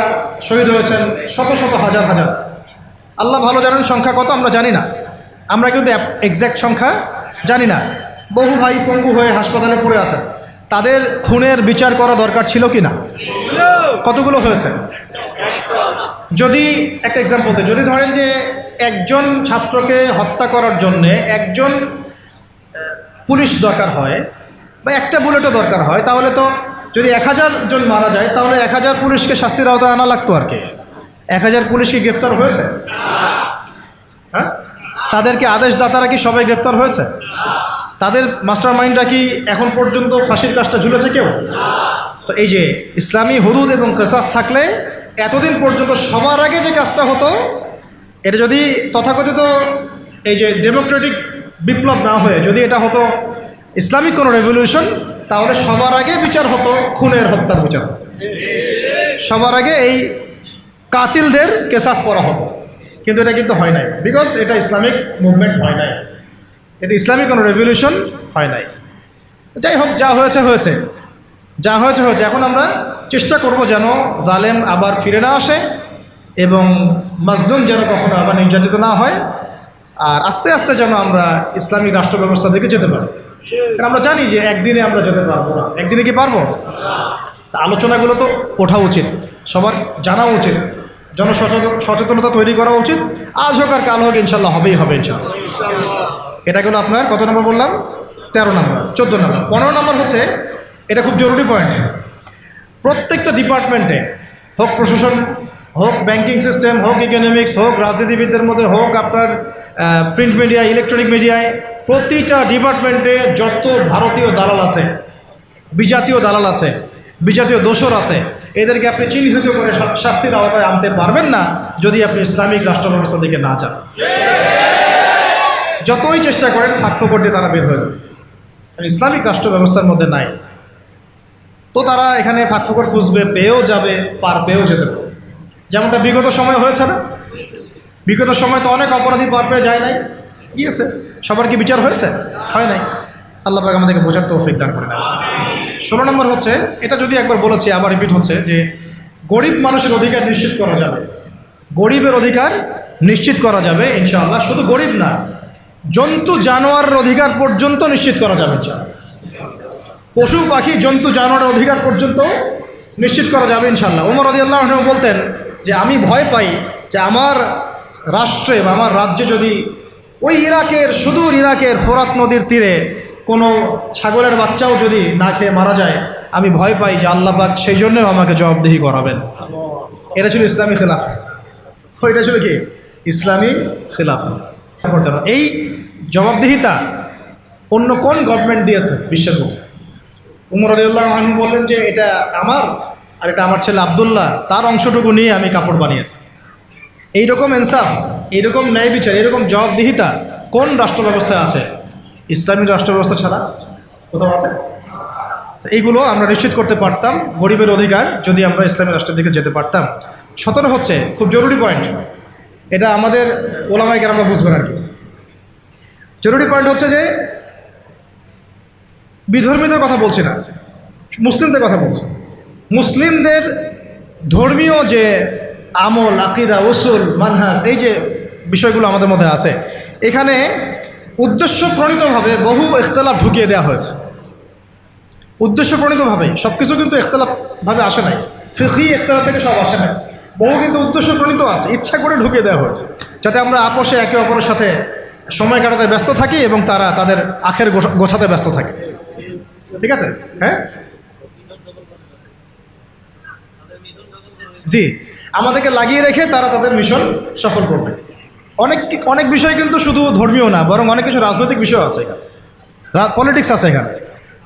S1: শহীদ হয়েছেন, শত শত হাজার হাজার, আল্লাহ ভালো জানেন সংখ্যা কত, আমরা জানি না। আমরা কিন্তু এক্স্যাক্ট সংখ্যা জানি না। বহু ভাই পঙ্গু হয়ে হাসপাতালে পড়ে আছেন, তাদের খুনের বিচার করা দরকার ছিল কি না? কতগুলো হয়েছে? যদি একটা এক্সাম্পল দেয়, যদি ধরেন যে একজন ছাত্রকে হত্যা করার জন্যে একজন পুলিশ দরকার হয় বা একটা বুলেটও দরকার হয়, তাহলে তো যদি 1000 জন মারা যায় তাহলে 1000 পুলিশকে শাস্তির আওতায় আনা লাগতো আর কি। 1000 পুলিশকে গ্রেফতার হয়েছে? হ্যাঁ, তাদেরকে আদেশদাতারা কি সবাই গ্রেফতার হয়েছে? তাদের মাস্টার মাইন্ডরা কি এখন পর্যন্ত ফাঁসির কাজটা ঝুলেছে কেউ? তো এই যে ইসলামী হুদুদ এবং কিসাস থাকলে এতদিন পর্যন্ত সবার আগে যে কাজটা হতো, এটা যদি তথাকথিত এই যে ডেমোক্রেটিক বিপ্লব না হয়ে যদি এটা হতো ইসলামিক কোনো রেভলিউশন, তাহলে সবার আগে বিচার হতো খুনের, হত্যার বিচার হতো। সবার আগে এই কাতিলদের কেসাস করা হতো। কিন্তু এটা কিন্তু হয় নাই, বিকজ এটা ইসলামিক মুভমেন্ট হয় নাই, এটা ইসলামিক কোনো রেভলিউশন হয় নাই। যাই হোক, যা হয়েছে হয়েছে, যা হয়েছে হয়েছে। এখন আমরা চেষ্টা করব যেন জালেম আবার ফিরে না আসে এবং মাজলুম যেন কখনো আবার নির্যাতিত না হয়, আর আস্তে আস্তে যেন আমরা ইসলামিক রাষ্ট্র ব্যবস্থা দিকে যেতে পারি। কারণ আমরা জানি যে একদিনে আমরা যেতে পারবো না। একদিনে কি পারবো? আলোচনাগুলো তো ওঠা উচিত, সবার জানা উচিত, সচেতনতা তৈরি করা উচিত। আজ হোক আর কাল হোক ইনশাল্লাহ হবেই হবে ইনশাল্লাহ। এটা গেল আপনার কত নম্বর বললাম? 13 নম্বর। 14 নম্বর। 15 নম্বর হচ্ছে, এটা খুব জরুরি পয়েন্ট, প্রত্যেকটা ডিপার্টমেন্টে হোক প্রশাসন, হোক ব্যাংকিং সিস্টেম, হোক ইকোনমিক্স, হোক রাজনীতিবিদদের মধ্যে, হোক আপনার প্রিন্ট মিডিয়া, ইলেকট্রনিক মিডিয়ায়, প্রতিটা ডিপার্টমেন্টে যত ভারতীয় দালাল আছে, বিজাতীয় দালাল আছে, বিজাতীয় দোসর আছে, এদেরকে আপনি চিহ্নিত করে শাস্তির আওতায় আনতে পারবেন না যদি আপনি ইসলামিক রাষ্ট্র ব্যবস্থার দিকে না যান। যতই চেষ্টা করেন ফাঁকফোকর দিয়ে তারা বের হয়ে যাবে। ইসলামিক রাষ্ট্র ব্যবস্থার মধ্যে নাই, তো তারা এখানে ফাঁকফোকর খুঁজবে, পেয়েও যাবে, পার পেয়েও যেতে পারে। যেমনটা বিগত সময় হয়েছে না? বিগত সময় তো অনেক অপরাধী পার পেয়ে যায় নাই, গিয়েছে। সবার কি বিচার হয়েছে? হয় নাই। আল্লাহ পাক আমাদেরকে বোঝার তৌফিক দান করে দেন। 16 নম্বর হচ্ছে, এটা যদি একবার বলেছি আবার রিপিট হচ্ছে, যে গরিব মানুষের অধিকার নিশ্চিত করা যাবে। গরিবের অধিকার নিশ্চিত করা যাবে ইনশাআল্লাহ। শুধু গরিব না, জন্তু জানোয়ারের অধিকার পর্যন্ত নিশ্চিত করা যাবে ইনশাআল্লাহ। পশু পাখি, জন্তু জানোয়ারের অধিকার পর্যন্ত নিশ্চিত করা যাবে ইনশাআল্লাহ। ওমর রাদিয়াল্লাহু আনহু বলতেন যে আমি ভয় পাই যে আমার রাষ্ট্রে বা আমার রাজ্যে যদি ওই ইরাকের, সুদূর ইরাকের ফোরাত নদীর তীরে কোনো ছাগলের বাচ্চাও যদি না খেয়ে মারা যায়, আমি ভয় পাই যে আল্লাহ পাক সেই জন্যও আমাকে জবাবদিহি করাবেন। এটা ছিল ইসলামী খিলাফা। এটা ছিল কি? ইসলামী খিলাফা। এই জবাবদিহিতা অন্য কোন গভর্নমেন্ট দিয়েছে বিশ্বের মধ্যে? উমর রাদিয়াল্লাহু আনহু বললেন যে এটা আমার, আর এটা আমার ছেলে আব্দুল্লাহ, তার অংশটুকু নিয়ে আমি কাপড় বানিয়েছি। এইরকম ইনসাফ, এইরকম ন্যায় বিচার, এরকম জবাবদিহিতা কোন রাষ্ট্র ব্যবস্থায় আছে? ইসলামী রাষ্ট্র ব্যবস্থা ছাড়া কোথাও আছে? এইগুলো আমরা নিশ্চিত করতে পারতাম, গরিবের অধিকার, যদি আমরা ইসলামী রাষ্ট্রের দিকে যেতে পারতাম। 17 হচ্ছে খুব জরুরি পয়েন্ট, এটা আমাদের ওলামায়ে কেরামরা বুঝবেন আর কি। জরুরি পয়েন্ট হচ্ছে যে বিধর্মীদের কথা বলছি না, মুসলিমদের কথা বলছি। মুসলিমদের ধর্মীয় যে আমল, আকিদা, উসুল, মানহাজ, এই যে বিষয়গুলো আমাদের মধ্যে আছে, এখানে উদ্দেশ্য প্রণীতভাবে বহু ইখতিলাফ ঢুকিয়ে দেওয়া হয়েছে। উদ্দেশ্যপ্রণীতভাবে সব কিছু কিন্তু ইখতিলাফভাবে আসে নাই, ফিকহি ইখতিলাফ থেকে সব আসে নাই, বহু কিন্তু উদ্দেশ্যপ্রণীত আছে, ইচ্ছা করে ঢুকিয়ে দেওয়া হয়েছে যাতে আমরা আপোষে একে অপরের সাথে সময় কাটাতে ব্যস্ত থাকি এবং তারা তাদের আখের গোছাতে ব্যস্ত থাকে। ঠিক আছে? হ্যাঁ, জি, আমাদেরকে লাগিয়ে রেখে তারা তাদের মিশন সফল করবে। অনেক অনেক বিষয় কিন্তু শুধু ধর্মীয় না, বরং অনেক কিছু রাজনৈতিক বিষয় আছে এখানে, পলিটিক্স আছে এখানে।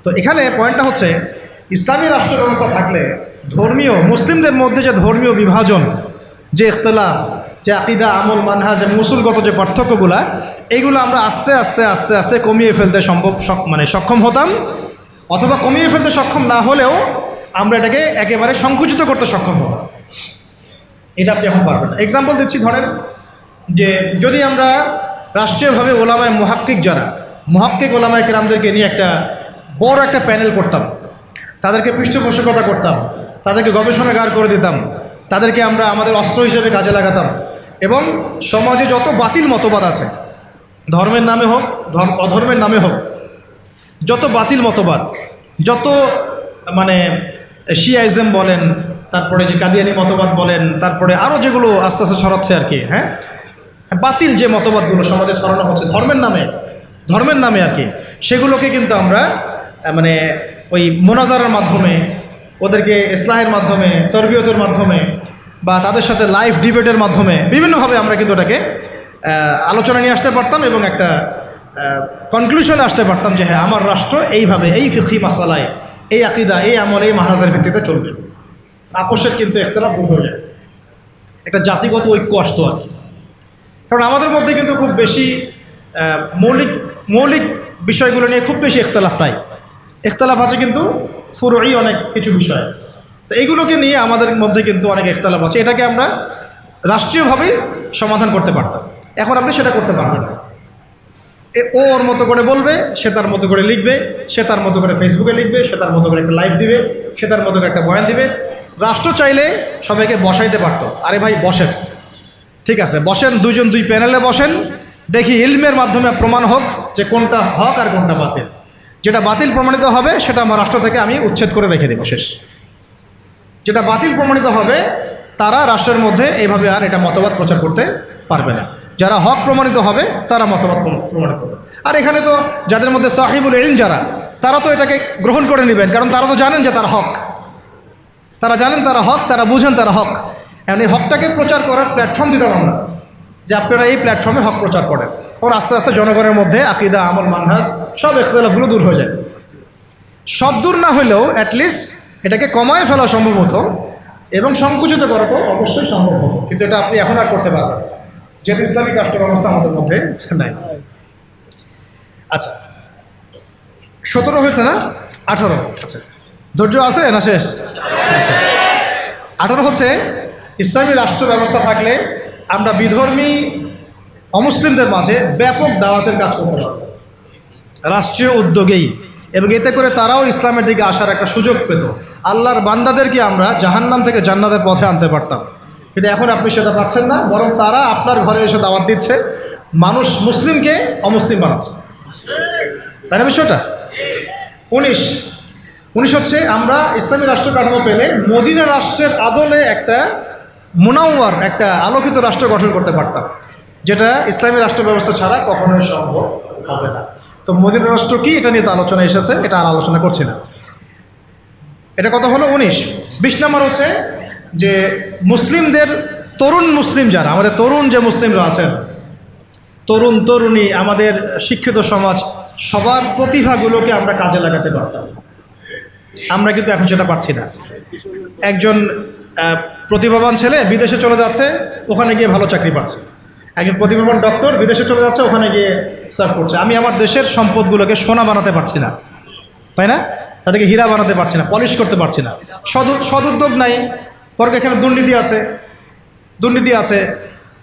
S1: তো এখানে পয়েন্টটা হচ্ছে, ইসলামী রাষ্ট্র ব্যবস্থা থাকলে ধর্মীয় মুসলিমদের মধ্যে যে ধর্মীয় বিভাজন, যে ইখতিলাফ, যে আকিদা, আমল, মানহাজ এবং উসুলগত যে পার্থক্যগুলা, এইগুলো আমরা আস্তে আস্তে আস্তে আস্তে কমিয়ে ফেলতে সক্ষম হতাম, অথবা কমিয়ে ফেলতে সক্ষম না হলেও আমরা এটাকে একেবারে সংকুচিত করতে সক্ষম হতাম। এটা আপনি এখন পারবেন না। এক্সাম্পল দিচ্ছি, ধরেন যে যদি আমরা রাষ্ট্রীয়ভাবে ওলামায়ে মুহাক্কিক, যারা মুহাক্কিক ওলামায়ে কেরামদেরকে নিয়ে একটা বড় একটা প্যানেল করতাম, তাদেরকে পৃষ্ঠপোষকতা করতাম, তাদেরকে গবেষণাগার করে দিতাম, তাদেরকে আমরা আমাদের অস্ত্র হিসেবে কাজে লাগাতাম, এবং সমাজে যত বাতিল মতবাদ আছে, ধর্মের নামে হোক অধর্মের নামে হোক, যত বাতিল মতবাদ, যত মানে শিয়াইজম বলেন, তারপরে যে কাদিয়ানি মতবাদ বলেন, তারপরে আরও যেগুলো আস্তে আস্তে ছড়াচ্ছে আর কি, হ্যাঁ, বাতিল যে মতবাদগুলো সমাজে ছড়ানো হচ্ছে ধর্মের নামে আর কি, সেগুলোকে কিন্তু আমরা মানে ওই মোনাজারার মাধ্যমে, ওদেরকে ইসলাহের মাধ্যমে, তরবিয়তের মাধ্যমে, বা তাদের সাথে লাইভ ডিবেটের মাধ্যমে বিভিন্নভাবে আমরা কিন্তু ওটাকে আলোচনা নিয়ে আসতে পারতাম এবং একটা কনক্লুশনে আসতে পারতাম যে হ্যাঁ, আমার রাষ্ট্র এইভাবে, এই ফিকহি মাসালায়, এই আকিদা, এই আমল, এই মাহারাজের ভিত্তিতে চলবে। আপোষের কিন্তু ইখতিলাফ দূর হয়ে যায়, একটা জাতিগত ঐক্য আসতো আর কি। কারণ আমাদের মধ্যে কিন্তু খুব বেশি মৌলিক বিষয়গুলো নিয়ে খুব বেশি ইখতিলাফ নাই, ইখতিলাফ আছে কিন্তু ফুরুই অনেক কিছু বিষয়। তো এইগুলোকে নিয়ে আমাদের মধ্যে কিন্তু অনেক ইখতিলাফ আছে, এটাকে আমরা রাষ্ট্রীয়ভাবেই সমাধান করতে পারতাম। এখন আপনি সেটা করতে পারবেন না। ও ওর মতো করে বলবে, সে তার মতো করে লিখবে, সে তার মতো করে ফেসবুকে লিখবে, সে তার মতো করে একটা লাইভ দিবে, সে তার মতো করে একটা বয়ান দিবে। রাষ্ট্র চাইলে সবাইকে বসাইতে পারতো, আরে ভাই বসেন, ঠিক আছে বসেন, দুজন দুই প্যানেলে বসেন, দেখি ইলমের মাধ্যমে প্রমাণ হোক যে কোনটা হক আর কোনটা বাতিল। যেটা বাতিল প্রমাণিত হবে সেটা আমার রাষ্ট্র থেকে আমি উচ্ছেদ করে রেখে দেব, শেষ। যেটা বাতিল প্রমাণিত হবে তারা রাষ্ট্রের মধ্যে এইভাবে আর এটা মতবাদ প্রচার করতে পারবে না। যারা হক প্রমাণিত হবে তারা মতবাদ প্রমাণিত করবে। আর এখানে তো যাদের মধ্যে সাহিবুল ইলম যারা, তারা তো এটাকে গ্রহণ করে নেবেন, কারণ তারা তো জানেন যে তার হক, তারা জানেন তারা হক, তারা বুঝেন তারা হক। এখন এই হকটাকে প্রচার করার প্ল্যাটফর্ম দিতাম আমরা, যে আপনারা এই প্ল্যাটফর্মে হক প্রচার করেন। ওর আস্তে আস্তে জনগণের মধ্যে আকিদা, আমল, মানহাজ সব ইখতিলাফগুলো দূর হয়ে যায়। সব দূর না হলেও অ্যাটলিস্ট এটাকে কমায় ফেলা সম্ভব হতো এবং সংকুচিত করা তো অবশ্যই সম্ভব হতো, কিন্তু এটা আপনি এখন আর করতে পারবেন না, যেহেতু ইসলামিক রাষ্ট্র ব্যবস্থা আমাদের মধ্যে নাই। আচ্ছা, 17 হয়েছে না? 18। আচ্ছা, ধৈর্য আছে না শেষ? আচ্ছা, 18 হচ্ছে, ইসলামী রাষ্ট্র ব্যবস্থা থাকলে আমরা বিধর্মী অমুসলিমদের মাঝে ব্যাপক দাওয়াতের কাজ করতে পারব রাষ্ট্রীয় উদ্যোগেই, এবং এতে করে তারাও ইসলামের দিকে আসার একটা সুযোগ পেত। আল্লাহর বান্দাদেরকে আমরা জাহান্নাম থেকে জান্নাতের পথে আনতে পারতাম, কিন্তু এখন আপনি সেটা পাচ্ছেন না, বরং তারা আপনার ঘরে এসে দাওয়াত দিচ্ছে, মানুষ মুসলিমকে অমুসলিম বানাচ্ছে, তাই না বিষয়টা? 19 হচ্ছে, আমরা ইসলামী রাষ্ট্র কাঠামো পেলে মদিনা রাষ্ট্রের আদলে একটা মুনাওয়ার, একটা আলোকিত রাষ্ট্র গঠন করতে পারতাম, যেটা ইসলামী রাষ্ট্র ব্যবস্থা ছাড়া কখনোই সম্ভব হবে না। তো মদিনা রাষ্ট্র কি, এটা নিয়ে তো আলোচনা এসেছে, এটা আর আলোচনা করছি না। এটা কত হলো? 19। 20 নম্বর হচ্ছে যে মুসলিমদের, তরুণ মুসলিম যারা, আমাদের তরুণ যে মুসলিমরা আছেন, তরুণ তরুণী, আমাদের শিক্ষিত সমাজ, সবার প্রতিভাগুলোকে আমরা কাজে লাগাতে পারতাম। আমরা কিন্তু এখন সেটা পারছি না। একজন প্রতিভাবান ছেলে বিদেশে চলে যাচ্ছে, ওখানে গিয়ে ভালো চাকরি পাচ্ছে। একজন প্রতিভাবান ডক্টর বিদেশে চলে যাচ্ছে, ওখানে গিয়ে সার্ভ করছে। আমি আমার দেশের সম্পদগুলোকে সোনা বানাতে পারছি না, তাই না? তাদেরকে হীরা বানাতে পারছি না, পলিশ করতে পারছি না। সদুদ্যোগ নাই, বরং এখানে দুর্নীতি আছে।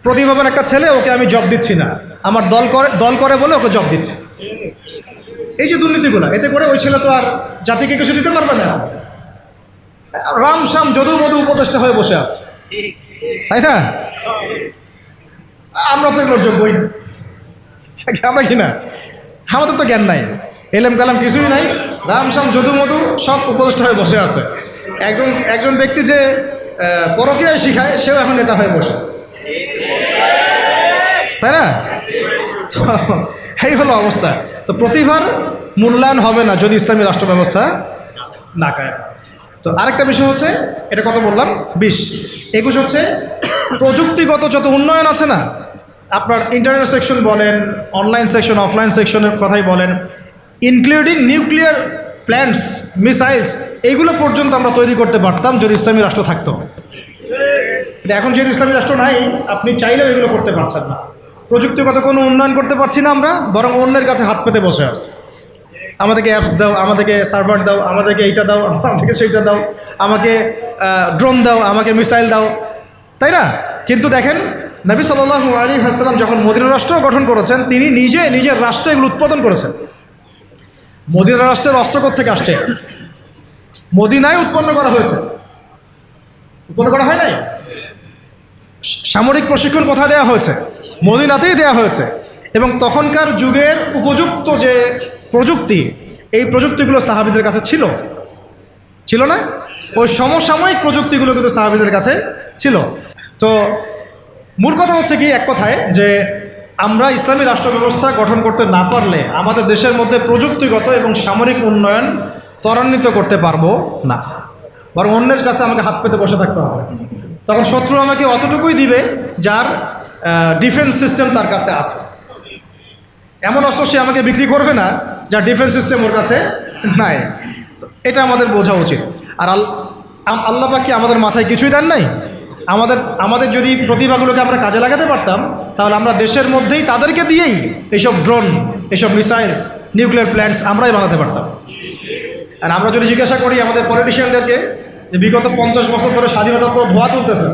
S1: প্রতিভাবান একটা ছেলে, ওকে আমি জব দিচ্ছি না, আমার দল করে বলে ওকে জব দিচ্ছি। এই যে দুর্নীতিগুলো, এতে করে ওই ছেলে তো আর জাতিকে কিছু দিতে পারবে না, রাম শাম যদু মধু উপদেষ্টা হয়ে বসে আছে, তাই না? আমরা তো এগুলোর যোগ্যই না, আমরা কি না, আমাদের তো জ্ঞান নাই। এলেম কালাম কিছুই নাই, রামসাম যদু মধু সব উপদেষ্টা হয়ে বসে আছে। একজন ব্যক্তি যে পরকীয়া শিখায় সেও এখন নেতা হয়ে বসে আছে, তাই না? তো এই হলো অবস্থা। তো প্রতিভার মূল্যায়ন হবে না যদি ইসলামী রাষ্ট্র ব্যবস্থা না কায়েম। তো আরেকটা বিষয় হচ্ছে, এটা কত বললাম 20, 21 হচ্ছে প্রযুক্তিগত যত উন্নয়ন আছে না, আপনার ইন্টারনেট সেকশন বলেন, অনলাইন সেকশন, অফলাইন সেকশনের কথাই বলেন, ইনক্লুডিং নিউক্লিয়ার প্ল্যান্টস, মিসাইলস, এইগুলো পর্যন্ত আমরা তৈরি করতে পারতাম যদি ইসলামী রাষ্ট্র থাকতো। এখন যেহেতু ইসলামী রাষ্ট্র নাই, আপনি চাইলেও এগুলো করতে পারছেন না। প্রযুক্তিগত কোনো উন্নয়ন করতে পারছি না আমরা, বরং অন্যের কাছে হাত পেতে বসে আছি। আমাদেরকে অ্যাপস দাও, আমাদেরকে সার্ভার দাও, আমাদেরকে এইটা দাও, আমাদেরকে সেইটা দাও, আমাকে ড্রোন দাও, আমাকে মিসাইল দাও, তাই না? কিন্তু দেখেন নবী সাল্লাল্লাহু আলাইহি ওয়াসাল্লাম যখন মদিনা রাষ্ট্র গঠন করেছেন, তিনি নিজে নিজের রাষ্ট্রে এগুলো উৎপাদন করেছেন। মদিনা রাষ্ট্রের অস্ত্র থেকে আসছে, মদিনায় উৎপন্ন করা হয়েছে, উৎপন্ন করা হয় নাই। সামরিক প্রশিক্ষণ কোথায় দেওয়া হয়েছে? মদিনাতেই দেওয়া হয়েছে। এবং তখনকার যুগের উপযুক্ত যে প্রযুক্তি, এই প্রযুক্তিগুলো সাহাবীদের কাছে ছিল না? ওই সমসাময়িক প্রযুক্তিগুলো কিন্তু সাহাবীদের কাছে ছিল। তো মূল কথা হচ্ছে কি, এক কথায় যে আমরা ইসলামী রাষ্ট্র ব্যবস্থা গঠন করতে না পারলে আমাদের দেশের মধ্যে প্রযুক্তিগত এবং সামরিক উন্নয়ন ত্বরান্বিত করতে পারবো না, বরং অন্যের কাছে আমাকে হাত পেতে বসে থাকতে হবে। তখন শত্রু আমাকে অতটুকুই দিবে যার ডিফেন্স সিস্টেম তার কাছে আছে। এমন অস্ত্র সে আমাকে বিক্রি করবে না যার ডিফেন্স সিস্টেম ওর কাছে নাই। এটা আমাদের বোঝা উচিত। আর আল্লাহ পাক কি আমাদের মাথায় কিছুই দেন নাই? আমাদের যদি প্রতিভাগুলোকে আমরা কাজে লাগাতে পারতাম, তাহলে আমরা দেশের মধ্যেই তাদেরকে দিয়েই এইসব ড্রোন, এইসব মিসাইলস, নিউক্লিয়ার প্ল্যান্টস আমরাই বানাতে পারতাম। আর আমরা যদি জিজ্ঞাসা করি আমাদের পলিটিশিয়ানদেরকে যে বিগত 50 বছর ধরে স্বাধীনতা তো ধোয়া তুলতেছেন,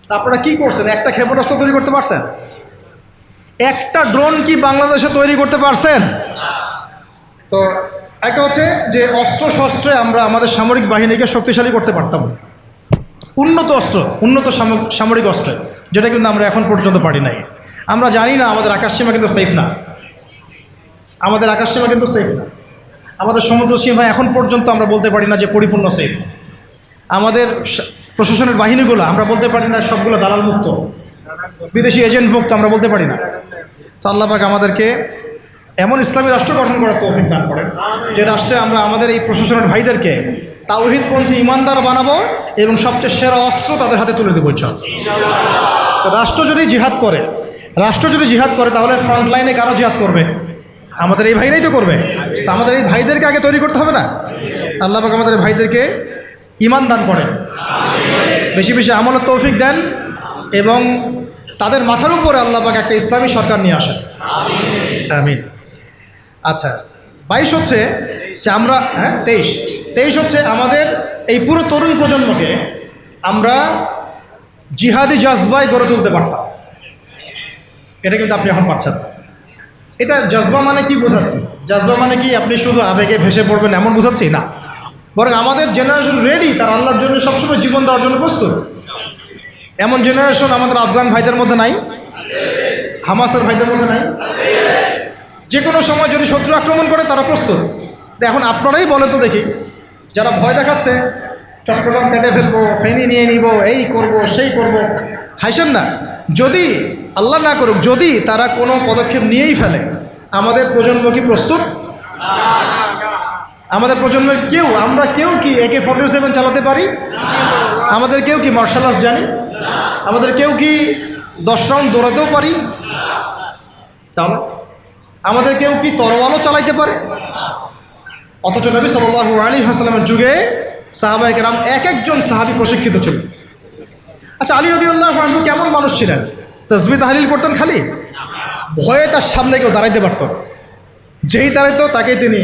S1: তা আপনারা কী করছেন? একটা ক্ষেপণাস্ত্র তৈরি করতে পারছেন? একটা ড্রোন কি বাংলাদেশে তৈরি করতে পারছেন? তো একটা হচ্ছে যে অস্ত্র শস্ত্রে আমরা আমাদের সামরিক বাহিনীকে শক্তিশালী করতে পারতাম, উন্নত অস্ত্র, উন্নত সামরিক অস্ত্র, যেটা কিন্তু আমরা এখন পর্যন্ত পারি নাই। আমরা জানি না আমাদের আকাশসীমা কিন্তু সেফ না, আমাদের আকাশসীমা কিন্তু সেফ না। আমাদের সমুদ্র সীমা এখন পর্যন্ত আমরা বলতে পারি না যে পরিপূর্ণ সেফ। আমাদের প্রশাসনের বাহিনীগুলো আমরা বলতে পারি না সবগুলো দালাল মুক্ত, বিদেশি এজেন্ট মুক্ত, আমরা বলতে পারি না। তো আল্লাহ পাক আমাদেরকে এমন ইসলামী রাষ্ট্র গঠন করার তৌফিক দান করেন যে রাষ্ট্রে আমরা আমাদের এই প্রশাসনের ভাইদেরকে তাওহীদপন্থী ইমানদার বানাবো এবং সবচেয়ে সেরা অস্ত্র তাদের হাতে তুলে দেবো ইনশাআল্লাহ। রাষ্ট্র যদি জিহাদ করে তাহলে ফ্রন্ট লাইনে কারো জিহাদ করবে? আমাদের এই ভাইরাই তো করবে। তো আমাদের এই ভাইদেরকে আগে তৈরি করতে হবে না? আল্লাহ পাক আমাদের ভাইদেরকে ঈমান দান করেন, বেশি বেশি আমলের তৌফিক দেন এবং তাদের মাথার উপরে আল্লাহ পাক একটা ইসলামী সরকার নিয়ে আসেন, আমিন। আচ্ছা, 22 হচ্ছে যে আমরা 23 হচ্ছে আমাদের এই পুরো তরুণ প্রজন্মকে আমরা জিহাদি জজবায় গড়ে তুলতে পারতাম। এটা কিন্তু আপনি এখন পাচ্ছেন। এটা জজবা মানে কি বোঝাচ্ছি? জজবা মানে কি আপনি শুধু আবেগে ভেসে পড়বেন এমন বোঝাচ্ছি না, বরং আমাদের জেনারেশন রেডি, তার আল্লাহর জন্য সবসময় জীবন দেওয়ার জন্য প্রস্তুত। এমন জেনারেশন আমাদের আফগান ভাইদের মধ্যে নাই, হামাসের ভাইদের মধ্যে নাই। যে কোনো সময় যদি শত্রু আক্রমণ করে তারা প্রস্তুত। এখন আপনারাই বলেন তো দেখি, যারা ভয় দেখাচ্ছে চট্টগ্রাম কেটে ফেলবো, ফেনি নিয়ে নিব, এই করব সেই করব, হাসেন না। যদি আল্লাহ না করুক, যদি তারা কোনো পদক্ষেপ নিয়েই ফেলে, আমাদের প্রজন্ম কি প্রস্তুত? আমাদের প্রজন্মের আমরা কেউ কি AK-47 চালাতে পারি? আমাদের কেউ কি মার্শাল আর্টস জানি? আমাদের কেউ কি 10 রাউন্ড দৌড়াতেও পারি? তাহলে আমাদের কেউ কি তরোয়ালও চালাইতে পারে? অথচ নবী সাল্লাল্লাহু আলাইহি ওয়াসাল্লামের যুগে সাহাবায়ে কেরাম একজন সাহাবী প্রশিক্ষিত ছিলেন। আচ্ছা, আলী রাদিয়াল্লাহু আনহু কেমন মানুষ ছিলেন? তাসবিহ তাহলিল করতেন খালি? ভয়ে তার সামনে কেউ দাঁড়াইতে পারত না। যেই দাঁড়াইতো তাকেই তিনি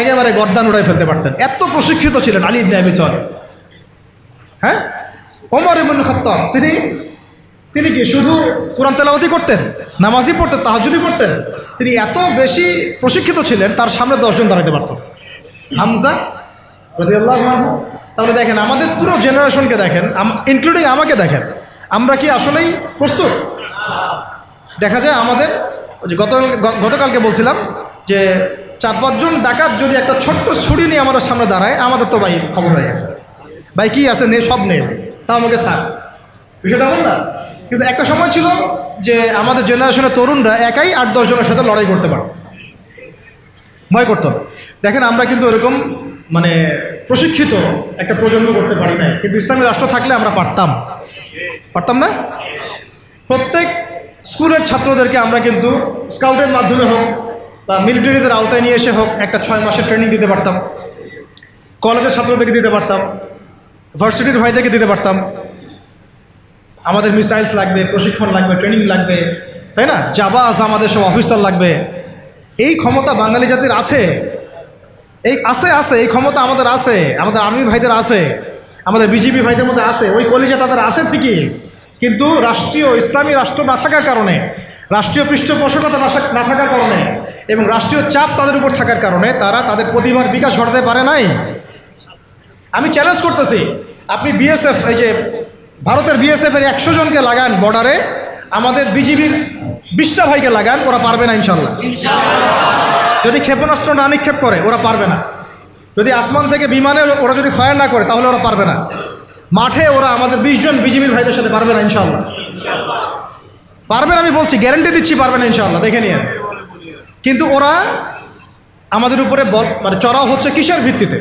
S1: একেবারে গর্দান উড়াই ফেলতে পারতেন। এত প্রশিক্ষিত ছিলেন আলী ইবনে আবি তালিব। হ্যাঁ, ওমর ইবনে খাত্তাব তিনি কি শুধু কোরআন তেলাওয়াতই করতেন, নামাজই পড়তেন, তাহাজ্জুদই পড়তেন? তিনি এত বেশি প্রশিক্ষিত ছিলেন, তার সামনে 10 জন দাঁড়াইতে পারত। হামজা রাদিয়াল্লাহু আনহু। তাহলে দেখেন আমাদের পুরো জেনারেশনকে দেখেন, ইনক্লুডিং আমাকে দেখেন, আমরা কি আসলেই প্রস্তুত? দেখা যায় আমাদের গতকালকে বলছিলাম যে 4-5 জন ডাকাত যদি একটা ছোট্ট ছুরি নিয়ে আমাদের সামনে দাঁড়ায়, আমাদের তো ভাই খবর হয়ে গেছে, ভাই কি আছে নে, সব নেই, তা আমাকে ছাড়, বিষয়টা এমন না। কিন্তু একটা সময় ছিল যে আমাদের জেনারেশনের তরুণরা একাই 8-10 জনের সাথে লড়াই করতে পারত, ভয় করতো না। দেখেন আমরা কিন্তু এরকম মানে প্রশিক্ষিত একটা প্রজন্ম করতে পারি নাই, কিন্তু ইসলামী রাষ্ট্র থাকলে আমরা পারতাম না। প্রত্যেক স্কুলের ছাত্রদেরকে আমরা কিন্তু স্কাউটের মাধ্যমে হোক বা মিলিটারিদের আওতায় নিয়ে এসে হোক একটা 6 মাসের ট্রেনিং দিতে পারতাম, কলেজের ছাত্রদেরকে দিতে পারতাম, ভার্সিটির ভাইদেরকে দিতে পারতাম। আমাদের মিসাইলস লাগবে, প্রশিক্ষণ লাগবে, ট্রেনিং লাগবে, তাই না? জাবাজ আমাদের সব অফিসার লাগবে। এই ক্ষমতা বাঙালি জাতির আছে, এই ক্ষমতা আমাদের আছে, আমাদের আর্মি ভাইদের আছে, আমাদের বিজেপি ভাইদের মধ্যে আছে, ওই কলিজা তাদের আছে ঠিকই। কিন্তু রাষ্ট্রীয় ইসলামী রাষ্ট্র না থাকার কারণে, রাষ্ট্রীয় পৃষ্ঠপোষকতা না থাকার কারণে এবং রাষ্ট্রীয় চাপ তাদের উপর থাকার কারণে তারা তাদের প্রতিভার বিকাশ ঘটাতে পারে নাই। আমি চ্যালেঞ্জ করতেছি, আপনি বিএসএফ, এই যে ভারতের বিএসএফের 100 জনকে লাগান বর্ডারে, আমাদের বিজিবির 20টা ভাইকে লাগান, ওরা পারবে না ইনশাল্লাহ। যদি ক্ষেপণাস্ত্র না নিক্ষেপ করে ওরা পারবে না, যদি আসমান থেকে বিমানে ওরা যদি ফায়ার না করে তাহলে ওরা পারবে না, মাঠে ওরা আমাদের 20 জন বিজিবির ভাইদের সাথে পারবে না ইনশাল্লাহ। পারবেন, আমি বলছি, গ্যারেন্টি দিচ্ছি পারবে না ইনশাল্লাহ, দেখে নিয়ে। কিন্তু ওরা আমাদের উপরে মানে চড়াও হচ্ছে কিসের ভিত্তিতে?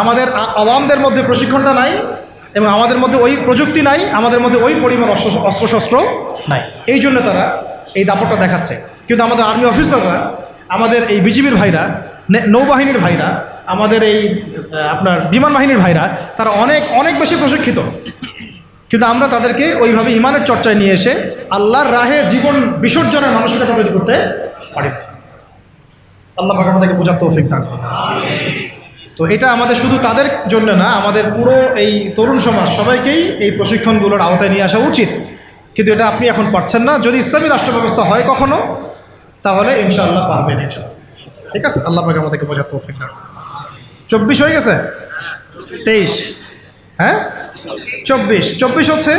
S1: আমাদের আওয়ামদের মধ্যে প্রশিক্ষণটা নাই এবং আমাদের মধ্যে ওই প্রযুক্তি নাই, আমাদের মধ্যে ওই পরিমাণ অস্ত্রশস্ত্র নাই, এই জন্য তারা এই দাপটটা দেখাচ্ছে। কিন্তু আমাদের আর্মি অফিসাররা, আমাদের এই বিজিবির ভাইরা, নৌবাহিনীর ভাইরা, আমাদের এই আপনার বিমান বাহিনীর ভাইরা, তারা অনেক অনেক বেশি প্রশিক্ষিত। কিন্তু আমরা তাদেরকে ওইভাবে ইমানের চর্চায় নিয়ে এসে আল্লাহর রাহে জীবন বিসর্জনের মানসিকতা তৈরি করতে পারি। আল্লাহ পাক আমাদেরকে বোঝার তৌফিক দান করুন। তো এটা আমাদের শুধু তাদের জন্য না, আমাদের পুরো এই তরুণ সমাজ সবাইকেই এই প্রশিক্ষণগুলোর আওতায় নিয়ে আসা উচিত। কিন্তু এটা আপনি এখন পারছেন না। যদি ইসলামী রাষ্ট্র ব্যবস্থা হয় কখনো, তাহলে ইনশাআল্লাহ পারবেন ইনশাআল্লাহ। ঠিক আছে, আল্লাহ পাক আমাদেরকে বোঝার তৌফিক দান। 24 হয়ে গেছে, 23, হ্যাঁ 24 হচ্ছে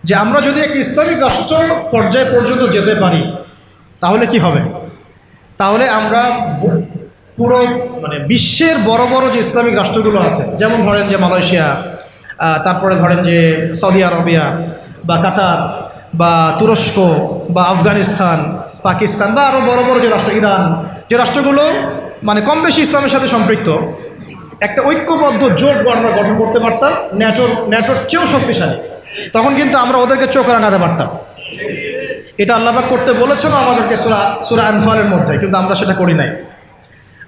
S1: যে আমরা যদি একটা ইসলামিক রাষ্ট্র পর্যায় পর্যন্ত যেতে পারি তাহলে কি হবে? তাহলে আমরা পুরো মানে বিশ্বের বড় বড় যে ইসলামিক রাষ্ট্রগুলো আছে, যেমন ধরেন যে মালয়েশিয়া, তারপরে ধরেন যে সৌদি আরবিয়া বা কাতার বা তুরস্ক বা আফগানিস্তান, পাকিস্তান বা আরও বড় বড় যে রাষ্ট্র, ইরান, যে রাষ্ট্রগুলো মানে কম বেশি ইসলামের সাথে সম্পৃক্ত, একটা ঐক্যবদ্ধ জোট আমরা গঠন করতে পারতাম, ন্যাটোর চেয়েও শক্তিশালী। তখন কিন্তু আমরা ওদেরকে চোখ রাঙাতে পারতাম। এটা আল্লাহ পাক করতে বলেছেন আমাদেরকে সূরা আনফালের মধ্যে, কিন্তু আমরা সেটা করি নাই।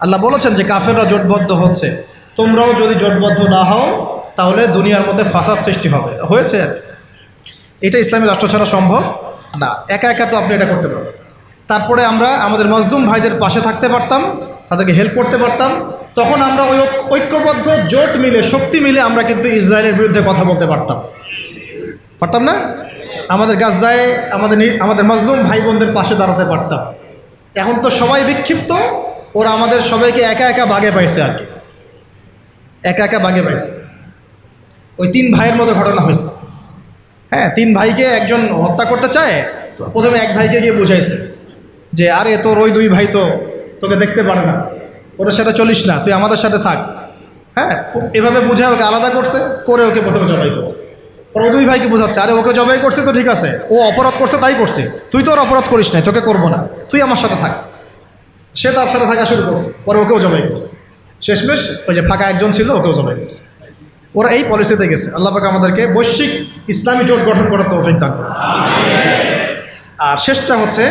S1: আল্লাহ বলেছেন যে কাফেররা জোটবদ্ধ হচ্ছে, তোমরাও যদি জোটবদ্ধ না হও তাহলে দুনিয়ার মধ্যে ফাসাদ সৃষ্টি হবে। হয়েছে, এটা ইসলামী রাষ্ট্র ছাড়া সম্ভব না। একা একা তো আপনি এটা করতে পারবেন। তারপরে আমরা আমাদের মজলুম ভাইদের পাশে থাকতে পারতাম, তাদেরকে হেল্প করতে পারতাম। তখন আমরা ওই ঐক্যবদ্ধ জোট মিলে, শক্তি মিলে আমরা কিন্তু ইসরায়েলের বিরুদ্ধে কথা বলতে পারতাম না? আমাদের গাজায় আমাদের মজলুম ভাই বোনদের পাশে দাঁড়াতে পারতাম। এখন তো সবাই বিক্ষিপ্ত, ওরা আমাদের সবাইকে একা একা বাগে পাইছে, আর কি একা একা বাগে পাইছে। ওই 3 ভাইয়ের মতো ঘটনা হয়েছে। হ্যাঁ, 3 ভাইকে একজন হত্যা করতে চায়, তো প্রথমে এক ভাইকে গিয়ে বুঝাইছে যে আরে তোর ওই 2 ভাই তো তোকে দেখতে পারে না, ওদের সাথে চলিস না, তুই আমাদের সাথে থাক। হ্যাঁ, এভাবে বুঝায় ওকে আলাদা করে ওকে প্রথমে জবাই করছে। ওর 2 ভাইকে বোঝাচ্ছে, আরে ওকে জবাই করছে তো ঠিক আছে, ও অপরাধ করছে তাই করছে, তুই তো ওর অপরাধ করিস নাই, তোকে করবো না, তুই আমার সাথে থাক। সে তার সাথে থাকা শুরু করছে, পরে ওকেও জবাই করছে। শেষমেশ ওই যে ফাঁকা একজন ছিল ওকেও জবাই করছে। ওরা এই পলিসিতে গেছে। আল্লাহ পাক আমাদেরকে বৈশ্বিক ইসলামী জোট গঠন করার তৌফিক দান করুন। আর শেষটা হচ্ছে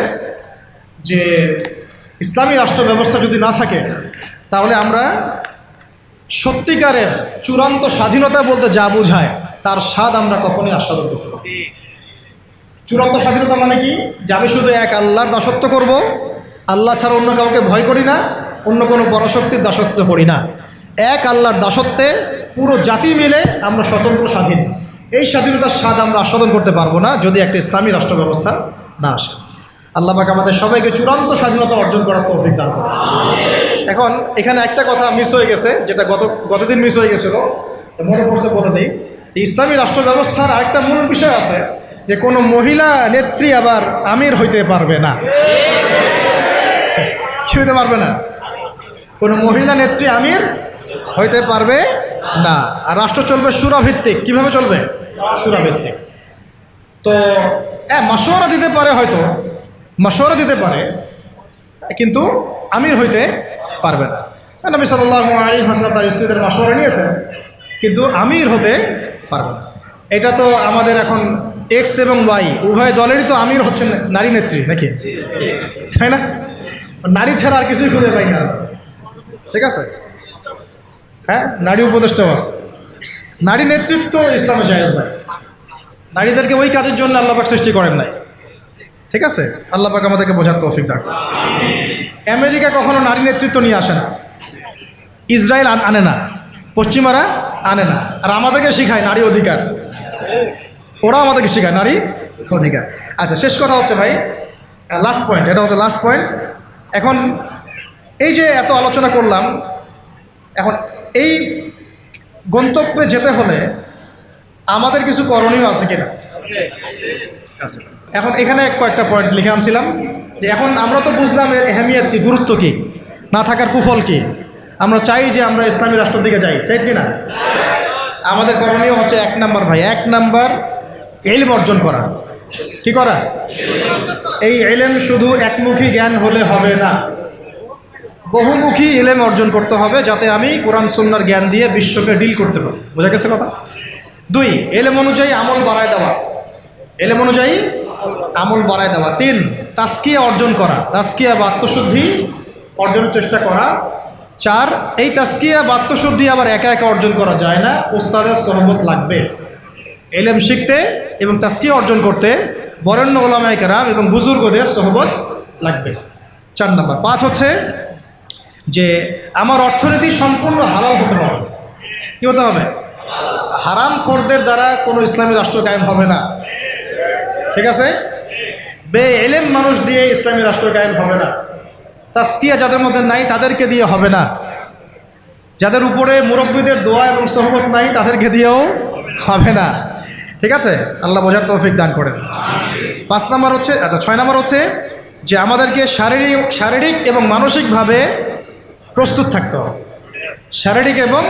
S1: যে ইসলামী রাষ্ট্র ব্যবস্থা যদি না থাকে তাহলে আমরা সত্যিকারের চূড়ান্ত স্বাধীনতা বলতে যা বোঝায় তার স্বাদ আমরা কখনোই আস্বাদন করতে পারি। চূড়ান্ত স্বাধীনতা মানে কি? যে আমি শুধু এক আল্লাহর দাসত্ব করব, আল্লাহ ছাড়া অন্য কাউকে ভয় করি না, অন্য কোনো পরাশক্তির দাসত্ব করি না। এক আল্লাহর দাসত্বে পুরো জাতি মিলে আমরা স্বতন্ত্র স্বাধীন। এই স্বাধীনতার স্বাদ আমরা আস্বাদন করতে পারবো না যদি একটা ইসলামী রাষ্ট্র ব্যবস্থা না আসে। আল্লাহ পাক আমাদের সবাইকে চূড়ান্ত স্বাধীনতা অর্জন করার তৌফিক দান করুন। এখন এখানে একটা কথা মিস হয়ে গেছে, যেটা গতদিন মিস হয়ে গেছিল, মনে পড়ছে বলে দিই। ইসলামী রাষ্ট্র ব্যবস্থার আরেকটা মূল বিষয় আছে যে কোনো মহিলা নেত্রী আবার আমির হইতে পারবে না। কি হইতে পারবে না? কোনো মহিলা নেত্রী আমির হইতে পারবে না। আর রাষ্ট্র চলবে শুরাভিত্তিক। কিভাবে চলবে? শুরাভিত্তিক। তো মাশওয়ারা দিতে পারে, হয়তো মাশওয়ারা দিতে পারে, কিন্তু আমির হইতে পারবে না। নবী সাল্লাল্লাহু আলাইহি ওয়াসাল্লাম তার স্ত্রীদের মাশওয়ারা নিয়েছেন, কিন্তু আমির হতে পারবে না। এটা তো আমাদের এখন এক্স এবং ওয়াই উভয় দলেরই তো আমির হচ্ছেন নারী নেত্রী, নাকি? তাই না? নারী ছাড়া আর কিছুই খুঁজে পাই না। ঠিক আছে, হ্যাঁ, নারী উপদেষ্টাও আছে। নারী নেতৃত্ব ইসলামে জায়েজ নাই। নারীদেরকে ওই কাজের জন্য আল্লাহ পাক সৃষ্টি করেন নাই। ঠিক আছে, আল্লাহ পাক আমাদেরকে বোঝার তৌফিক দান। আমেরিকা কখনো নারী নেতৃত্ব নিয়ে আসে না, ইসরায়েল আনে না, পশ্চিমারা আনে না, আর আমাদেরকে শিখায় নারী অধিকার। ওরা আমাদেরকে শিখায় নারী অধিকার। আচ্ছা, শেষ কথা হচ্ছে ভাই, লাস্ট পয়েন্ট, এটা হচ্ছে লাস্ট পয়েন্ট। এখন এই যে এত আলোচনা করলাম, এখন এই গন্তব্যে যেতে হলে আমাদের কিছু করণীয় আছে কিনা? আচ্ছা, এখন এখানে কয়েকটা পয়েন্ট লিখে আনছিলাম যে এখন আমরা তো বুঝলাম এর আহমিয়ত কি, গুরুত্ব কি, না থাকার কুফল কি। আমরা চাই যে আমরা ইসলামী রাষ্ট্রের দিকে যাই, চাই কি না? আমাদের করণীয় হচ্ছে 1 নাম্বার ভাই, 1 নাম্বার ইলম অর্জন করা। কি করা? এই ইলম শুধু একমুখী জ্ঞান হলে হবে না, বহুমুখী ইলম অর্জন করতে হবে, যাতে আমি কোরআন সুন্নাহর জ্ঞান দিয়ে বিশ্বকে ডিল করতে পারি। বোঝা গেছে কথা? 2, ইলম অনুযায়ী আমল বাড়ায় দেওয়া, ইলম অনুযায়ী আমল বাড়ায় দেওয়া। 3, তাজকিয়া অর্জন করা, তাজকিয়া বা আত্মশুদ্ধি অর্জনের চেষ্টা করা। 4, এই তাজকিয়া বা আত্মশুদ্ধি আবার একা একা অর্জন করা যায় না, উস্তাদের সোহবত লাগবে। ইলম শিখতে এবং তাজকিয়া অর্জন করতে বরেণ্য উলামায়ে কেরাম এবং বুজুর্গদের সোহবত লাগবে। 4 নাম্বার। 5 হচ্ছে যে আমার অর্থনীতি সম্পূর্ণ হালাল হতে হবে। কী হতে হবে? হারাম খোরদের দ্বারা কোনো ইসলামী রাষ্ট্র কায়েম হবে না। ঠিক আছে? বে-ইলম মানুষ দিয়ে ইসলামী রাষ্ট্র কায়েম হবে না। তাজকিয়া যাদের মধ্যে নাই তাদেরকে দিয়ে হবে না। যাদের উপরে মুরব্বীদের দোয়া এবং সোহবত নাই তাদেরকে দিয়েও হবে না। ঠিক আছে, আল্লাহ বোঝার তৌফিক দান করেন। 5 নাম্বার হচ্ছে, আচ্ছা 6 নাম্বার হচ্ছে যে আমাদেরকে শারীরিক এবং মানসিকভাবে প্রস্তুত থাকতে হবে। শারীরিক এবং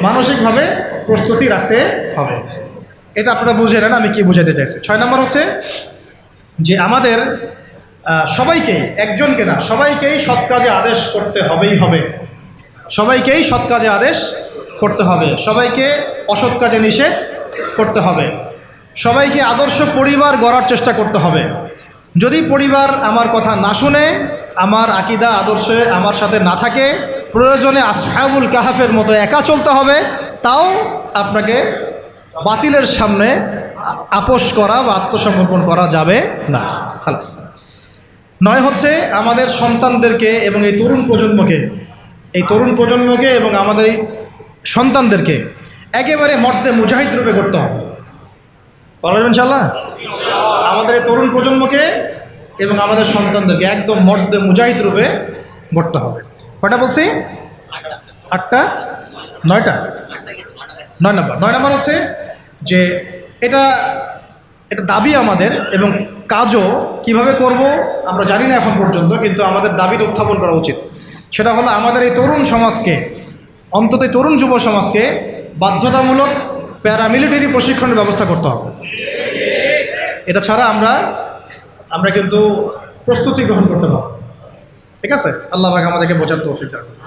S1: মানসিকভাবে প্রস্তুতি রাখতে হবে। এটা আপনারা বুঝে নেন আমি কি বুঝাতে চাইছি। 6 নাম্বার হচ্ছে যে আমাদের সবাইকেই, একজনকে না, সবাইকেই সৎ কাজে আদেশ করতে হবেই হবে। সবাইকেই সৎ কাজে আদেশ করতে হবে, সবাইকে অসৎ কাজে নিষেধ করতে হবে, সবাইকে আদর্শ পরিবার গড়ার চেষ্টা করতে হবে। যদি পরিবার আমার কথা না শুনে, আমার আকীদা আদর্শে আমার সাথে না থাকে, প্রয়োজনে আসহাবুল কাহাফের মতো একা চলতে হবে, তাও আপনাকে বাতিলের সামনে আপোষ করা বা আত্মসমর্পণ করা যাবে না। খালাস। 9 হচ্ছে আমাদের সন্তানদেরকে এবং এই তরুণ প্রজন্মকে এবং আমাদের সন্তানদেরকে একেবারে মর্দে মুজাহিদ রূপে করতে হবে। বলবেন ইনশাআল্লাহ? আমাদের এই তরুণ প্রজন্মকে এবং আমাদের সন্তানদেরকে একদম মর্দে মুজাহিদ রূপে গড়তে হবে। কয়টা বলছি? 8টা? 9টা? 9 নাম্বার। 9 নাম্বার হচ্ছে যে এটা দাবি আমাদের, এবং কাজও কিভাবে করব আমরা জানি না এখন পর্যন্ত, কিন্তু আমাদের দাবিটা উত্থাপন করা উচিত। সেটা হলো আমাদের এই তরুণ সমাজকে, অন্তত এই তরুণ যুব সমাজকে বাধ্যতামূলক প্যারামিলিটারি প্রশিক্ষণের ব্যবস্থা করতে হবে। এটা ছাড়া আমরা কিন্তু প্রস্তুতি গ্রহণ করতে পারব। ঠিক আছে, আল্লাহ পাক আমাদেরকে বোঝার তৌফিক দান করুন।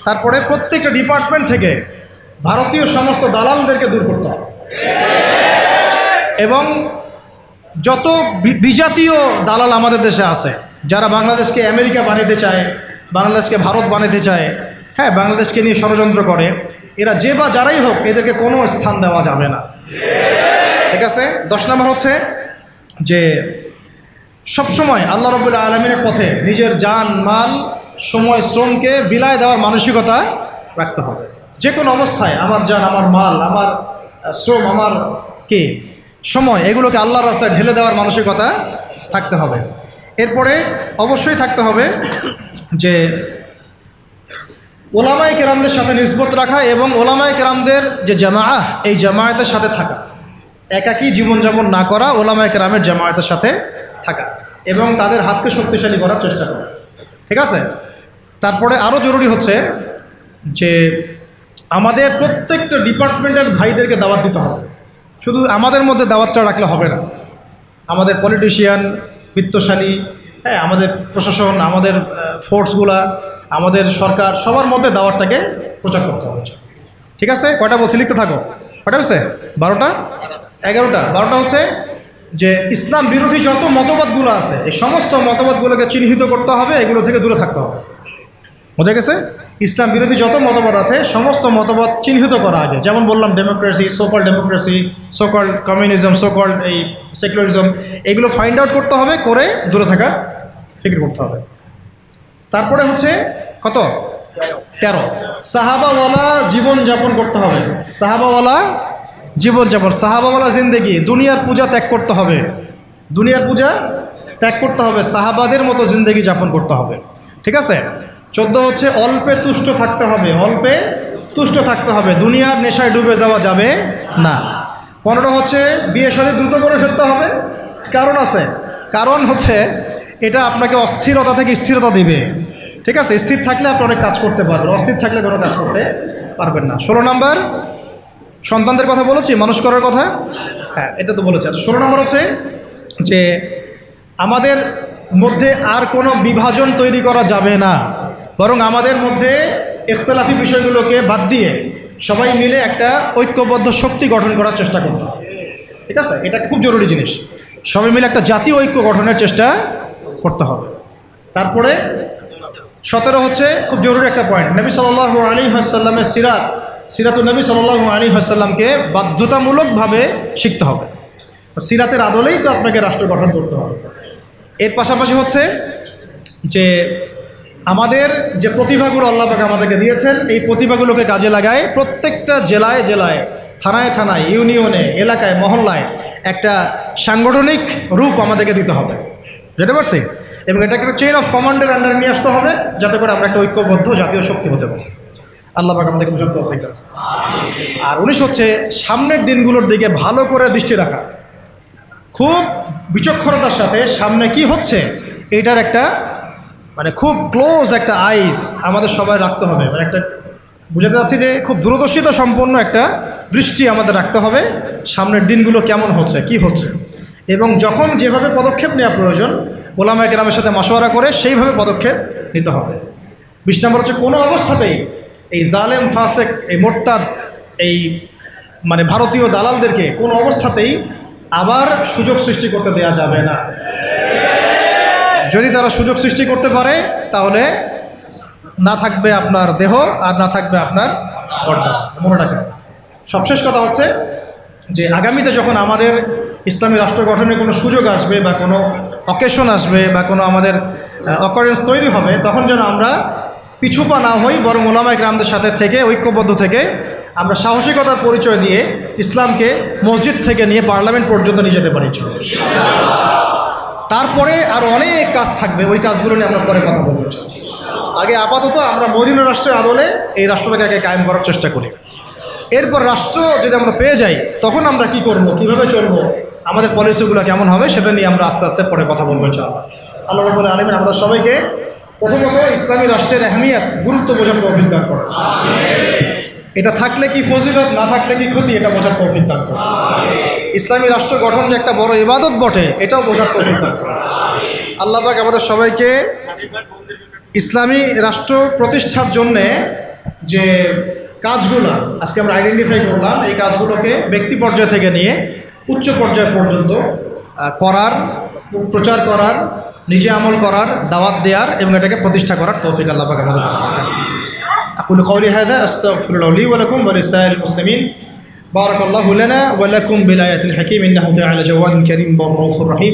S1: তারপরে প্রত্যেকটা ডিপার্টমেন্ট থেকে ভারতীয় সমস্ত দালালদেরকে দূর করতে হবে, এবং যত বিজাতীয় দালাল আমাদের দেশে আছে, যারা বাংলাদেশকে আমেরিকা বানাতে চায়, বাংলাদেশকে ভারত বানাতে চায়, হ্যাঁ, বাংলাদেশকে নিয়ে ষড়যন্ত্র করে, এরা যে বা যারাই হোক, এদেরকে কোনো স্থান দেওয়া যাবে না। ঠিক আছে। 10 নম্বর হচ্ছে যে সবসময় আল্লাহ রাব্বুল আলামিনের পথে নিজের জান, মাল, সময়, শ্রমকে বিলায় দেওয়ার মানসিকতা রাখতে হবে। যে কোনো অবস্থায় আমার জান, আমার মাল, আমার শ্রম, আমার সময়, এগুলোকে আল্লাহর রাস্তায় ঢেলে দেওয়ার মানসিকতা থাকতে হবে। এরপরে অবশ্যই থাকতে হবে যে ওলামায়ে কেরামদের সাথে নিসবত রাখা, এবং ওলামায়ে কেরামদের যে জামাআহ, এই জামায়াতের সাথে থাকা, একাকী জীবনযাপন না করা, ওলামায়ে কেরামের জামায়াতের সাথে থাকা এবং তাদের হাতকে শক্তিশালী করার চেষ্টা করা। ঠিক আছে? তারপরে আরও জরুরি হচ্ছে যে আমাদের প্রত্যেকটা ডিপার্টমেন্টের ভাইদেরকে দাওয়াত দিতে হবে। শুধু আমাদের মধ্যে দাওয়াতটা রাখলে হবে না, আমাদের পলিটিশিয়ান, বিত্তশালী, হ্যাঁ, আমাদের প্রশাসন, আমাদের ফোর্সগুলা, আমাদের সরকার, সবার মধ্যে দাওয়াতটাকে প্রচার করতে হবে। ঠিক আছে? কয়টা বলছি? লিখতে থাকো। কয়টা হচ্ছে? 12টা, 11টা। 12টা হচ্ছে যে ইসলাম বিরোধী যত মতবাদগুলো আছে এই সমস্ত মতবাদগুলোকে চিহ্নিত করতে হবে, এগুলো থেকে দূরে থাকতে হবে। বোঝা গেছে? ইসলাম বিরোধী যত মতবাদ আছে সমস্ত মতবাদ চিহ্নিত করা আগে। যেমন বললাম ডেমোক্রেসি, ডেমোক্রেসি, সোকল কমিউনিজম, সোকল এই সেকুলারিজম, এগুলো ফাইন্ড আউট করতে হবে, করে দূরে থাকার ফিকির করতে হবে। তারপরে হচ্ছে কত? 13, সাহাবাওয়ালা জীবনযাপন করতে হবে। সাহাবাওয়ালা জীবনযাপন, সাহাবাওয়ালা জিন্দেগি। দুনিয়ার পূজা ত্যাগ করতে হবে, দুনিয়ার পূজা ত্যাগ করতে হবে, সাহাবাদের মতো জিন্দেগি যাপন করতে হবে। ঠিক আছে? 14 হচ্ছে অল্পে তুষ্ট থাকতে হবে, অল্পে তুষ্ট থাকতে হবে, দুনিয়ার নেশায় ডুবে যাওয়া যাবে না। 15 হচ্ছে বিয়ে শাদী দ্রুত করে ফেলতে হবে। কারণ আছে, কারণ হচ্ছে এটা আপনাকে অস্থিরতা থেকে স্থিরতা দিবে। ঠিক আছে? স্থির থাকলে আপনি অনেক কাজ করতে পারবেন, অস্থির থাকলে কোনো কাজ করতে পারবেন না। 16 নম্বর সন্তানদের কথা বলেছি, মানুষ করার কথা, হ্যাঁ এটা তো বলেছি। আচ্ছা, 16 নম্বর হচ্ছে যে আমাদের মধ্যে আর কোনো বিভাজন তৈরি করা যাবে না, বরং আমাদের মধ্যে ইখতিলাফি বিষয়গুলোকে বাদ দিয়ে সবাই মিলে একটা ঐক্যবদ্ধ শক্তি গঠন করার চেষ্টা করতে হবে। ঠিক আছে? এটা খুব জরুরি জিনিস, সবাই মিলে একটা জাতীয় ঐক্য গঠনের চেষ্টা করতে হবে। তারপরে 17 হচ্ছে খুব জরুরি একটা পয়েন্ট, নবী সাল্লাল্লাহু আলাইহি ওয়াসাল্লামের সিরাতুন নবী সাল্লাল্লাহু আলাইহি ওয়াসাল্লামকে বাধ্যতামূলকভাবে শিখতে হবে। সিরাতের আদলেই তো আপনাকে রাষ্ট্র গঠন করতে হবে। এর পাশাপাশি হচ্ছে যে আমাদের যে প্রতিভাগুলো আল্লাহ পাক আমাদেরকে দিয়েছেন, এই প্রতিভাগুলোকে কাজে লাগায় প্রত্যেকটা জেলায় জেলায়, থানায় থানায়, ইউনিয়নে, এলাকায়, মহল্লায় একটা সাংগঠনিক রূপ আমাদেরকে দিতে হবে। বুঝতে পারছি? এবং এটা একটা চেইন অফ কমান্ডের আন্ডারে নিয়ে আসতে হবে, যাতে করে আমরা একটা ঐক্যবদ্ধ জাতীয় শক্তি হতে পারি। আল্লাহ পাক আমাদেরকে বুঝার তৌফিক দান। আর 19 হচ্ছে সামনের দিনগুলোর দিকে ভালো করে দৃষ্টি রাখা, খুব বিচক্ষণতার সাথে সামনে কি হচ্ছে এটার একটা মানে খুব ক্লোজ একটা আইস আমাদের সবাই রাখতে হবে। মানে একটা বুঝাতে যাচ্ছি যে খুব দূরদর্শিতা সম্পন্ন একটা দৃষ্টি আমাদের রাখতে হবে, সামনের দিনগুলো কেমন হচ্ছে, কি হচ্ছে, এবং যখন যেভাবে পদক্ষেপ নেওয়া প্রয়োজন ওলামায়ে কেরামের সাথে মাশওয়ারা করে সেইভাবে পদক্ষেপ নিতে হবে। 20 নম্বর হচ্ছে কোনো অবস্থাতেই এই জালেম, ফাসেক, এই মোরতাদ, এই মানে ভারতীয় দালালদেরকে কোনো অবস্থাতেই আবার সুযোগ সৃষ্টি করতে দেয়া যাবে না। যদি তারা সুযোগ সৃষ্টি করতে পারে তাহলে না থাকবে আপনার দেহ আর না থাকবে আপনার গর্দান, মনে রাখবেন। সবশেষ কথা হচ্ছে যে আগামীতে যখন আমাদের ইসলামী রাষ্ট্র গঠনের কোনো সুযোগ আসবে বা কোনো অকেশন আসবে বা কোনো আমাদের অকারেন্স তৈরি হবে, তখন যেন আমরা পিছুপা না হই, বরং ওলামায়ে কেরামদের সাথে থেকে ঐক্যবদ্ধ থেকে আমরা সাহসিকতার পরিচয় দিয়ে ইসলামকে মসজিদ থেকে নিয়ে পার্লামেন্ট পর্যন্ত নিয়ে যেতে পারি। তারপরে আরও অনেক কাজ থাকবে, ওই কাজগুলো নিয়ে আমরা পরে কথা বলবো। আগে আপাতত আমরা মদিনা রাষ্ট্রের আদলে এই রাষ্ট্রটাকে আগে কায়েম করার চেষ্টা করি। এরপর রাষ্ট্র যদি আমরা পেয়ে যাই তখন আমরা কি করব, কিভাবে চলবো, আমাদের পলিসিগুলো কেমন হবে, সেটা নিয়ে আমরা আস্তে আস্তে পরে কথা বলবো ইনশাআল্লাহ। আল্লাহ রাব্বুল আলামিন আমরা সবাইকে প্রথমত ইসলামী রাষ্ট্রের আহমিয়ত, গুরুত্ব বোঝার তৌফিক দান করেন। এটা থাকলে কি ফজিলত, না থাকলে কি ক্ষতি, এটা বোঝার তৌফিক দান করেন। ইসলামী রাষ্ট্র গঠন যে একটা বড় ইবাদত বটে, এটাও বোঝার তৌফিক দান করেন। আল্লাহ পাক আমাদের সবাইকে ইসলামী রাষ্ট্র প্রতিষ্ঠার জন্যে যে কাজগুলো আজকে আমরা আইডেন্টিফাই করলাম, এই কাজগুলোকে ব্যক্তি পর্যায় থেকে নিয়ে উচ্চ পর্যায় পর্যন্ত করার, প্রচার করার, নিজে আমল করার, দাওয়াত দেওয়ার এবং এটাকে প্রতিষ্ঠা করার তৌফিক আল্লাহ পাক আমাদের দান করেন। আকুলু কওলি হাযা আস্তাগফিরুল্লাহ লি ওয়া লাকুম ওয়া লিসাইরিল মুসলিমিন। বারাকাল্লাহু লানা ওয়া লাকুম বিল আয়াতিল হাকীম ইন্নাহু তাআলা জাওয়াদুন কারীম রাউফুর রহিম।